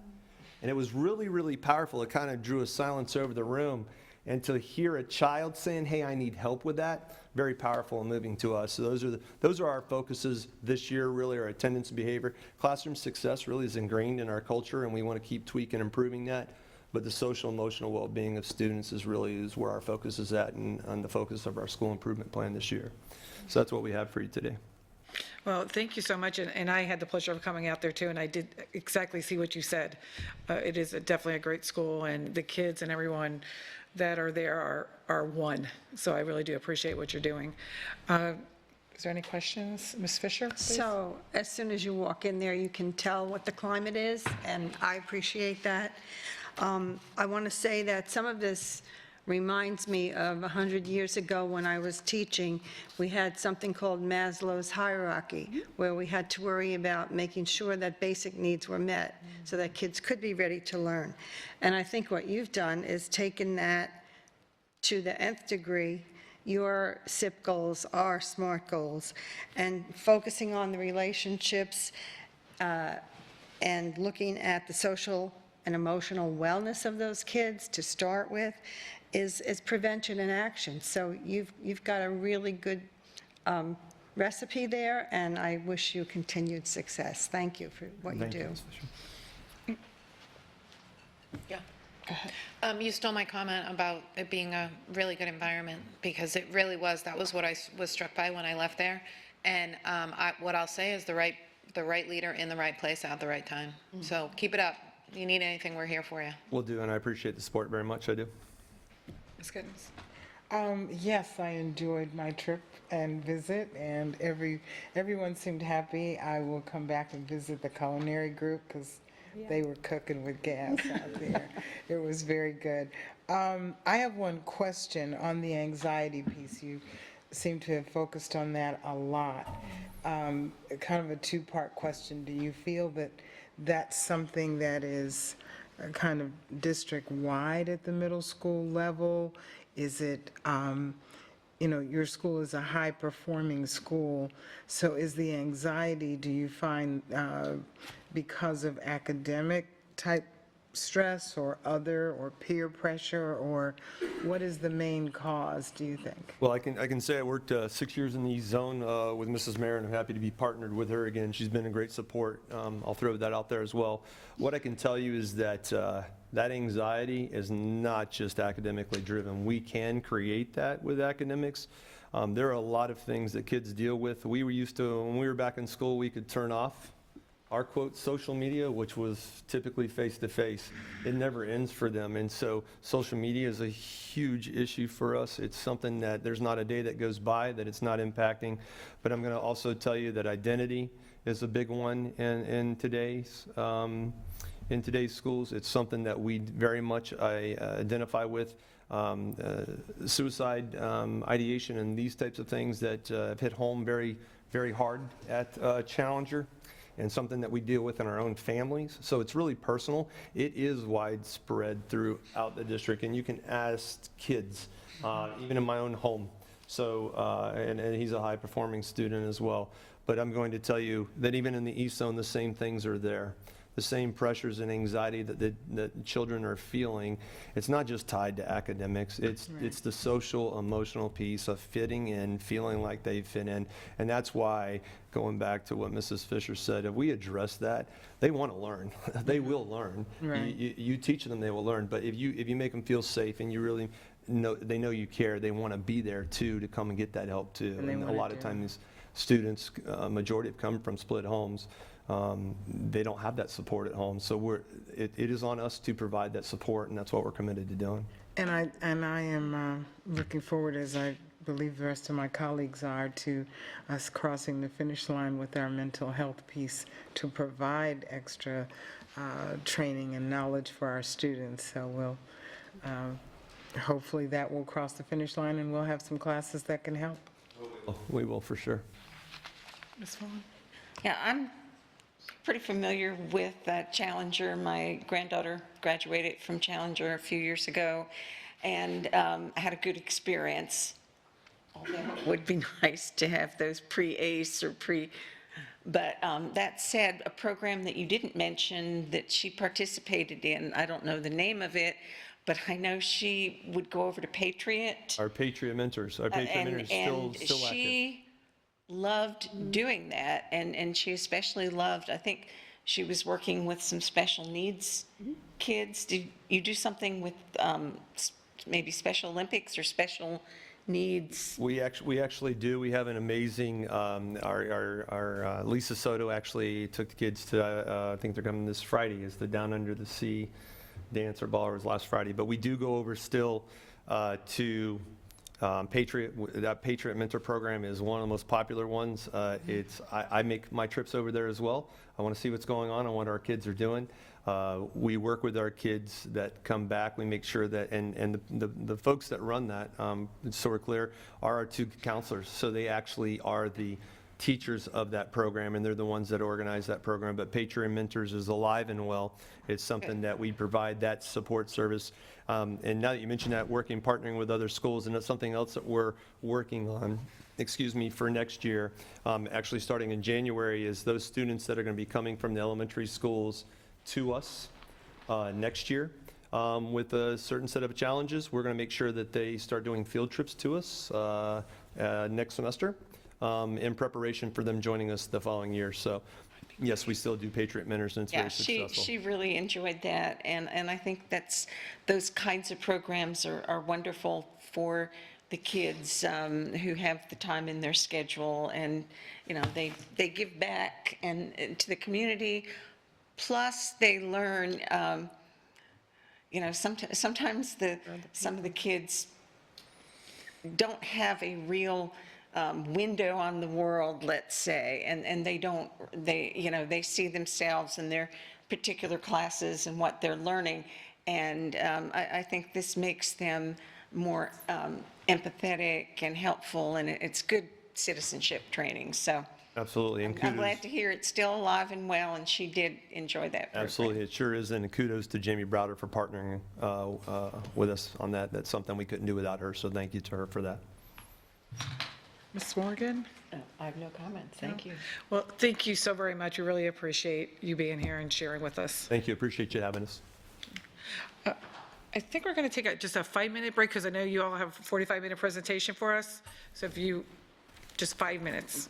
And it was really, really powerful. It kind of drew a silence over the room. And to hear a child saying, hey, I need help with that, very powerful and moving to us. So those are our focuses this year, really, our attendance and behavior. Classroom success really is ingrained in our culture, and we want to keep tweaking and improving that. But the social emotional well-being of students is where our focus is at, and on the focus of our school improvement plan this year. So that's what we have for you today. Well, thank you so much, and I had the pleasure of coming out there too, and I did exactly see what you said. It is definitely a great school, and the kids and everyone that are there are one. So I really do appreciate what you're doing. Is there any questions? Ms. Fisher, please? So as soon as you walk in there, you can tell what the climate is, and I appreciate that. I want to say that some of this reminds me of 100 years ago when I was teaching. We had something called Maslow's hierarchy, where we had to worry about making sure that basic needs were met so that kids could be ready to learn. And I think what you've done is taken that to the nth degree. Your SIP goals are SMART goals, and focusing on the relationships and looking at the social and emotional wellness of those kids to start with is prevention and action. So you've got a really good recipe there, and I wish you continued success. Thank you for what you do. Yeah. Go ahead. You stole my comment about it being a really good environment, because it really was. That was what I was struck by when I left there. And what I'll say is the right leader in the right place at the right time. So keep it up. You need anything, we're here for you. Will do, and I appreciate the support very much. I do. Ms. Gittens? Yes, I enjoyed my trip and visit, and everyone seemed happy. I will come back and visit the culinary group because they were cooking with gas out there. It was very good. I have one question on the anxiety piece. You seem to have focused on that a lot. Kind of a two-part question. Do you feel that that's something that is kind of district-wide at the middle school level? Is it, your school is a high-performing school, so is the anxiety, do you find because of academic type stress or other or peer pressure, or what is the main cause, do you think? Well, I can say I worked 6 years in the East Zone with Mrs. Mayer, and I'm happy to be partnered with her again. She's been a great support. I'll throw that out there as well. What I can tell you is that that anxiety is not just academically driven. We can create that with academics. There are a lot of things that kids deal with. We were used to, when we were back in school, we could turn off our quote, social media, which was typically face-to-face, it never ends for them. And so social media is a huge issue for us. It's something that there's not a day that goes by that it's not impacting. But I'm going to also tell you that identity is a big one in today's schools. It's something that we very much identify with. Suicide ideation and these types of things that have hit home very, very hard at Challenger, and something that we deal with in our own families. So it's really personal. It is widespread throughout the district, and you can ask kids, even in my own home. So, and he's a high-performing student as well. But I'm going to tell you that even in the East Zone, the same things are there. The same pressures and anxiety that children are feeling. It's not just tied to academics. It's the social, emotional piece of fitting in, feeling like they fit in. And that's why, going back to what Mrs. Fisher said, if we address that, they want to learn. They will learn. Right. You teach them, they will learn. But if you make them feel safe and you really know, they know you care, they want to be there too, to come and get that help too. And a lot of times students, majority have come from split homes. They don't have that support at home. So it is on us to provide that support, and that's what we're committed to doing. And I am looking forward, as I believe the rest of my colleagues are, to us crossing the finish line with our mental health piece to provide extra training and knowledge for our students. So we'll, hopefully that will cross the finish line and we'll have some classes that can help. We will, for sure. Ms. Vaughn? Yeah, I'm pretty familiar with Challenger. My granddaughter graduated from Challenger a few years ago, and I had a good experience. Although it would be nice to have those pre-ACE or but that said, a program that you didn't mention that she participated in, I don't know the name of it, but I know she would go over to Patriot. Our Patriot Mentors, still active. She loved doing that, and she especially loved, I think she was working with some special needs kids. Did you do something with maybe Special Olympics or special needs? We actually do. We have an amazing, our Lisa Soto actually took the kids to, I think they're coming this Friday, is the Down Under the Sea dance or ball, was last Friday. But we do go over still to Patriot. That Patriot Mentor Program is one of the most popular ones. I make my trips over there as well. I want to see what's going on and what our kids are doing. We work with our kids that come back. We make sure that, and the folks that run that, so we're clear, are our two counselors. So they actually are the teachers of that program, and they're the ones that organize that program. But Patriot Mentors is alive and well. It's something that we provide that support service. And now that you mentioned that, partnering with other schools, and that's something else that we're working on, for next year, actually starting in January, is those students that are going to be coming from the elementary schools to us next year with a certain set of challenges. We're going to make sure that they start doing field trips to us next semester in preparation for them joining us the following year. So yes, we still do Patriot Mentors, and it's very successful. She really enjoyed that, and I think those kinds of programs are wonderful for the kids who have the time in their schedule, and they give back and to the community. Plus, they learn. Sometimes some of the kids don't have a real window on the world, let's say, and they see themselves in their particular classes and what they're learning, and I think this makes them more empathetic and helpful, and it's good citizenship training. So absolutely, and I'm glad to hear it's still alive and well, and she did enjoy that program. Absolutely, it sure is, and kudos to Jamie Browder for partnering with us on that. That's something we couldn't do without her, so thank you to her for that. Ms. Morgan? I have no comments. Thank you. Well, thank you so very much. We really appreciate you being here and sharing with us. Thank you, appreciate you having us. I think we're going to take just a 5-minute break, because I know you all have a 45-minute presentation for us. So if you, just 5 minutes.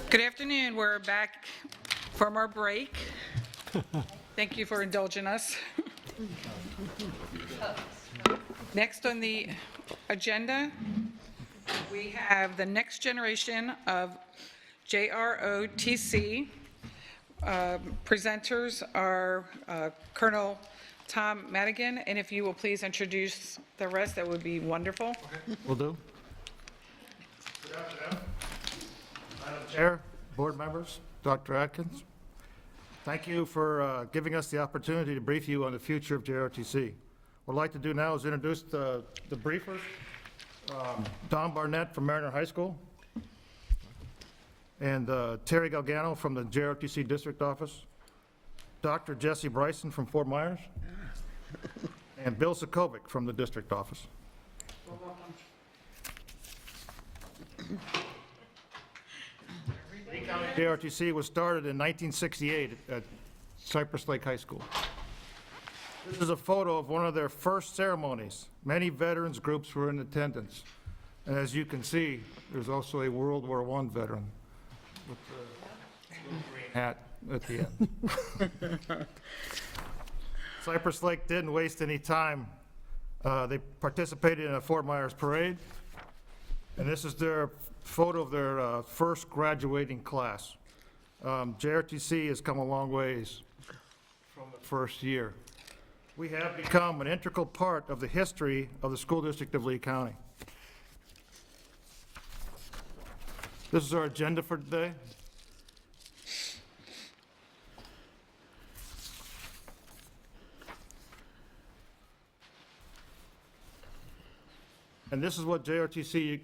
Good afternoon, we're back from our break. Thank you for indulging us. Next on the agenda, we have the next generation of JROTC. Presenters are Colonel Tom Madigan, and if you will please introduce the rest, that would be wonderful. Will do. Good afternoon. Madam Chair, board members, Dr. Atkins. Thank you for giving us the opportunity to brief you on the future of JROTC. What I'd like to do now is introduce the briefers. Don Barnett from Mariner High School, and Terry Galgano from the JROTC District Office, Dr. Jesse Bryson from Fort Myers, and Bill Sokovic from the District Office. JROTC was started in 1968 at Cypress Lake High School. This is a photo of one of their first ceremonies. Many veterans groups were in attendance. And as you can see, there's also a World War I veteran with the little green hat at the end. Cypress Lake didn't waste any time. They participated in a Fort Myers parade, and this is their photo of their first graduating class. JROTC has come a long ways from the first year. We have become an integral part of the history of the school district of Lee County. This is our agenda for today. And this is what JROTC,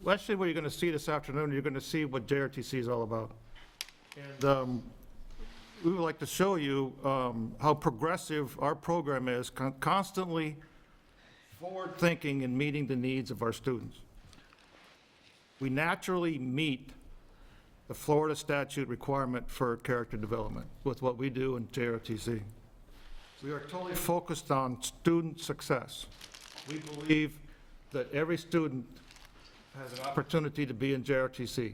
actually what you're going to see this afternoon, you're going to see what JROTC is all about. And we would like to show you how progressive our program is, constantly forward-thinking and meeting the needs of our students. We naturally meet the Florida statute requirement for character development with what we do in JROTC. We are totally focused on student success. We believe that every student has an opportunity to be in JROTC.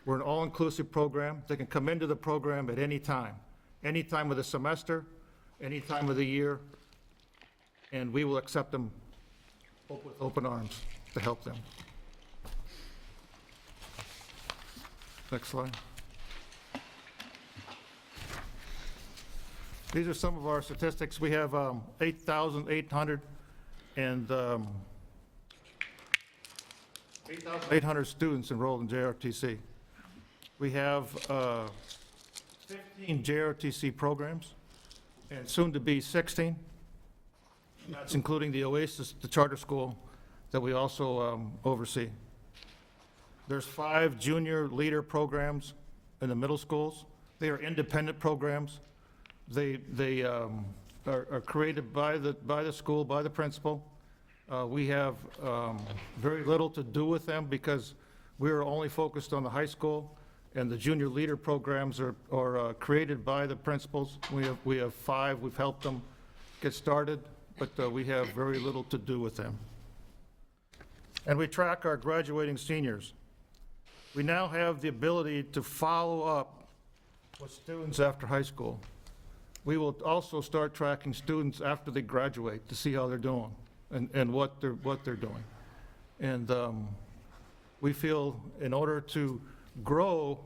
We're an all-inclusive program. They can come into the program at any time of the semester, any time of the year, and we will accept them with open arms to help them. Next slide. These are some of our statistics. We have 8,800 students enrolled in JROTC. We have 15 JROTC programs, and soon to be 16. That's including the Oasis, the charter school that we also oversee. There's 5 junior leader programs in the middle schools. They are independent programs. They are created by the school, by the principal. We have very little to do with them because we are only focused on the high school, and the junior leader programs are created by the principals. We have 5. We've helped them get started, but we have very little to do with them. And we track our graduating seniors. We now have the ability to follow up with students after high school. We will also start tracking students after they graduate to see how they're doing and what they're doing. And we feel in order to grow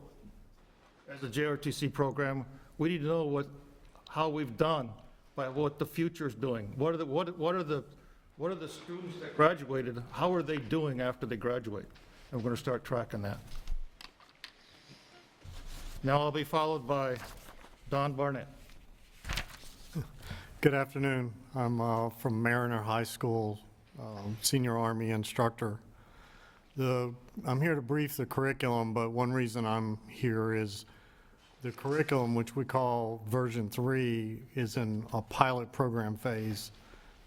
as a JROTC program, we need to know how we've done by what the future is doing. What are the students that graduated, how are they doing after they graduate? And we're going to start tracking that. Now I'll be followed by Don Barnett. Good afternoon. I'm from Mariner High School, senior Army instructor. I'm here to brief the curriculum, but one reason I'm here is the curriculum, which we call version 3, is in a pilot program phase,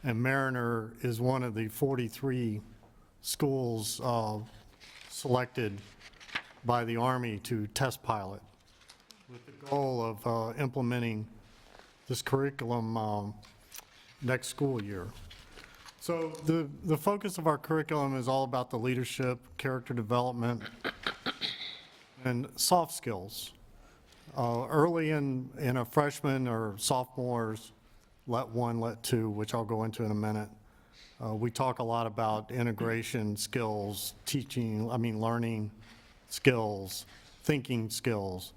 and Mariner is one of the 43 schools selected by the Army to test pilot with the goal of implementing this curriculum next school year. So the focus of our curriculum is all about the leadership, character development, and soft skills. Early in a freshman or sophomores, let 1, let 2, which I'll go into in a minute, we talk a lot about integration skills, learning skills, thinking skills,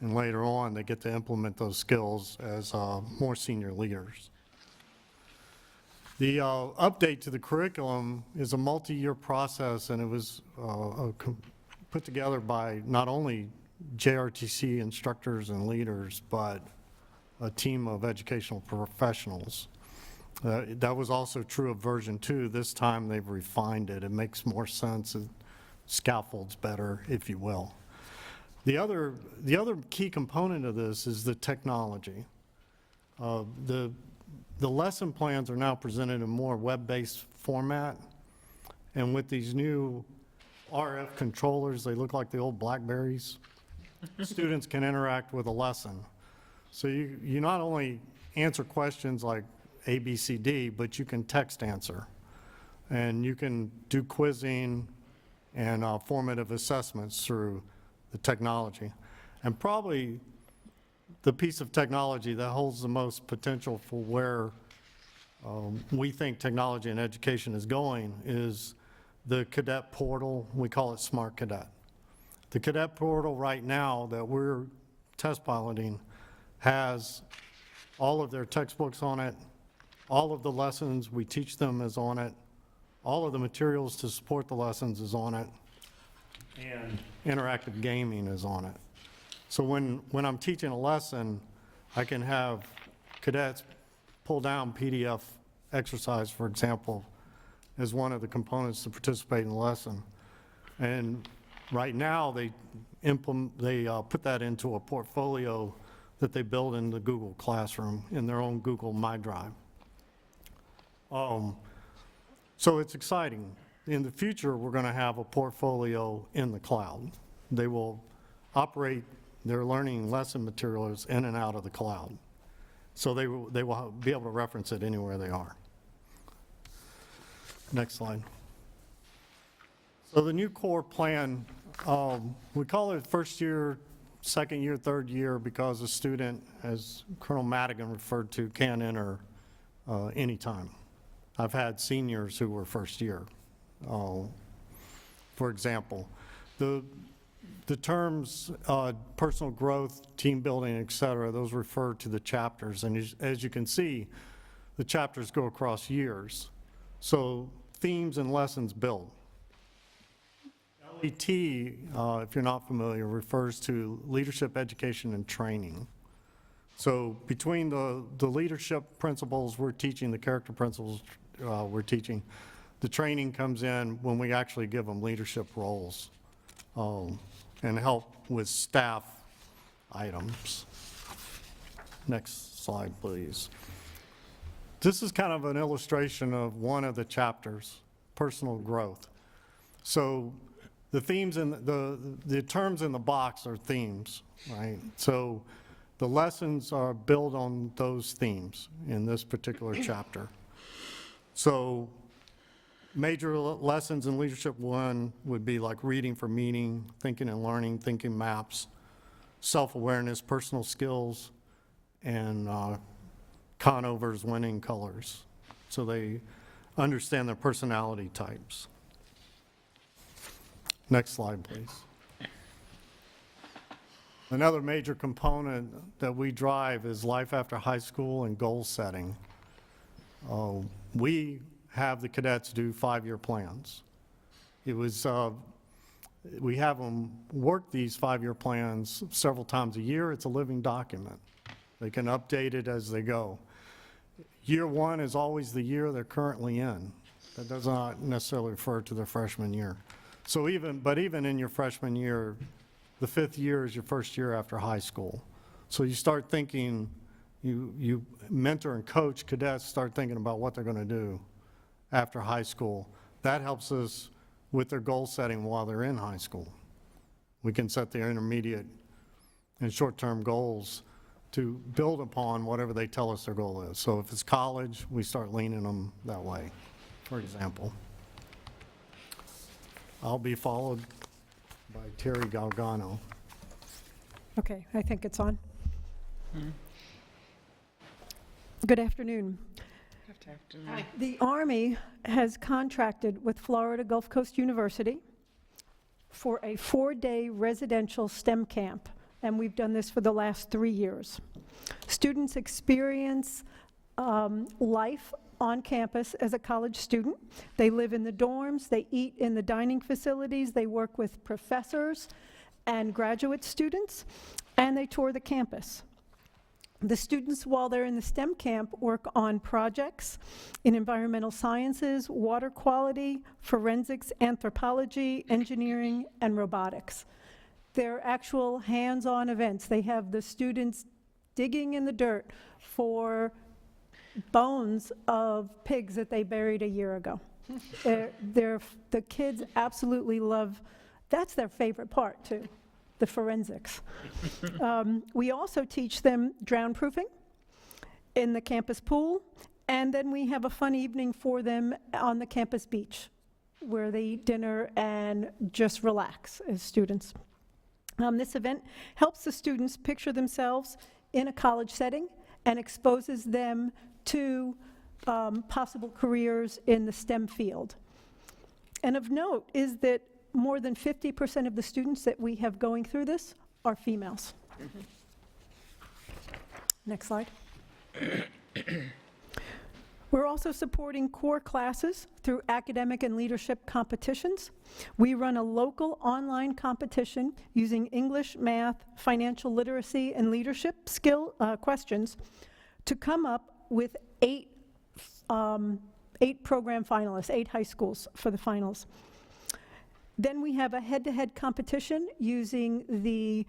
and later on, they get to implement those skills as more senior leaders. The update to the curriculum is a multi-year process, and it was put together by not only JROTC instructors and leaders, but a team of educational professionals. That was also true of version 2. This time they've refined it. It makes more sense. It scaffolds better, if you will. The other key component of this is the technology. The lesson plans are now presented in more web-based format, and with these new RF controllers, they look like the old Blackberries. Students can interact with a lesson. So you not only answer questions like A, B, C, D, but you can text answer. And you can do quizzing and formative assessments through the technology. And probably the piece of technology that holds the most potential for where we think technology and education is going is the cadet portal. We call it Smart Cadet. The cadet portal right now that we're test piloting has all of their textbooks on it, all of the lessons we teach them is on it, all of the materials to support the lessons is on it, and interactive gaming is on it. So when I'm teaching a lesson, I can have cadets pull down PDF exercise, for example, as one of the components to participate in the lesson. And right now, they put that into a portfolio that they build in the Google Classroom in their own Google My Drive. So it's exciting. In the future, we're going to have a portfolio in the cloud. They will operate their learning lesson materials in and out of the cloud. So they will be able to reference it anywhere they are. Next slide. So the new core plan, we call it first year, second year, third year, because a student, as Colonel Madigan referred to, can enter anytime. I've had seniors who were first year. For example, the terms personal growth, team building, et cetera, those refer to the chapters. And as you can see, the chapters go across years. So themes and lessons build. LET, if you're not familiar, refers to leadership, education, and training. So between the leadership principles we're teaching, the character principles we're teaching, the training comes in when we actually give them leadership roles and help with staff items. Next slide, please. This is kind of an illustration of one of the chapters, personal growth. So the themes and the terms in the box are themes, right? So the lessons are built on those themes in this particular chapter. So major lessons in Leadership 1 would be like reading for meaning, thinking and learning, thinking maps, self-awareness, personal skills, and Conovers, winning colors. So they understand their personality types. Next slide, please. Another major component that we drive is life after high school and goal setting. We have the cadets do 5-year plans. It was, we have them work these 5-year plans several times a year. It's a living document. They can update it as they go. Year 1 is always the year they're currently in. That does not necessarily refer to their freshman year. So even in your freshman year, the 5th year is your first year after high school. So you start thinking, you mentor and coach cadets, start thinking about what they're going to do after high school. That helps us with their goal setting while they're in high school. We can set their intermediate and short-term goals to build upon whatever they tell us their goal is. So if it's college, we start leaning them that way. for example. I'll be followed by Terry Galgano. Okay, I think it's on. Good afternoon. The Army has contracted with Florida Gulf Coast University for a 4-day residential STEM camp, and we've done this for the last 3 years. Students experience life on campus as a college student. They live in the dorms, they eat in the dining facilities, they work with professors and graduate students, and they tour the campus. The students, while they're in the STEM camp, work on projects in environmental sciences, water quality, forensics, anthropology, engineering, and robotics. They're actual hands-on events. They have the students digging in the dirt for bones of pigs that they buried a year ago. The kids absolutely love, that's their favorite part too, the forensics. We also teach them drown-proofing in the campus pool, and then we have a fun evening for them on the campus beach, where they eat dinner and just relax as students. This event helps the students picture themselves in a college setting and exposes them to possible careers in the STEM field. And of note is that more than 50% of the students that we have going through this are females. Next slide. We're also supporting core classes through academic and leadership competitions. We run a local online competition using English, math, financial literacy, and leadership skill questions to come up with 8 program finalists, 8 high schools for the finals. Then we have a head-to-head competition using the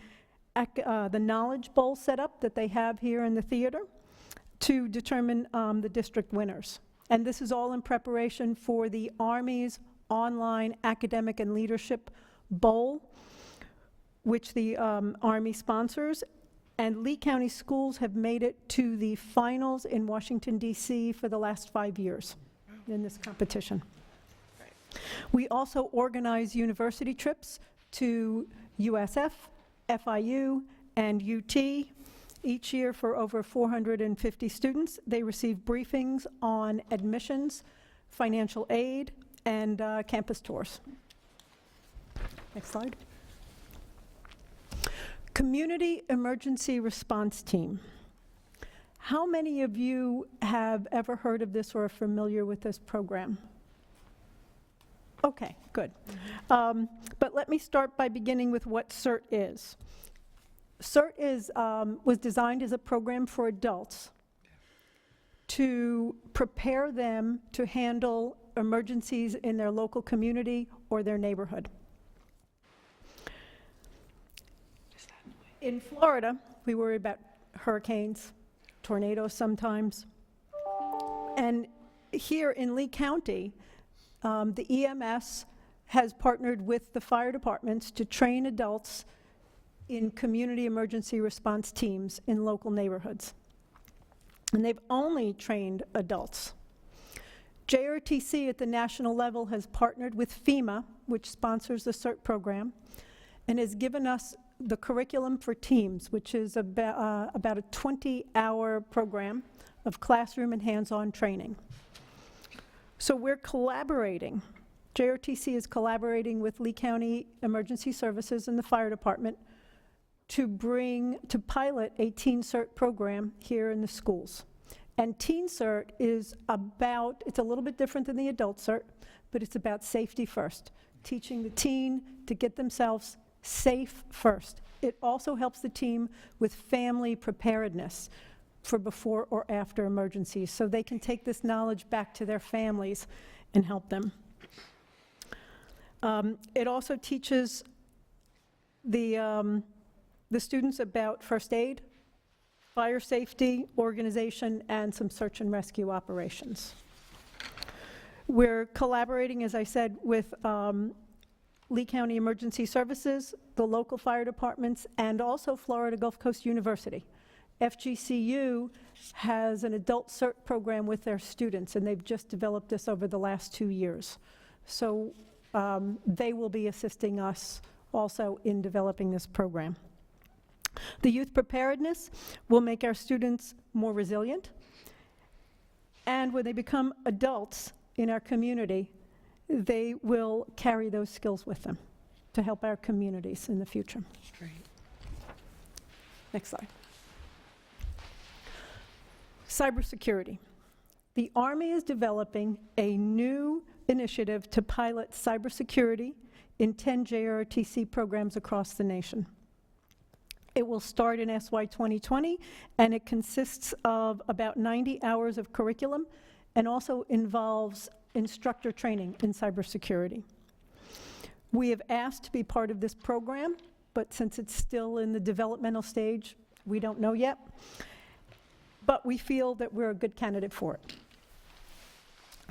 Knowledge Bowl setup that they have here in the theater to determine the district winners. And this is all in preparation for the Army's online academic and leadership bowl, which the Army sponsors. And Lee County schools have made it to the finals in Washington, D.C. for the last 5 years in this competition. We also organize university trips to USF, FIU, and UT each year for over 450 students. They receive briefings on admissions, financial aid, and campus tours. Next slide. Community Emergency Response Team. How many of you have ever heard of this or are familiar with this program? Okay, good. But let me start by beginning with what CERT is. CERT was designed as a program for adults to prepare them to handle emergencies in their local community or their neighborhood. In Florida, we worry about hurricanes, tornadoes sometimes. And here in Lee County, the EMS has partnered with the fire departments to train adults in community emergency response teams in local neighborhoods. And they've only trained adults. JROTC at the national level has partnered with FEMA, which sponsors the CERT program, and has given us the curriculum for teams, which is about a 20-hour program of classroom and hands-on training. So we're collaborating. JROTC is collaborating with Lee County Emergency Services and the fire department to pilot a Teen CERT program here in the schools. And Teen CERT is it's a little bit different than the Adult CERT, but it's about safety first, teaching the teen to get themselves safe first. It also helps the team with family preparedness for before or after emergencies, so they can take this knowledge back to their families and help them. It also teaches the students about first aid, fire safety, organization, and some search and rescue operations. We're collaborating, as I said, with Lee County Emergency Services, the local fire departments, and also Florida Gulf Coast University. FGCU has an adult CERT program with their students, and they've just developed this over the last 2 years. So they will be assisting us also in developing this program. The youth preparedness will make our students more resilient, and when they become adults in our community, they will carry those skills with them to help our communities in the future. Great. Next slide. Cybersecurity. The Army is developing a new initiative to pilot cybersecurity in 10 JROTC programs across the nation. It will start in SY 2020, and it consists of about 90 hours of curriculum and also involves instructor training in cybersecurity. We have asked to be part of this program, but since it's still in the developmental stage, we don't know yet. But we feel that we're a good candidate for it.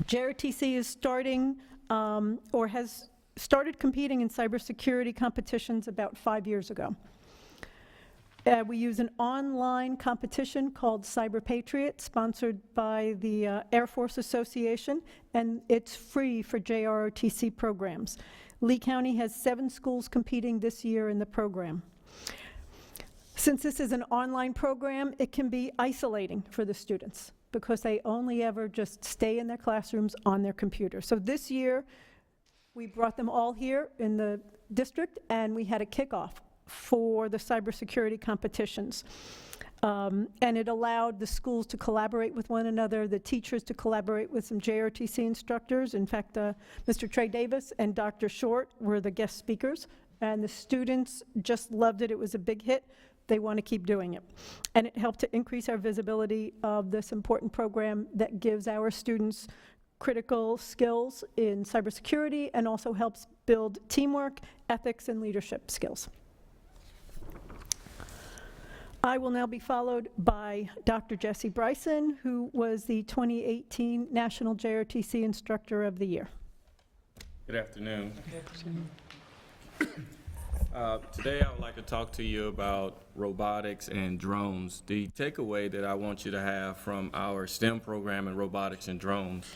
JROTC is starting or has started competing in cybersecurity competitions about 5 years ago. We use an online competition called Cyber Patriot, sponsored by the Air Force Association, and it's free for JROTC programs. Lee County has 7 schools competing this year in the program. Since this is an online program, it can be isolating for the students because they only ever just stay in their classrooms on their computer. So this year, we brought them all here in the district, and we had a kickoff for the cybersecurity competitions. And it allowed the schools to collaborate with one another, the teachers to collaborate with some JROTC instructors. In fact, Mr. Trey Davis and Dr. Short were the guest speakers, and the students just loved it. It was a big hit. They want to keep doing it. And it helped to increase our visibility of this important program that gives our students critical skills in cybersecurity and also helps build teamwork, ethics, and leadership skills. I will now be followed by Dr. Jesse Bryson, who was the 2018 National JROTC Instructor of the Year. Good afternoon. Today I would like to talk to you about robotics and drones. The takeaway that I want you to have from our STEM program in robotics and drones,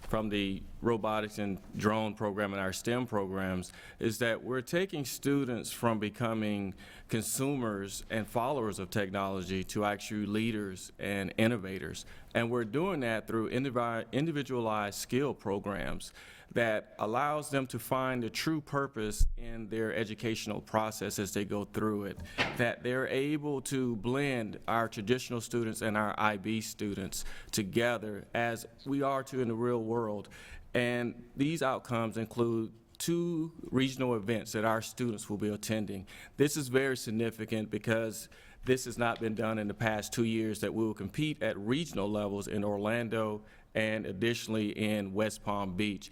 from the robotics and drone program in our STEM programs, is that we're taking students from becoming consumers and followers of technology to actually leaders and innovators. And we're doing that through individualized skill programs that allows them to find the true purpose in their educational process as they go through it, that they're able to blend our traditional students and our IB students together as we are to in the real world. And these outcomes include 2 regional events that our students will be attending. This is very significant because this has not been done in the past 2 years, that we will compete at regional levels in Orlando and additionally in West Palm Beach.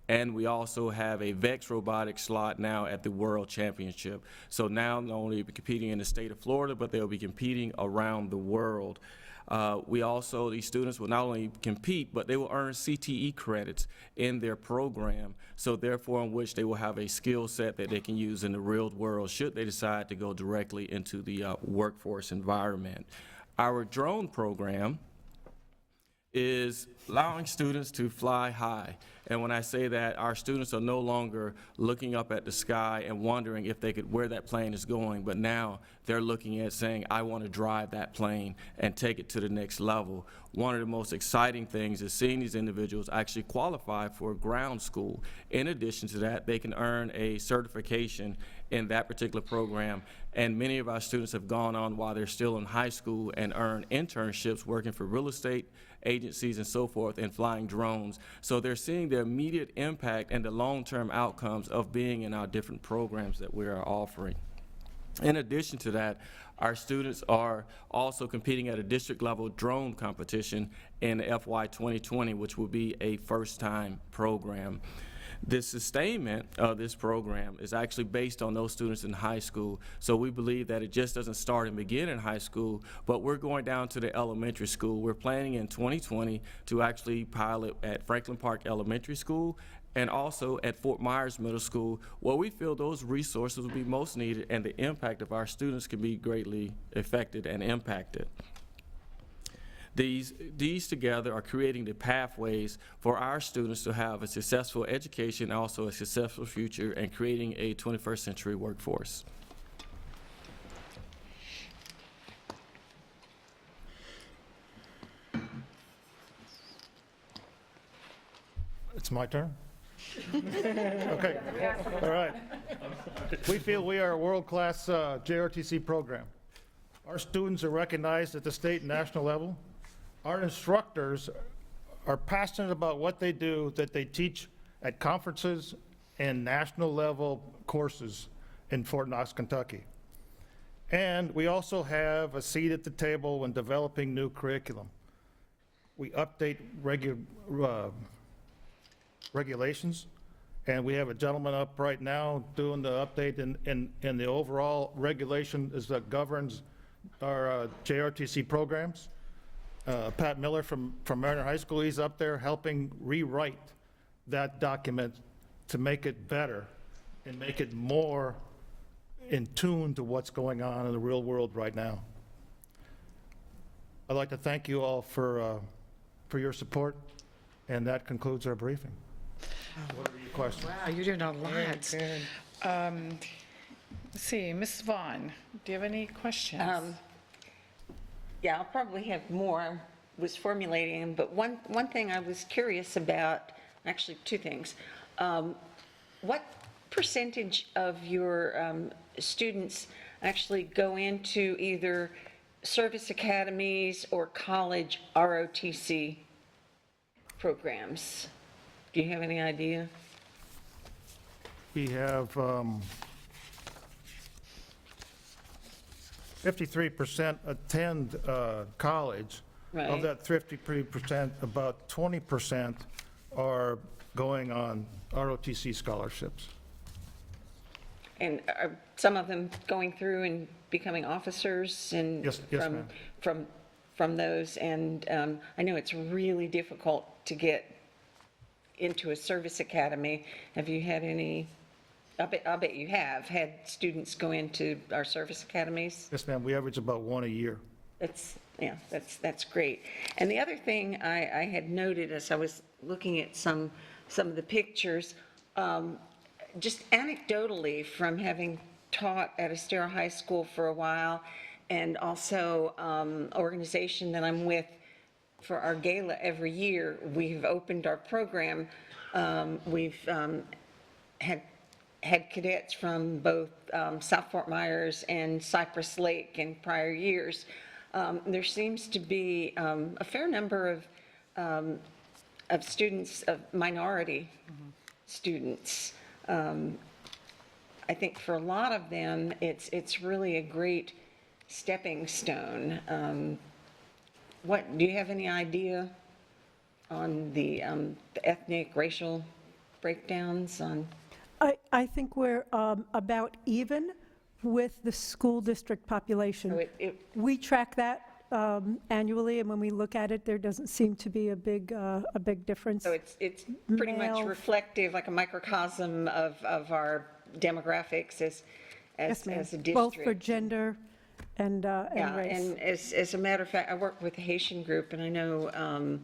And we also have a VEX robotics slot now at the World Championship. So now not only be competing in the state of Florida, but they'll be competing around the world. These students will not only compete, but they will earn CTE credits in their program. So therefore, in which they will have a skill set that they can use in the real world should they decide to go directly into the workforce environment. Our drone program is allowing students to fly high. And when I say that, our students are no longer looking up at the sky and wondering if they could, where that plane is going, but now they're looking at saying, I want to drive that plane and take it to the next level. One of the most exciting things is seeing these individuals actually qualify for ground school. In addition to that, they can earn a certification in that particular program. And many of our students have gone on while they're still in high school and earn internships working for real estate agencies and so forth and flying drones. So they're seeing the immediate impact and the long-term outcomes of being in our different programs that we are offering. In addition to that, our students are also competing at a district level drone competition in FY 2020, which will be a first-time program. The sustainment of this program is actually based on those students in high school. So we believe that it just doesn't start and begin in high school, but we're going down to the elementary school. We're planning in 2020 to actually pilot at Franklin Park Elementary School and also at Fort Myers Middle School, where we feel those resources will be most needed and the impact of our students can be greatly affected and impacted. These together are creating the pathways for our students to have a successful education, also a successful future, and creating a 21st century workforce. It's my turn? Okay, all right. We feel we are a world-class JROTC program. Our students are recognized at the state and national level. Our instructors are passionate about what they do, that they teach at conferences and national level courses in Fort Knox, Kentucky. And we also have a seat at the table when developing new curriculum. We update regulations, and we have a gentleman up right now doing the update in the overall regulation that governs our JROTC programs. Pat Miller from Mariner High School, he's up there helping rewrite that document to make it better and make it more in tune to what's going on in the real world right now. I'd like to thank you all for your support, and that concludes our briefing. What are your questions? Wow, you're doing a lot. Let's see, Ms. Vaughn, do you have any questions? Yeah, I'll probably have more. I was formulating them, but one thing I was curious about, actually two things. What percentage of your students actually go into either service academies or college ROTC programs? Do you have any idea? We have 53% attend college. Right. Of that 53%, about 20% are going on ROTC scholarships. And are some of them going through and becoming officers and Yes, ma'am. from those? And I know it's really difficult to get into a service academy. Have you had any, I bet you have had students go into our service academies? Yes, ma'am, we average about one a year. That's great. And the other thing I had noted as I was looking at some of the pictures, just anecdotally from having taught at Estero High School for a while, and also organization that I'm with for our gala every year, we've opened our program. We've had cadets from both South Fort Myers and Cypress Lake in prior years. There seems to be a fair number of students, of minority students. I think for a lot of them, it's really a great stepping stone. Do you have any idea on the ethnic, racial breakdowns on? I think we're about even with the school district population. We track that annually, and when we look at it, there doesn't seem to be a big difference. So it's pretty much reflective, like a microcosm of our demographics as Yes, ma'am. a district. Both for gender and Yeah, race. and as a matter of fact, I work with a Haitian group, and I know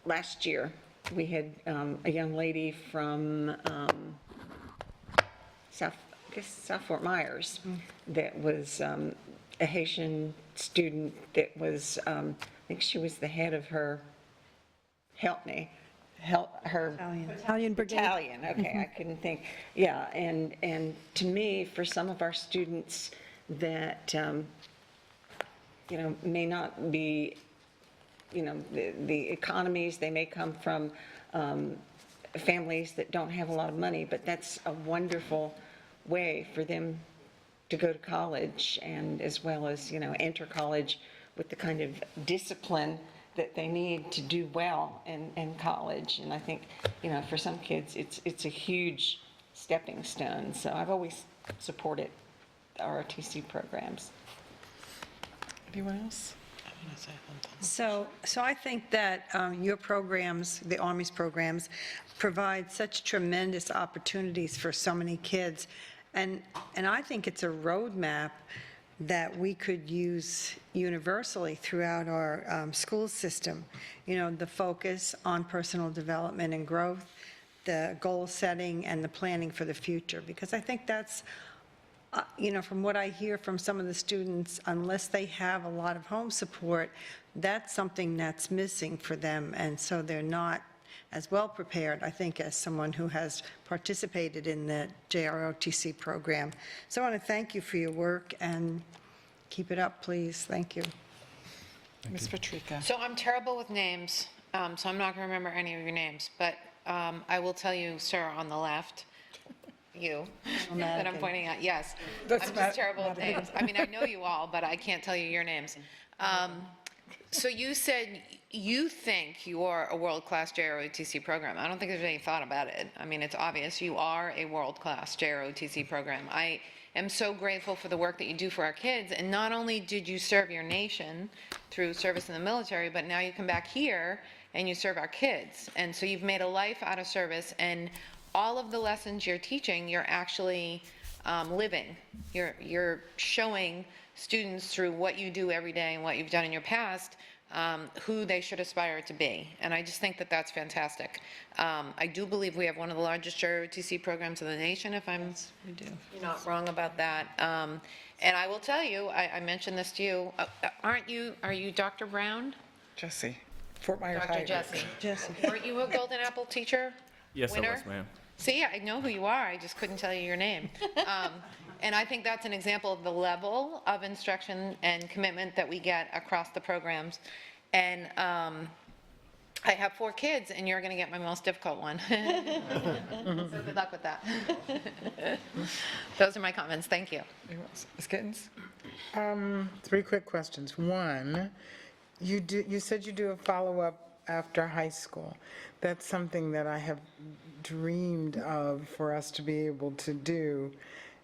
last year we had a young lady from South Fort Myers that was a Haitian student that was, I think she was the head of her, her Italian brigade. Italian, okay, I couldn't think. Yeah, and to me, for some of our students that, may not be, the economies, they may come from families that don't have a lot of money, but that's a wonderful way for them to go to college, and as well as, enter college with the kind of discipline that they need to do well in college. And I think, for some kids, it's a huge stepping stone. So I've always supported the ROTC programs. Anyone else? So I think that your programs, the Army's programs, provide such tremendous opportunities for so many kids. And I think it's a roadmap that we could use universally throughout our school system. You know, the focus on personal development and growth, the goal setting, and the planning for the future. Because I think that's, you know, from what I hear from some of the students, unless they have a lot of home support, that's something that's missing for them, and so they're not as well prepared, I think, as someone who has participated in the JROTC program. So I want to thank you for your work, and keep it up, please. Thank you. Ms. Patrica. So I'm terrible with names, so I'm not going to remember any of your names, but I will tell you, sir, on the left, you, that I'm pointing at, yes. I'm just terrible with names. I mean, I know you all, but I can't tell you your names. So you said you think you are a world-class JROTC program. I don't think there's any thought about it. I mean, it's obvious you are a world-class JROTC program. I am so grateful for the work that you do for our kids, and not only did you serve your nation through service in the military, but now you come back here and you serve our kids. And so you've made a life out of service, and all of the lessons you're teaching, you're actually living. You're showing students through what you do every day and what you've done in your past, who they should aspire to be. And I just think that that's fantastic. I do believe we have one of the largest JROTC programs in the nation, if I'm not wrong about that. And I will tell you, I mentioned this to you, are you Dr. Brown? Jesse, Fort Myers High. Dr. Jesse. Weren't you a Golden Apple teacher? Yes, I Winner? was, ma'am. See, I know who you are, I just couldn't tell you your name. And I think that's an example of the level of instruction and commitment that we get across the programs. And I have 4 kids, and you're going to get my most difficult one. So good luck with that. Those are my comments, thank you. Ms. Gittens? 3 quick questions. One, you said you do a follow-up after high school. That's something that I have dreamed of for us to be able to do.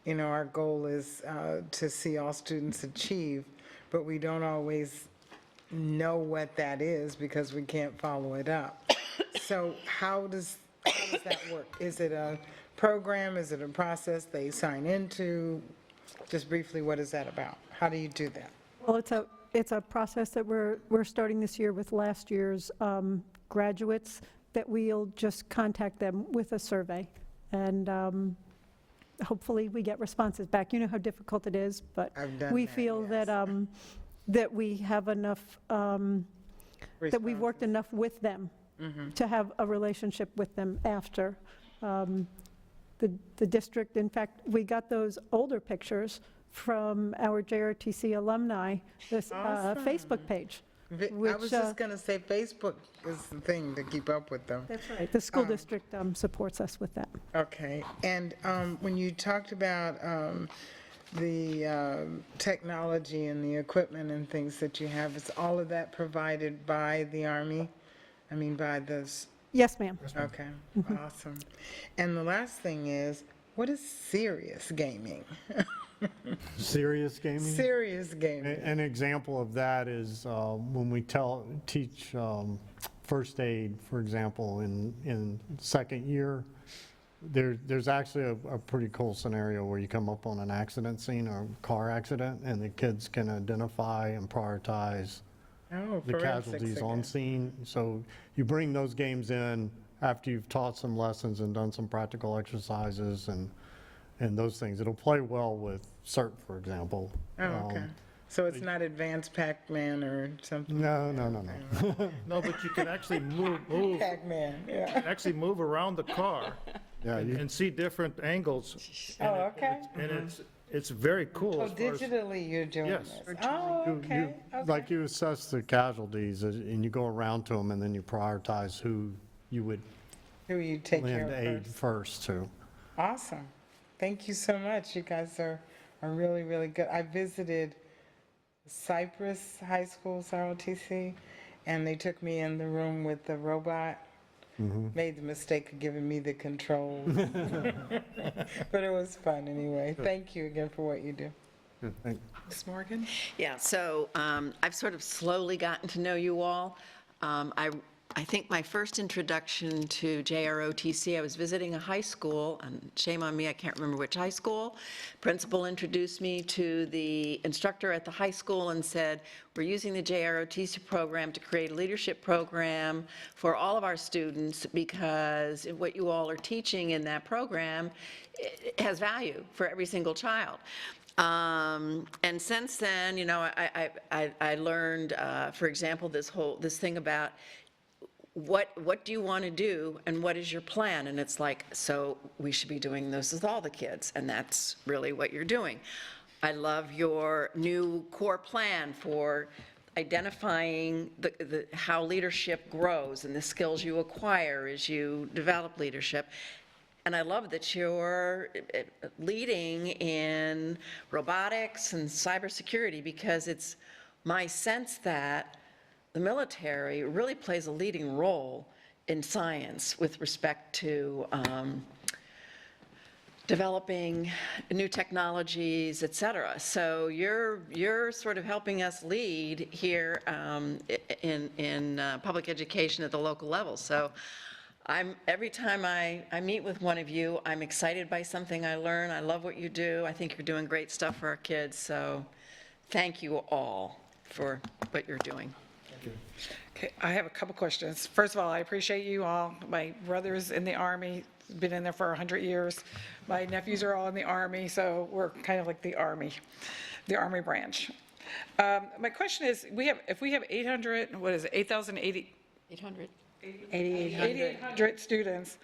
You know, our goal is to see all students achieve, but we don't always know what that is because we can't follow it up. So how does that work? Is it a program? Is it a process they sign into? Just briefly, what is that about? How do you do that? Well, it's a process that we're starting this year with last year's graduates, that we'll just contact them with a survey, and hopefully we get responses back. You know how difficult it is, but we feel that that we have enough, that we've worked enough with them to have a relationship with them after. The district, in fact, we got those older pictures from our JROTC alumni, this Facebook page. I was just going to say, Facebook is the thing to keep up with them. That's right. The school district supports us with that. Okay, and when you talked about the technology and the equipment and things that you have, is all of that provided by the Army? I mean, by those? Yes, ma'am. Okay, awesome. And the last thing is, what is serious gaming? Serious gaming? Serious gaming. An example of that is when we teach first aid, for example, in second year, there's actually a pretty cool scenario where you come up on an accident scene or car accident, and the kids can identify and prioritize the casualties on scene. So you bring those games in after you've taught some lessons and done some practical exercises and those things. It'll play well with CERT, for example. Oh, okay. So it's not advanced Pac-Man or something? No. No, but you can actually move. Pac-Man, yeah. You can actually move around the car and see different angles. Oh, okay. And it's very cool. Oh, as far as- digitally you're doing Yes. this? Oh, okay. Like you assess the casualties and you go around to them and then you prioritize who you would Who you take care lend of aid first to. Awesome. Thank you so much. You guys are really, really good. I visited Cypress High School, ROTC, and they took me in the room with the robot. Made the mistake of giving me the controls. But it was fun anyway. Thank you again for what you do. Ms. Morgan? Yeah, so I've sort of slowly gotten to know you all. I think my first introduction to JROTC, I was visiting a high school, and shame on me, I can't remember which high school. Principal introduced me to the instructor at the high school and said, we're using the JROTC program to create a leadership program for all of our students because what you all are teaching in that program it has value for every single child. And since then, you know, I learned, for example, this thing about what do you want to do and what is your plan? And it's like, so we should be doing this with all the kids, and that's really what you're doing. I love your new core plan for identifying how leadership grows and the skills you acquire as you develop leadership. And I love that you're leading in robotics and cybersecurity, because it's my sense that the military really plays a leading role in science with respect to developing new technologies, et cetera. So you're sort of helping us lead here in public education at the local level. So every time I meet with one of you, I'm excited by something I learn. I love what you do. I think you're doing great stuff for our kids. So thank you all for what you're doing. Okay, I have a couple questions. First of all, I appreciate you all. My brother's in the Army, been in there for 100 years. My nephews are all in the Army, so we're kind of like the Army branch. My question is, if we have 800, what is it, 8,080? 800. 8,800 students,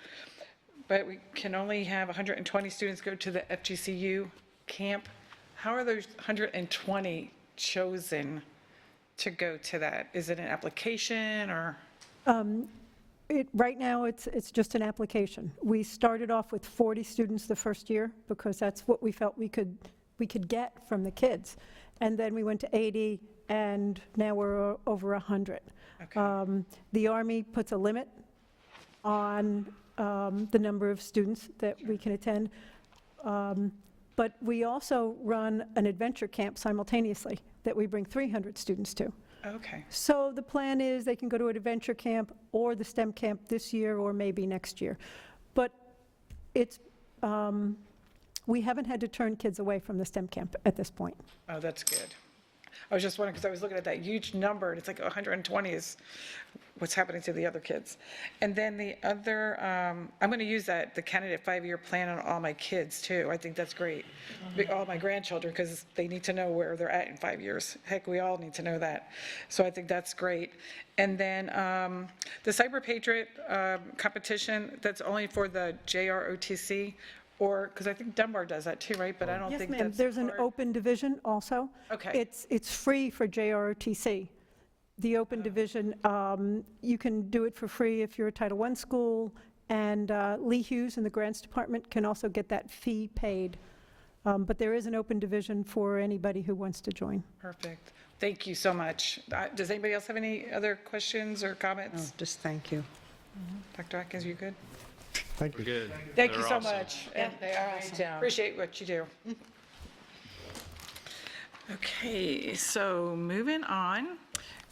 but we can only have 120 students go to the FGCU camp. How are those 120 chosen to go to that? Is it an application or? Right now, it's just an application. We started off with 40 students the first year because that's what we felt we could get from the kids. And then we went to 80, and now we're over 100. Okay. The Army puts a limit on the number of students that we can attend. But we also run an adventure camp simultaneously that we bring 300 students to. Okay. So the plan is they can go to an adventure camp or the STEM camp this year or maybe next year. But it's, we haven't had to turn kids away from the STEM camp at this point. Oh, that's good. I was just wondering, because I was looking at that huge number, and it's like 120 is what's happening to the other kids. And then the other, I'm going to use the candidate 5-year plan on all my kids, too. I think that's great. All my grandchildren, because they need to know where they're at in 5 years. Heck, we all need to know that. So I think that's great. And then the Cyber Patriot competition, that's only for the JROTC, or, because I think Dunbar does that too, right? But I don't think that's. Yes, ma'am, there's an open division also. Okay. It's free for JROTC. The open division, you can do it for free if you're a Title I school, and Lee Hughes in the grants department can also get that fee paid. But there is an open division for anybody who wants to join. Perfect. Thank you so much. Does anybody else have any other questions or comments? Oh, just thank you. Dr. Atkins, you good? Thank you. Good. Thank you They're so awesome. much. Yeah, they are awesome. Appreciate what you do. Okay, so moving on.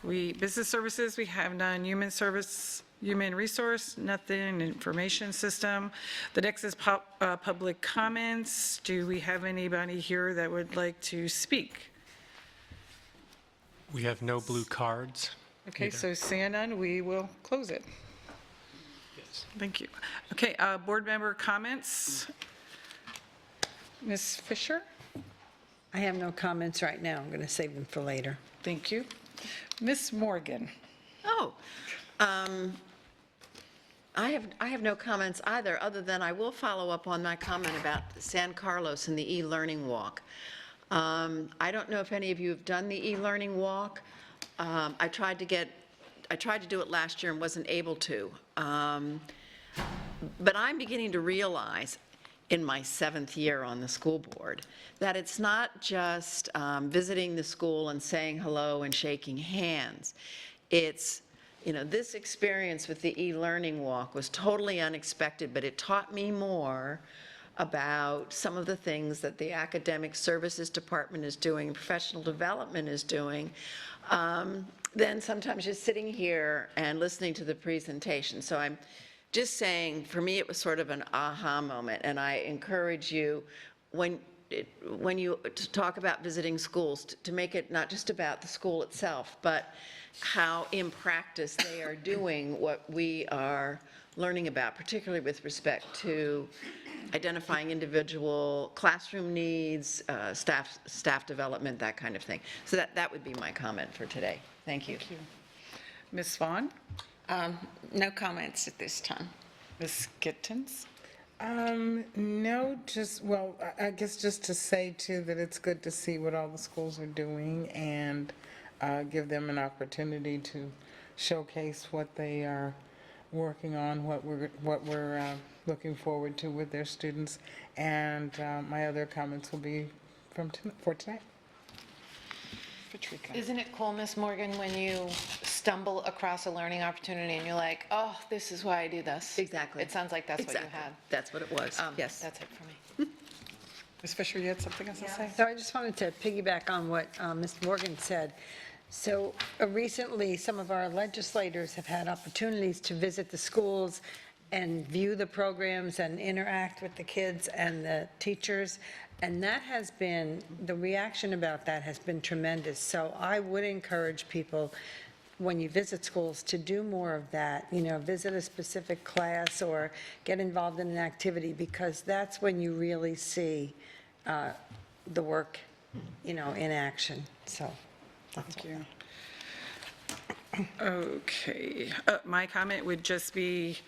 Business services, we have none. Human resource, nothing. Information system. The next is public comments. Do we have anybody here that would like to speak? We have no blue cards. Okay, either. so seeing none, we will close it. Yes. Thank you. Okay, board member comments. Ms. Fisher? I have no comments right now. I'm going to save them for later. Thank you. Ms. Morgan? Oh, I have no comments either, other than I will follow up on my comment about San Carlos and the e-learning walk. I don't know if any of you have done the e-learning walk. I tried to do it last year and wasn't able to. But I'm beginning to realize, in my 7th year on the school board, that it's not just visiting the school and saying hello and shaking hands. It's, this experience with the e-learning walk was totally unexpected, but it taught me more about some of the things that the Academic Services Department is doing, professional development is doing, than sometimes just sitting here and listening to the presentation. So I'm just saying, for me, it was sort of an aha moment, and I encourage you, when you talk about visiting schools, to make it not just about the school itself, but how in practice they are doing what we are learning about, particularly with respect to identifying individual classroom needs, staff development, that kind of thing. So that would be my comment for today. Thank you. Thank you. Ms. Vaughn? No comments at this time. Ms. Gittens? No, just, well, I guess just to say too that it's good to see what all the schools are doing and give them an opportunity to showcase what they are working on, what we're looking forward to with their students. And my other comments will be for tonight. Patrica? Isn't it cool, Miss Morgan, when you stumble across a learning opportunity and you're like, oh, this is why I do this? Exactly. It sounds like that's what you Exactly. had. That's what it was, yes. That's it for me. Ms. Fisher, you had something else to say? So I just wanted to piggyback on what Ms. Morgan said. So recently, some of our legislators have had opportunities to visit the schools and view the programs and interact with the kids and the teachers. And that has been, the reaction about that has been tremendous. So I would encourage people, when you visit schools, to do more of that, visit a specific class or get involved in an activity, because that's when you really see the work, in action. So that's Thank you. Okay, my comment would just be,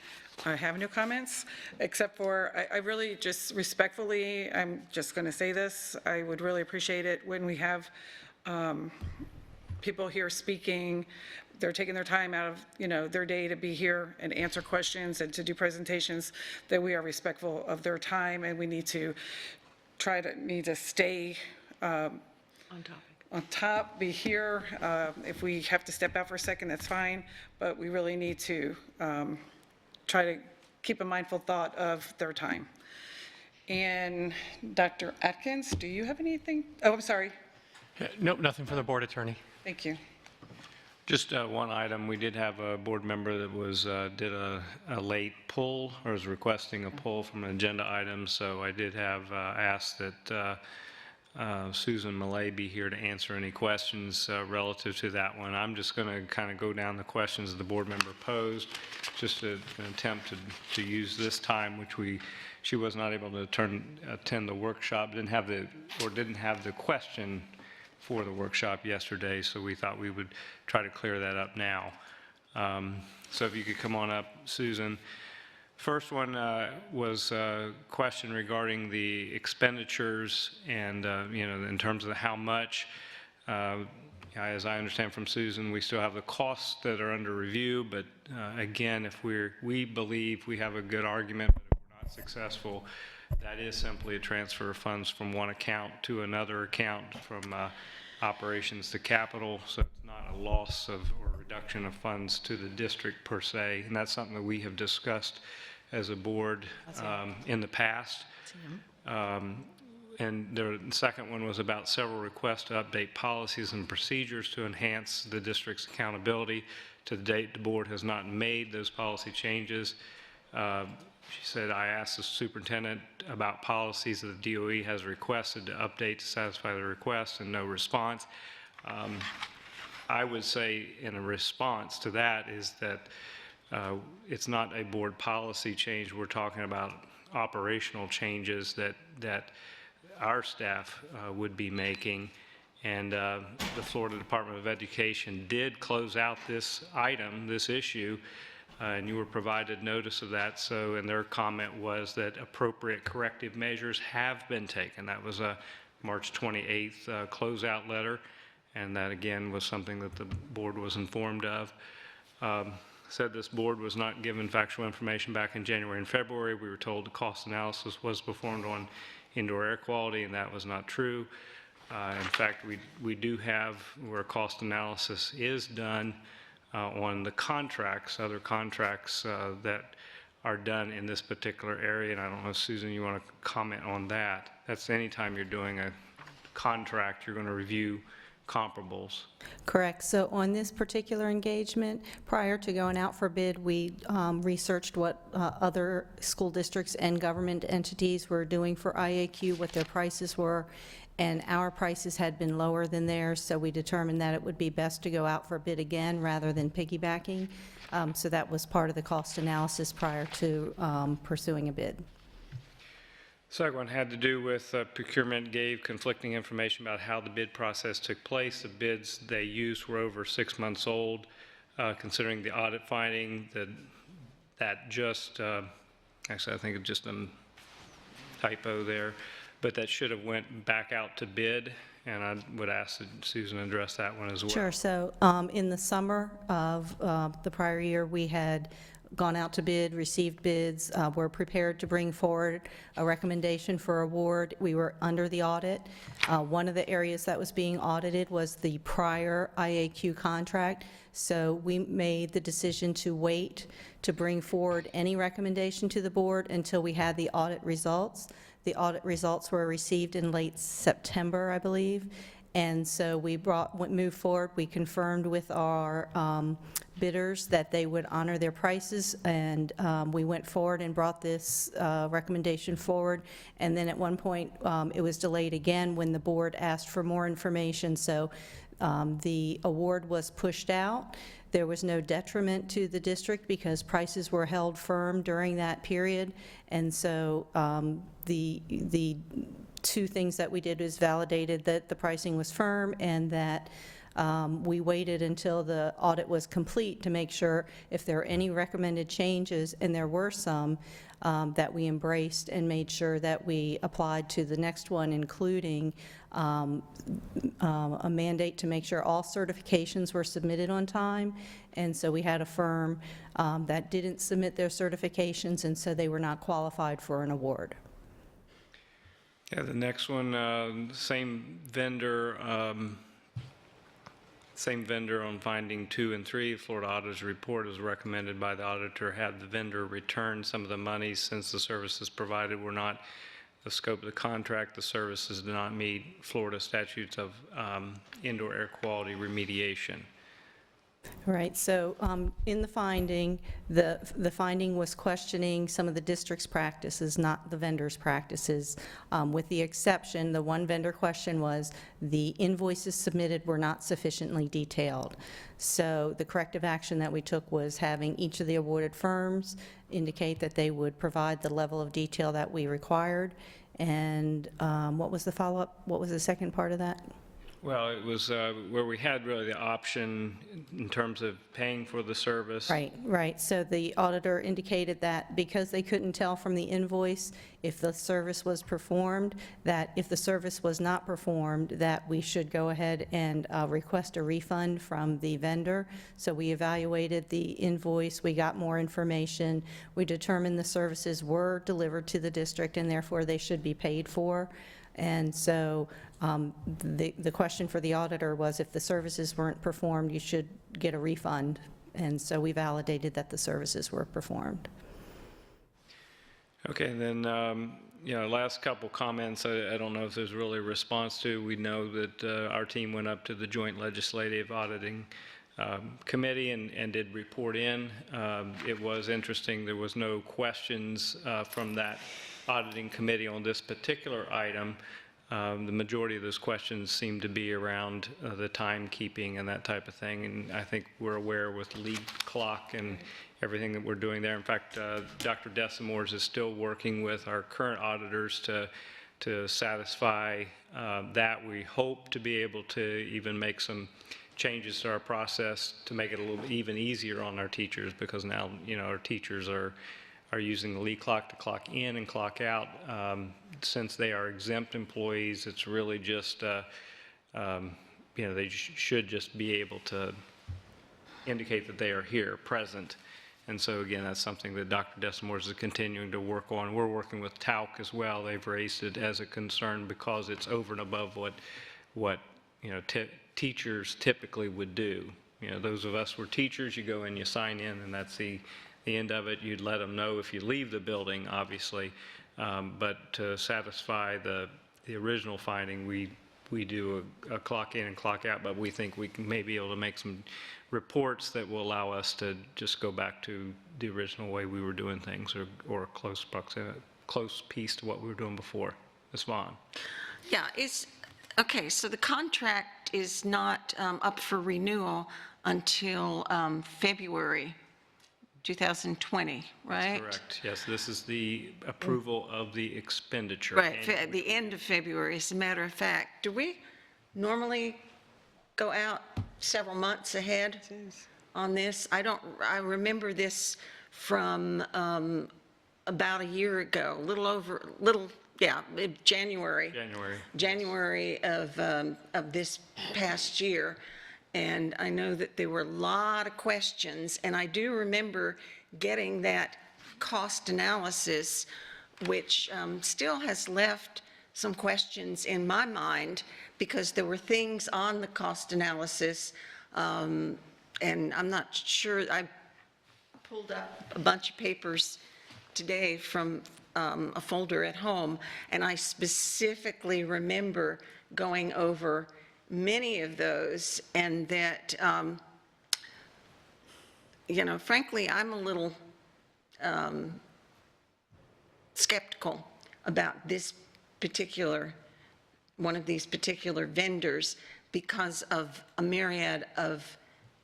I have no comments, except for, I really just respectfully, I'm just going to say this, I would really appreciate it when we have people here speaking, they're taking their time out of, their day to be here and answer questions and to do presentations, that we are respectful of their time, and we need to stay on top, be here. If we have to step out for a second, that's fine, but we really need to try to keep a mindful thought of their time. And Dr. Atkins, do you have anything? Oh, I'm sorry. Nope, nothing for the board attorney. Thank you. Just one item, we did have a board member that did a late pull, or was requesting a pull from an agenda item, so I did have asked that Susan Millay be here to answer any questions relative to that one. I'm just going to kind of go down the questions that the board member posed, just an attempt to use this time, which she was not able to attend the workshop, didn't have the question for the workshop yesterday, so we thought we would try to clear that up now. So if you could come on up, Susan. First one was a question regarding the expenditures and, in terms of how much. As I understand from Susan, we still have the costs that are under review, but again, if we believe we have a good argument, but if we're not successful, that is simply a transfer of funds from one account to another account, from operations to capital, so it's not a loss or reduction of funds to the district per se, and that's something that we have discussed as a board in the past. And the second one was about several requests to update policies and procedures to enhance the district's accountability. To the date, the board has not made those policy changes. She said, I asked the superintendent about policies that the DOE has requested to update to satisfy the request, and no response. I would say in a response to that is that it's not a board policy change. We're talking about operational changes that our staff would be making. And the Florida Department of Education did close out this item, this issue, and you were provided notice of that. So, and their comment was that appropriate corrective measures have been taken. That was a March 28th closeout letter, and that again was something that the board was informed of. Said this board was not given factual information back in January and February. We were told the cost analysis was performed on indoor air quality, and that was not true. In fact, we do have where cost analysis is done on the contracts, other contracts that are done in this particular area, and I don't know, Susan, you want to comment on that? That's anytime you're doing a contract, you're going to review comparables. Correct. So on this particular engagement, prior to going out for bid, we researched what other school districts and government entities were doing for IAQ, what their prices were, and our prices had been lower than theirs, so we determined that it would be best to go out for bid again rather than piggybacking. So that was part of the cost analysis prior to pursuing a bid. Second one had to do with procurement gave conflicting information about how the bid process took place. The bids they used were over 6 months old. Considering the audit finding that just, actually I think it's just a typo there, but that should have went back out to bid, and I would ask that Susan address that one as well. Sure. So in the summer of the prior year, we had gone out to bid, received bids, were prepared to bring forward a recommendation for award. We were under the audit. One of the areas that was being audited was the prior IAQ contract, so we made the decision to wait to bring forward any recommendation to the board until we had the audit results. The audit results were received in late September, I believe, and so we moved forward. We confirmed with our bidders that they would honor their prices, and we went forward and brought this recommendation forward. And then at one point, it was delayed again when the board asked for more information, so the award was pushed out. There was no detriment to the district because prices were held firm during that period, and so the two things that we did is validated that the pricing was firm and that we waited until the audit was complete to make sure if there are any recommended changes, and there were some, that we embraced and made sure that we applied to the next one, including a mandate to make sure all certifications were submitted on time. And so we had a firm that didn't submit their certifications, and so they were not qualified for an award. Yeah, the next one, same vendor on finding 2 and 3. Florida Auditor's report is recommended by the auditor had the vendor return some of the money since the services provided were not the scope of the contract. The services do not meet Florida statutes of indoor air quality remediation. Right, so in the finding, the finding was questioning some of the district's practices, not the vendor's practices, with the exception, the one vendor question was the invoices submitted were not sufficiently detailed. So the corrective action that we took was having each of the awarded firms indicate that they would provide the level of detail that we required. And what was the follow-up? What was the second part of that? Well, it was where we had really the option in terms of paying for the service. Right, right. So the auditor indicated that because they couldn't tell from the invoice if the service was performed, that if the service was not performed, that we should go ahead and request a refund from the vendor. So we evaluated the invoice, we got more information, we determined the services were delivered to the district and therefore they should be paid for. And so the question for the auditor was if the services weren't performed, you should get a refund. And so we validated that the services were performed. Okay, and then, last couple comments, I don't know if there's really a response to. We know that our team went up to the Joint Legislative Auditing Committee and did report in. It was interesting, there was no questions from that auditing committee on this particular item. The majority of those questions seem to be around the timekeeping and that type of thing, and I think we're aware with lead clock and everything that we're doing there. In fact, Dr. Desimores is still working with our current auditors to satisfy that. We hope to be able to even make some changes to our process to make it a little even easier on our teachers, because now, our teachers are using the lead clock to clock in and clock out. Since they are exempt employees, it's really just, they should just be able to indicate that they are here, present. And so again, that's something that Dr. Desimores is continuing to work on. We're working with TALC as well. They've raised it as a concern because it's over and above what teachers typically would do. Those of us who are teachers, you go in, you sign in, and that's the the end of it, you'd let them know if you leave the building, obviously. But to satisfy the original finding, we do a clock in and clock out, but we think we may be able to make some reports that will allow us to just go back to the original way we were doing things, or a close piece to what we were doing before. Ms. Vaughn? Yeah, okay, so the contract is not up for renewal until February 2020, right? Correct, yes, this is the approval of the expenditure. Right, at the end of February, as a matter of fact. Do we normally go out several months ahead on this? I remember this from about a year ago, January. January of this past year. And I know that there were a lot of questions, and I do remember getting that cost analysis, which still has left some questions in my mind, because there were things on the cost analysis, and I'm not sure, I pulled up a bunch of papers today from a folder at home, and I specifically remember going over many of those, and that, frankly, I'm a little skeptical about one of these particular vendors, because of a myriad of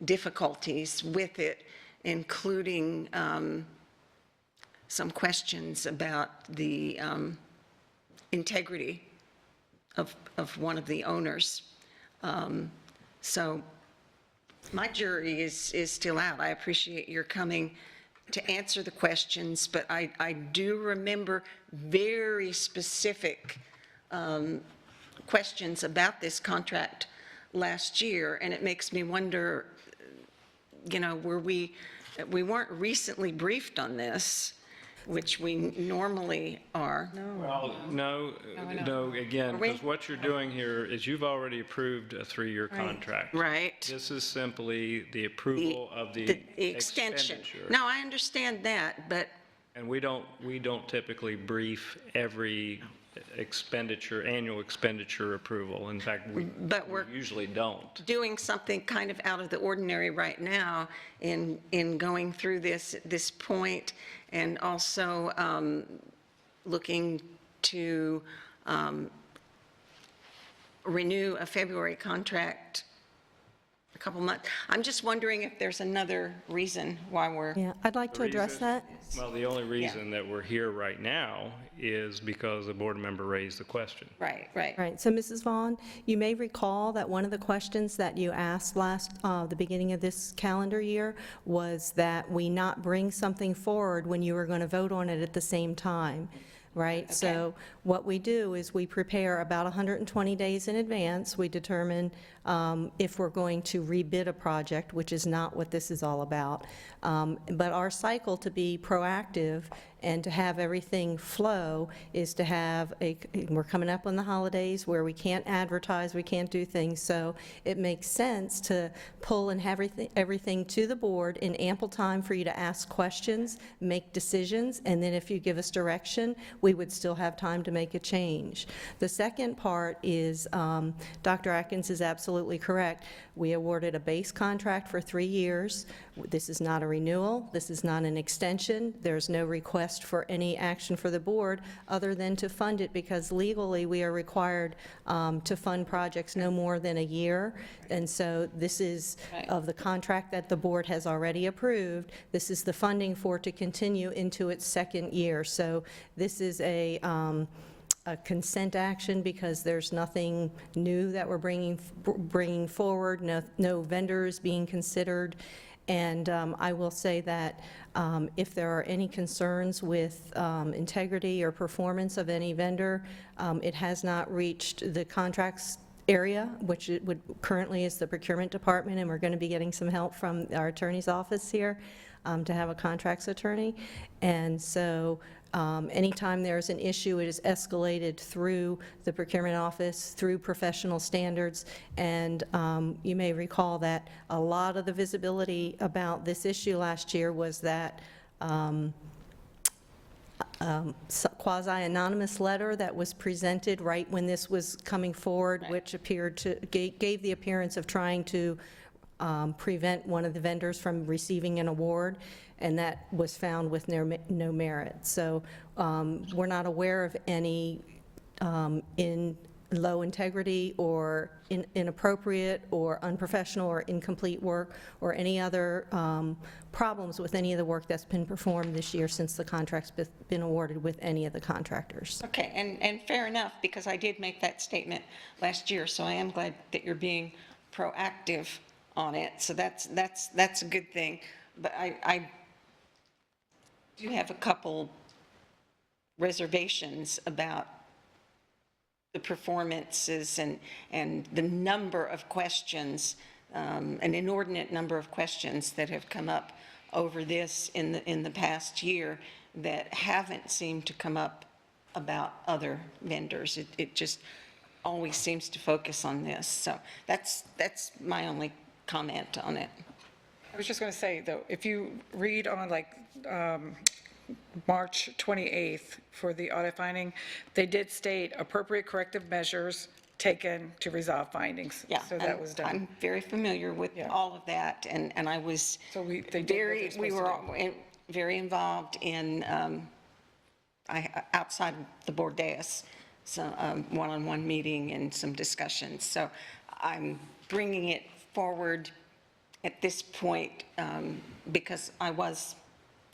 difficulties with it, including some questions about the integrity of one of the owners. So my jury is still out. I appreciate your coming to answer the questions, but I do remember very specific questions about this contract last year, and it makes me wonder, we weren't recently briefed on this, which we normally are. Well, no, again, because what you're doing here is you've already approved a 3-year contract. Right. This is simply the approval of the extension. expenditure. No, I understand that, but. And we don't typically brief every annual expenditure approval. In fact, we usually don't. Doing something kind of out of the ordinary right now in going through this at this point, and also looking to renew a February contract a couple months. I'm just wondering if there's another reason why we're. Yeah, I'd like to address that. Well, the only reason that we're here right now is because a board member raised the question. Right. Right, so Mrs. Vaughn, you may recall that one of the questions that you asked the beginning of this calendar year was that we not bring something forward when you were going to vote on it at the same time, right? Okay. So what we do is we prepare about 120 days in advance. We determine if we're going to rebid a project, which is not what this is all about. But our cycle to be proactive and to have everything flow is to have we're coming up on the holidays where we can't advertise, we can't do things, so it makes sense to pull and have everything to the board in ample time for you to ask questions, make decisions, and then if you give us direction, we would still have time to make a change. The second part is, Dr. Atkins is absolutely correct. We awarded a base contract for 3 years. This is not a renewal. This is not an extension. There's no request for any action for the board other than to fund it, because legally we are required to fund projects no more than a year. And so this is of the contract that the board has already approved. This is the funding for it to continue into its second year. So this is a consent action because there's nothing new that we're bringing forward, no vendors being considered. And I will say that if there are any concerns with integrity or performance of any vendor, it has not reached the contracts area, which it currently is the procurement department, and we're going to be getting some help from our attorney's office here to have a contracts attorney. And so anytime there's an issue, it is escalated through the procurement office, through professional standards, and you may recall that a lot of the visibility about this issue last year was that quasi-anonymous letter that was presented right when this was coming forward, which appeared to, gave the appearance of trying to prevent one of the vendors from receiving an award, and that was found with no merit. So we're not aware of any in low integrity or inappropriate or unprofessional or incomplete work or any other problems with any of the work that's been performed this year since the contract's been awarded with any of the contractors. Okay, and fair enough, because I did make that statement last year, so I am glad that you're being proactive on it, so that's a good thing. But I do have a couple reservations about the performances and the number of questions, an inordinate number of questions that have come up over this in the past year that haven't seemed to come up about other vendors. It just always seems to focus on this. So that's my only comment on it. I was just going to say, though, if you read on like March 28th for the audit finding, they did state appropriate corrective measures taken to resolve findings. Yeah, So that was done. I'm very familiar with all of that, and I was we were all very involved in, outside the board dais, so one-on-one meeting and some discussions. So I'm bringing it forward at this point because I was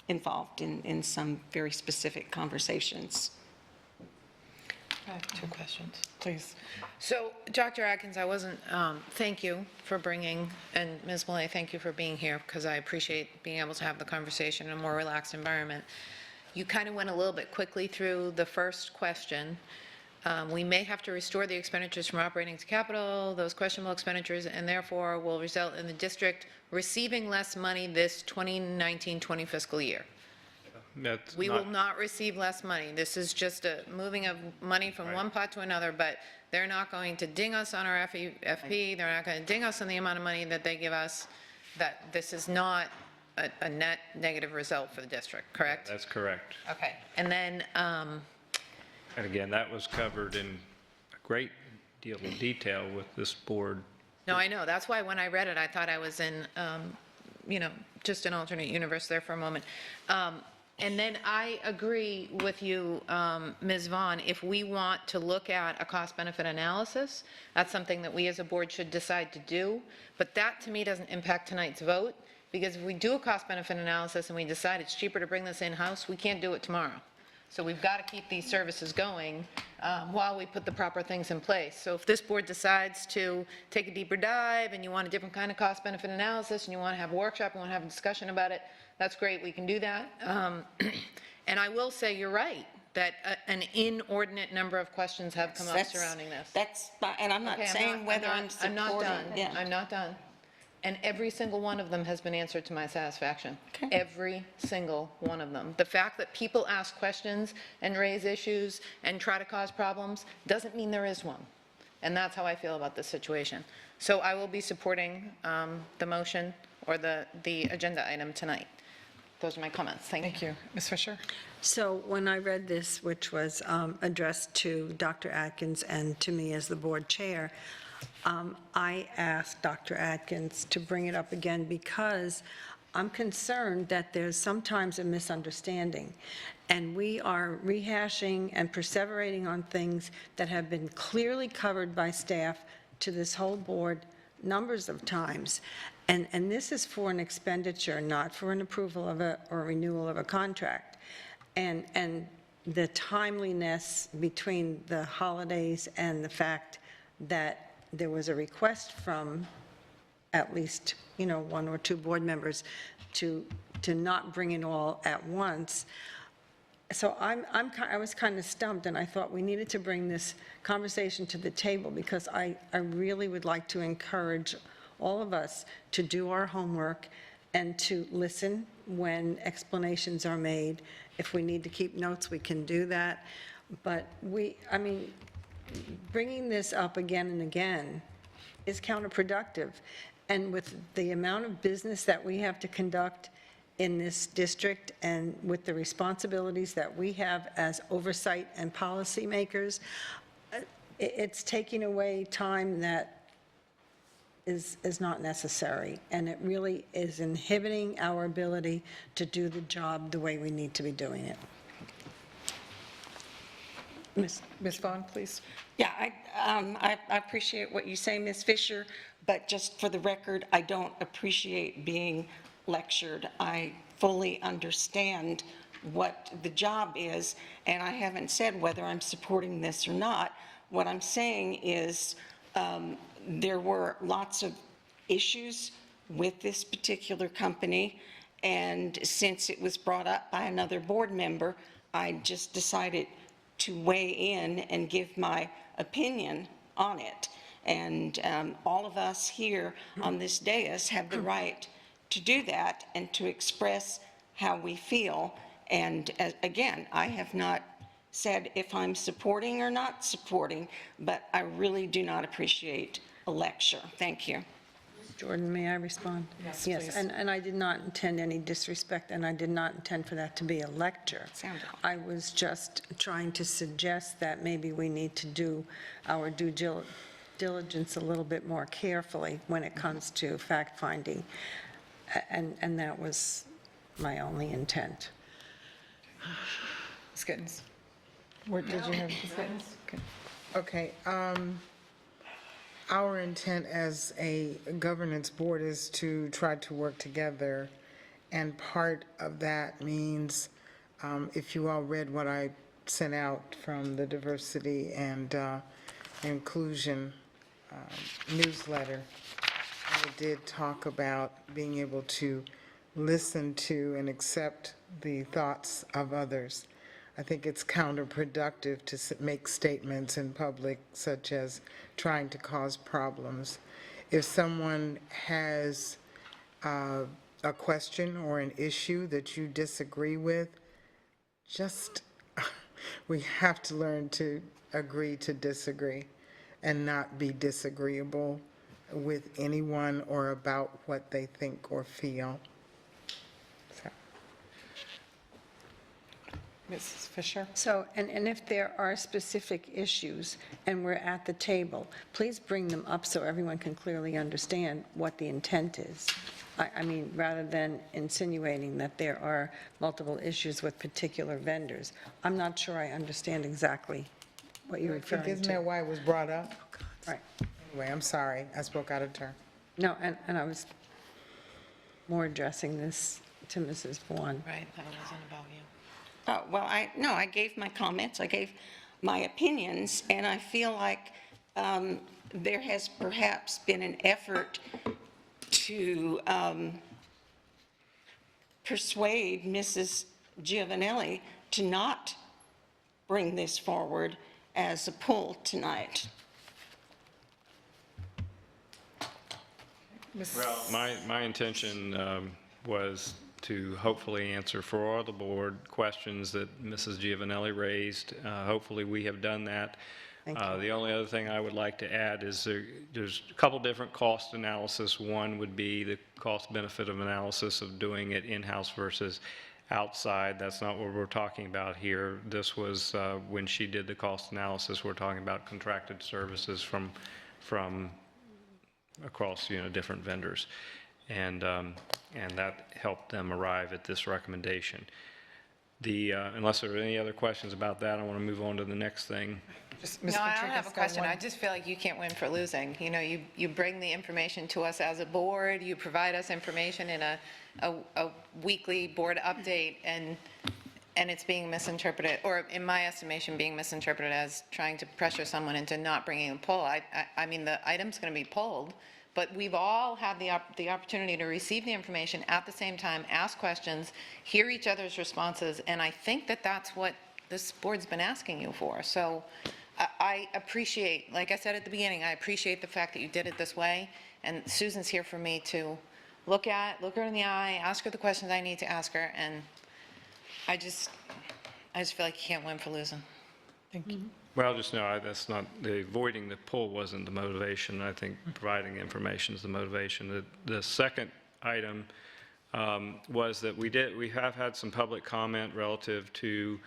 involved in some very specific conversations. I have 2 questions, please. So, Dr. Atkins, I wasn't, thank you for bringing, and Ms. Millay, thank you for being here, because I appreciate being able to have the conversation in a more relaxed environment. You kind of went a little bit quickly through the first question. We may have to restore the expenditures from operating to capital, those questionable expenditures, and therefore will result in the district receiving less money this 2019-20 fiscal year. We will not receive less money. This is just a moving of money from one pot to another, but they're not going to ding us on our FP. They're not going to ding us on the amount of money that they give us. That this is not a net negative result for the district, correct? That's correct. Okay. And then, And again, that was covered in a great deal of detail with this board. no, I know. That's why when I read it, I thought I was in, just an alternate universe there for a moment. And then I agree with you, Ms. Vaughn, if we want to look at a cost-benefit analysis, that's something that we as a board should decide to do. But that, to me, doesn't impact tonight's vote, because if we do a cost-benefit analysis and we decide it's cheaper to bring this in-house, we can't do it tomorrow. So we've got to keep these services going while we put the proper things in place. So if this board decides to take a deeper dive and you want a different kind of cost-benefit analysis and you want to have a workshop and want to have a discussion about it, that's great, we can do that. And I will say you're right, that an inordinate number of questions have come up surrounding this. And I'm not saying whether I'm supporting. I'm not done. Yeah. I'm not done. And every single one of them has been answered to my satisfaction. Okay. Every single one of them. The fact that people ask questions and raise issues and try to cause problems doesn't mean there is one. And that's how I feel about this situation. So I will be supporting the motion or the agenda item tonight. Those are my comments. Thank you. Ms. Fisher? So when I read this, which was addressed to Dr. Atkins and to me as the board chair, I asked Dr. Atkins to bring it up again because I'm concerned that there's sometimes a misunderstanding, and we are rehashing and perseverating on things that have been clearly covered by staff to this whole board numbers of times. And this is for an expenditure, not for an approval of or renewal of a contract. And the timeliness between the holidays and the fact that there was a request from at least, 1 or 2 board members to not bring it all at once. So I was kind of stumped, and I thought we needed to bring this conversation to the table because I really would like to encourage all of us to do our homework and to listen when explanations are made. If we need to keep notes, we can do that. But bringing this up again and again is counterproductive. And with the amount of business that we have to conduct in this district, and with the responsibilities that we have as oversight and policymakers, it's taking away time that is not necessary, and it really is inhibiting our ability to do the job the way we need to be doing it. Ms. Vaughn, please. Yeah, I appreciate what you say, Ms. Fisher, but just for the record, I don't appreciate being lectured. I fully understand what the job is, and I haven't said whether I'm supporting this or not. What I'm saying is there were lots of issues with this particular company, and since it was brought up by another board member, I just decided to weigh in and give my opinion on it. And all of us here on this dais have the right to do that and to express how we feel. And again, I have not said if I'm supporting or not supporting, but I really do not appreciate a lecture. Thank you. Jordan, may I respond? Yes, Yes, please. and I did not intend any disrespect, and I did not intend for that to be a lecture. I was just trying to suggest that maybe we need to do our due diligence a little bit more carefully when it comes to fact-finding, and that was my only intent. Ms. Gittens. Did you have Ms. Gittens? Okay. Okay, our intent as a governance board is to try to work together, and part of that means, if you all read what I sent out from the diversity and inclusion newsletter, I did talk about being able to listen to and accept the thoughts of others. I think it's counterproductive to make statements in public such as trying to cause problems. If someone has a question or an issue that you disagree with, we have to learn to agree to disagree and not be disagreeable with anyone or about what they think or feel. Mrs. Fisher? So, and if there are specific issues and we're at the table, please bring them up so everyone can clearly understand what the intent is. I mean, rather than insinuating that there are multiple issues with particular vendors. I'm not sure I understand exactly what you're referring to. Isn't that why it was brought up? Right. Anyway, I'm sorry, I spoke out of turn. No, and I was more addressing this to Mrs. Vaughn. Right, that wasn't about you. Well, I gave my comments, I gave my opinions, and I feel like there has perhaps been an effort to persuade Mrs. Giovanelli to not bring this forward as a pull tonight. Well, my intention was to hopefully answer for all the board questions that Mrs. Giovanelli raised. Hopefully, we have done that. The only other thing I would like to add is there's a couple different cost analysis. One would be the cost-benefit of analysis of doing it in-house versus outside. That's not what we're talking about here. This was, when she did the cost analysis, we're talking about contracted services from across, different vendors. And that helped them arrive at this recommendation. Unless there are any other questions about that, I want to move on to the next thing. No, I don't have a question. I just feel like you can't win for losing. You bring the information to us as a board, you provide us information in a weekly board update, and it's being misinterpreted, or in my estimation, being misinterpreted as trying to pressure someone into not bringing a poll. I mean, the item's going to be polled, but we've all had the opportunity to receive the information at the same time, ask questions, hear each other's responses, and I think that that's what this board's been asking you for. So I appreciate, like I said at the beginning, I appreciate the fact that you did it this way, and Susan's here for me to look her in the eye, ask her the questions I need to ask her, and I just feel like you can't win for losing. Thank you. Well, just know that's not, the avoiding the pull wasn't the motivation. I think providing information is the motivation. The second item was that we have had some public comment relative to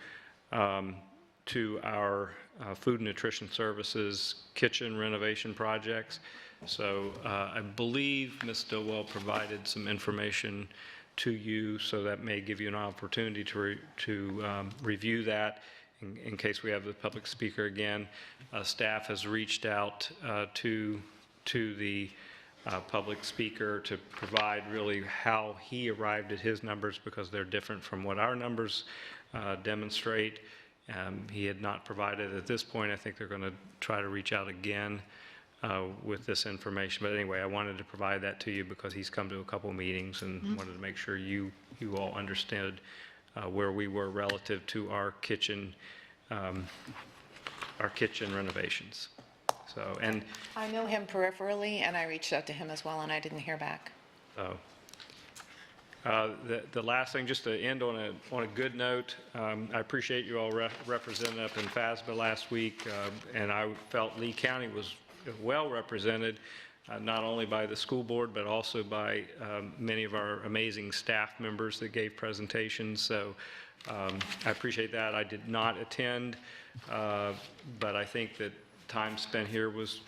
our food and nutrition services kitchen renovation projects. So I believe Ms. Stillwell provided some information to you, so that may give you an opportunity to review that in case we have the public speaker again. Staff has reached out to the public speaker to provide really how he arrived at his numbers, because they're different from what our numbers demonstrate. He had not provided at this point. I think they're going to try to reach out again with this information. But anyway, I wanted to provide that to you because he's come to a couple meetings and wanted to make sure you all understood where we were relative to our kitchen renovations. So, and I know him peripherally, and I reached out to him as well, and I didn't hear back. The last thing, just to end on a good note, I appreciate you all represented up in FASBA last week, and I felt Lee County was well represented, not only by the school board, but also by many of our amazing staff members that gave presentations. So I appreciate that. I did not attend, but I think that time spent here was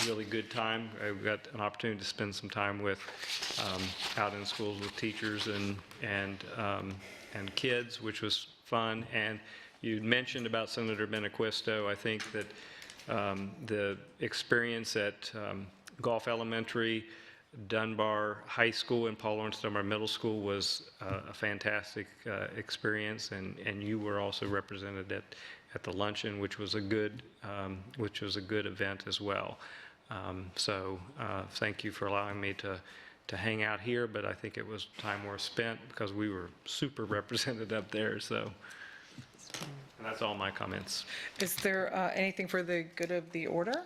really good time. I got an opportunity to spend some time with out in schools with teachers and kids, which was fun. And you mentioned about Senator Benaquisto. I think that the experience at Gulf Elementary, Dunbar High School, and Paul Lawrence Dunbar Middle School was a fantastic experience, and you were also represented at the luncheon, which was a good event as well. So thank you for allowing me to hang out here, but I think it was time well spent because we were super represented up there. So, and that's all my comments. Is there anything for the good of the order?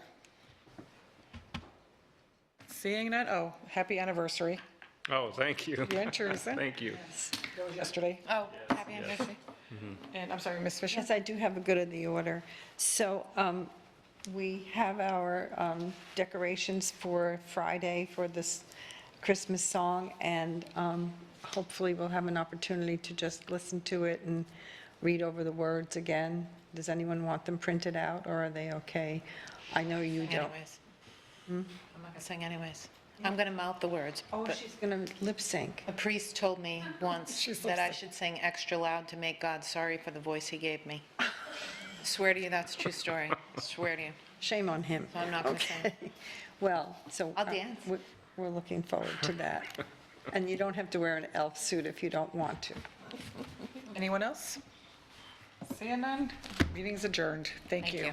Seeing none, oh, happy anniversary. Oh, thank you. You and Teresa. Thank you. That was yesterday. Oh, happy anniversary. And I'm sorry, Ms. Fisher? Yes, I do have a good of the order. So we have our decorations for Friday for this Christmas song, and hopefully we'll have an opportunity to just listen to it and read over the words again. Does anyone want them printed out, or are they okay? I know you don't. Anyways. I'm not going to sing anyways. I'm going to mouth the words. Oh, but she's going to lip sync. a priest told me once that I should sing extra loud to make God sorry for the voice he gave me. I swear to you, that's a true story. I swear to you. Shame on him. So I'm not going to sing. Okay. Well, so. I'll dance. We're looking forward to that. And you don't have to wear an elf suit if you don't want to. Anyone else? Seeing none, meeting's adjourned. Thank you.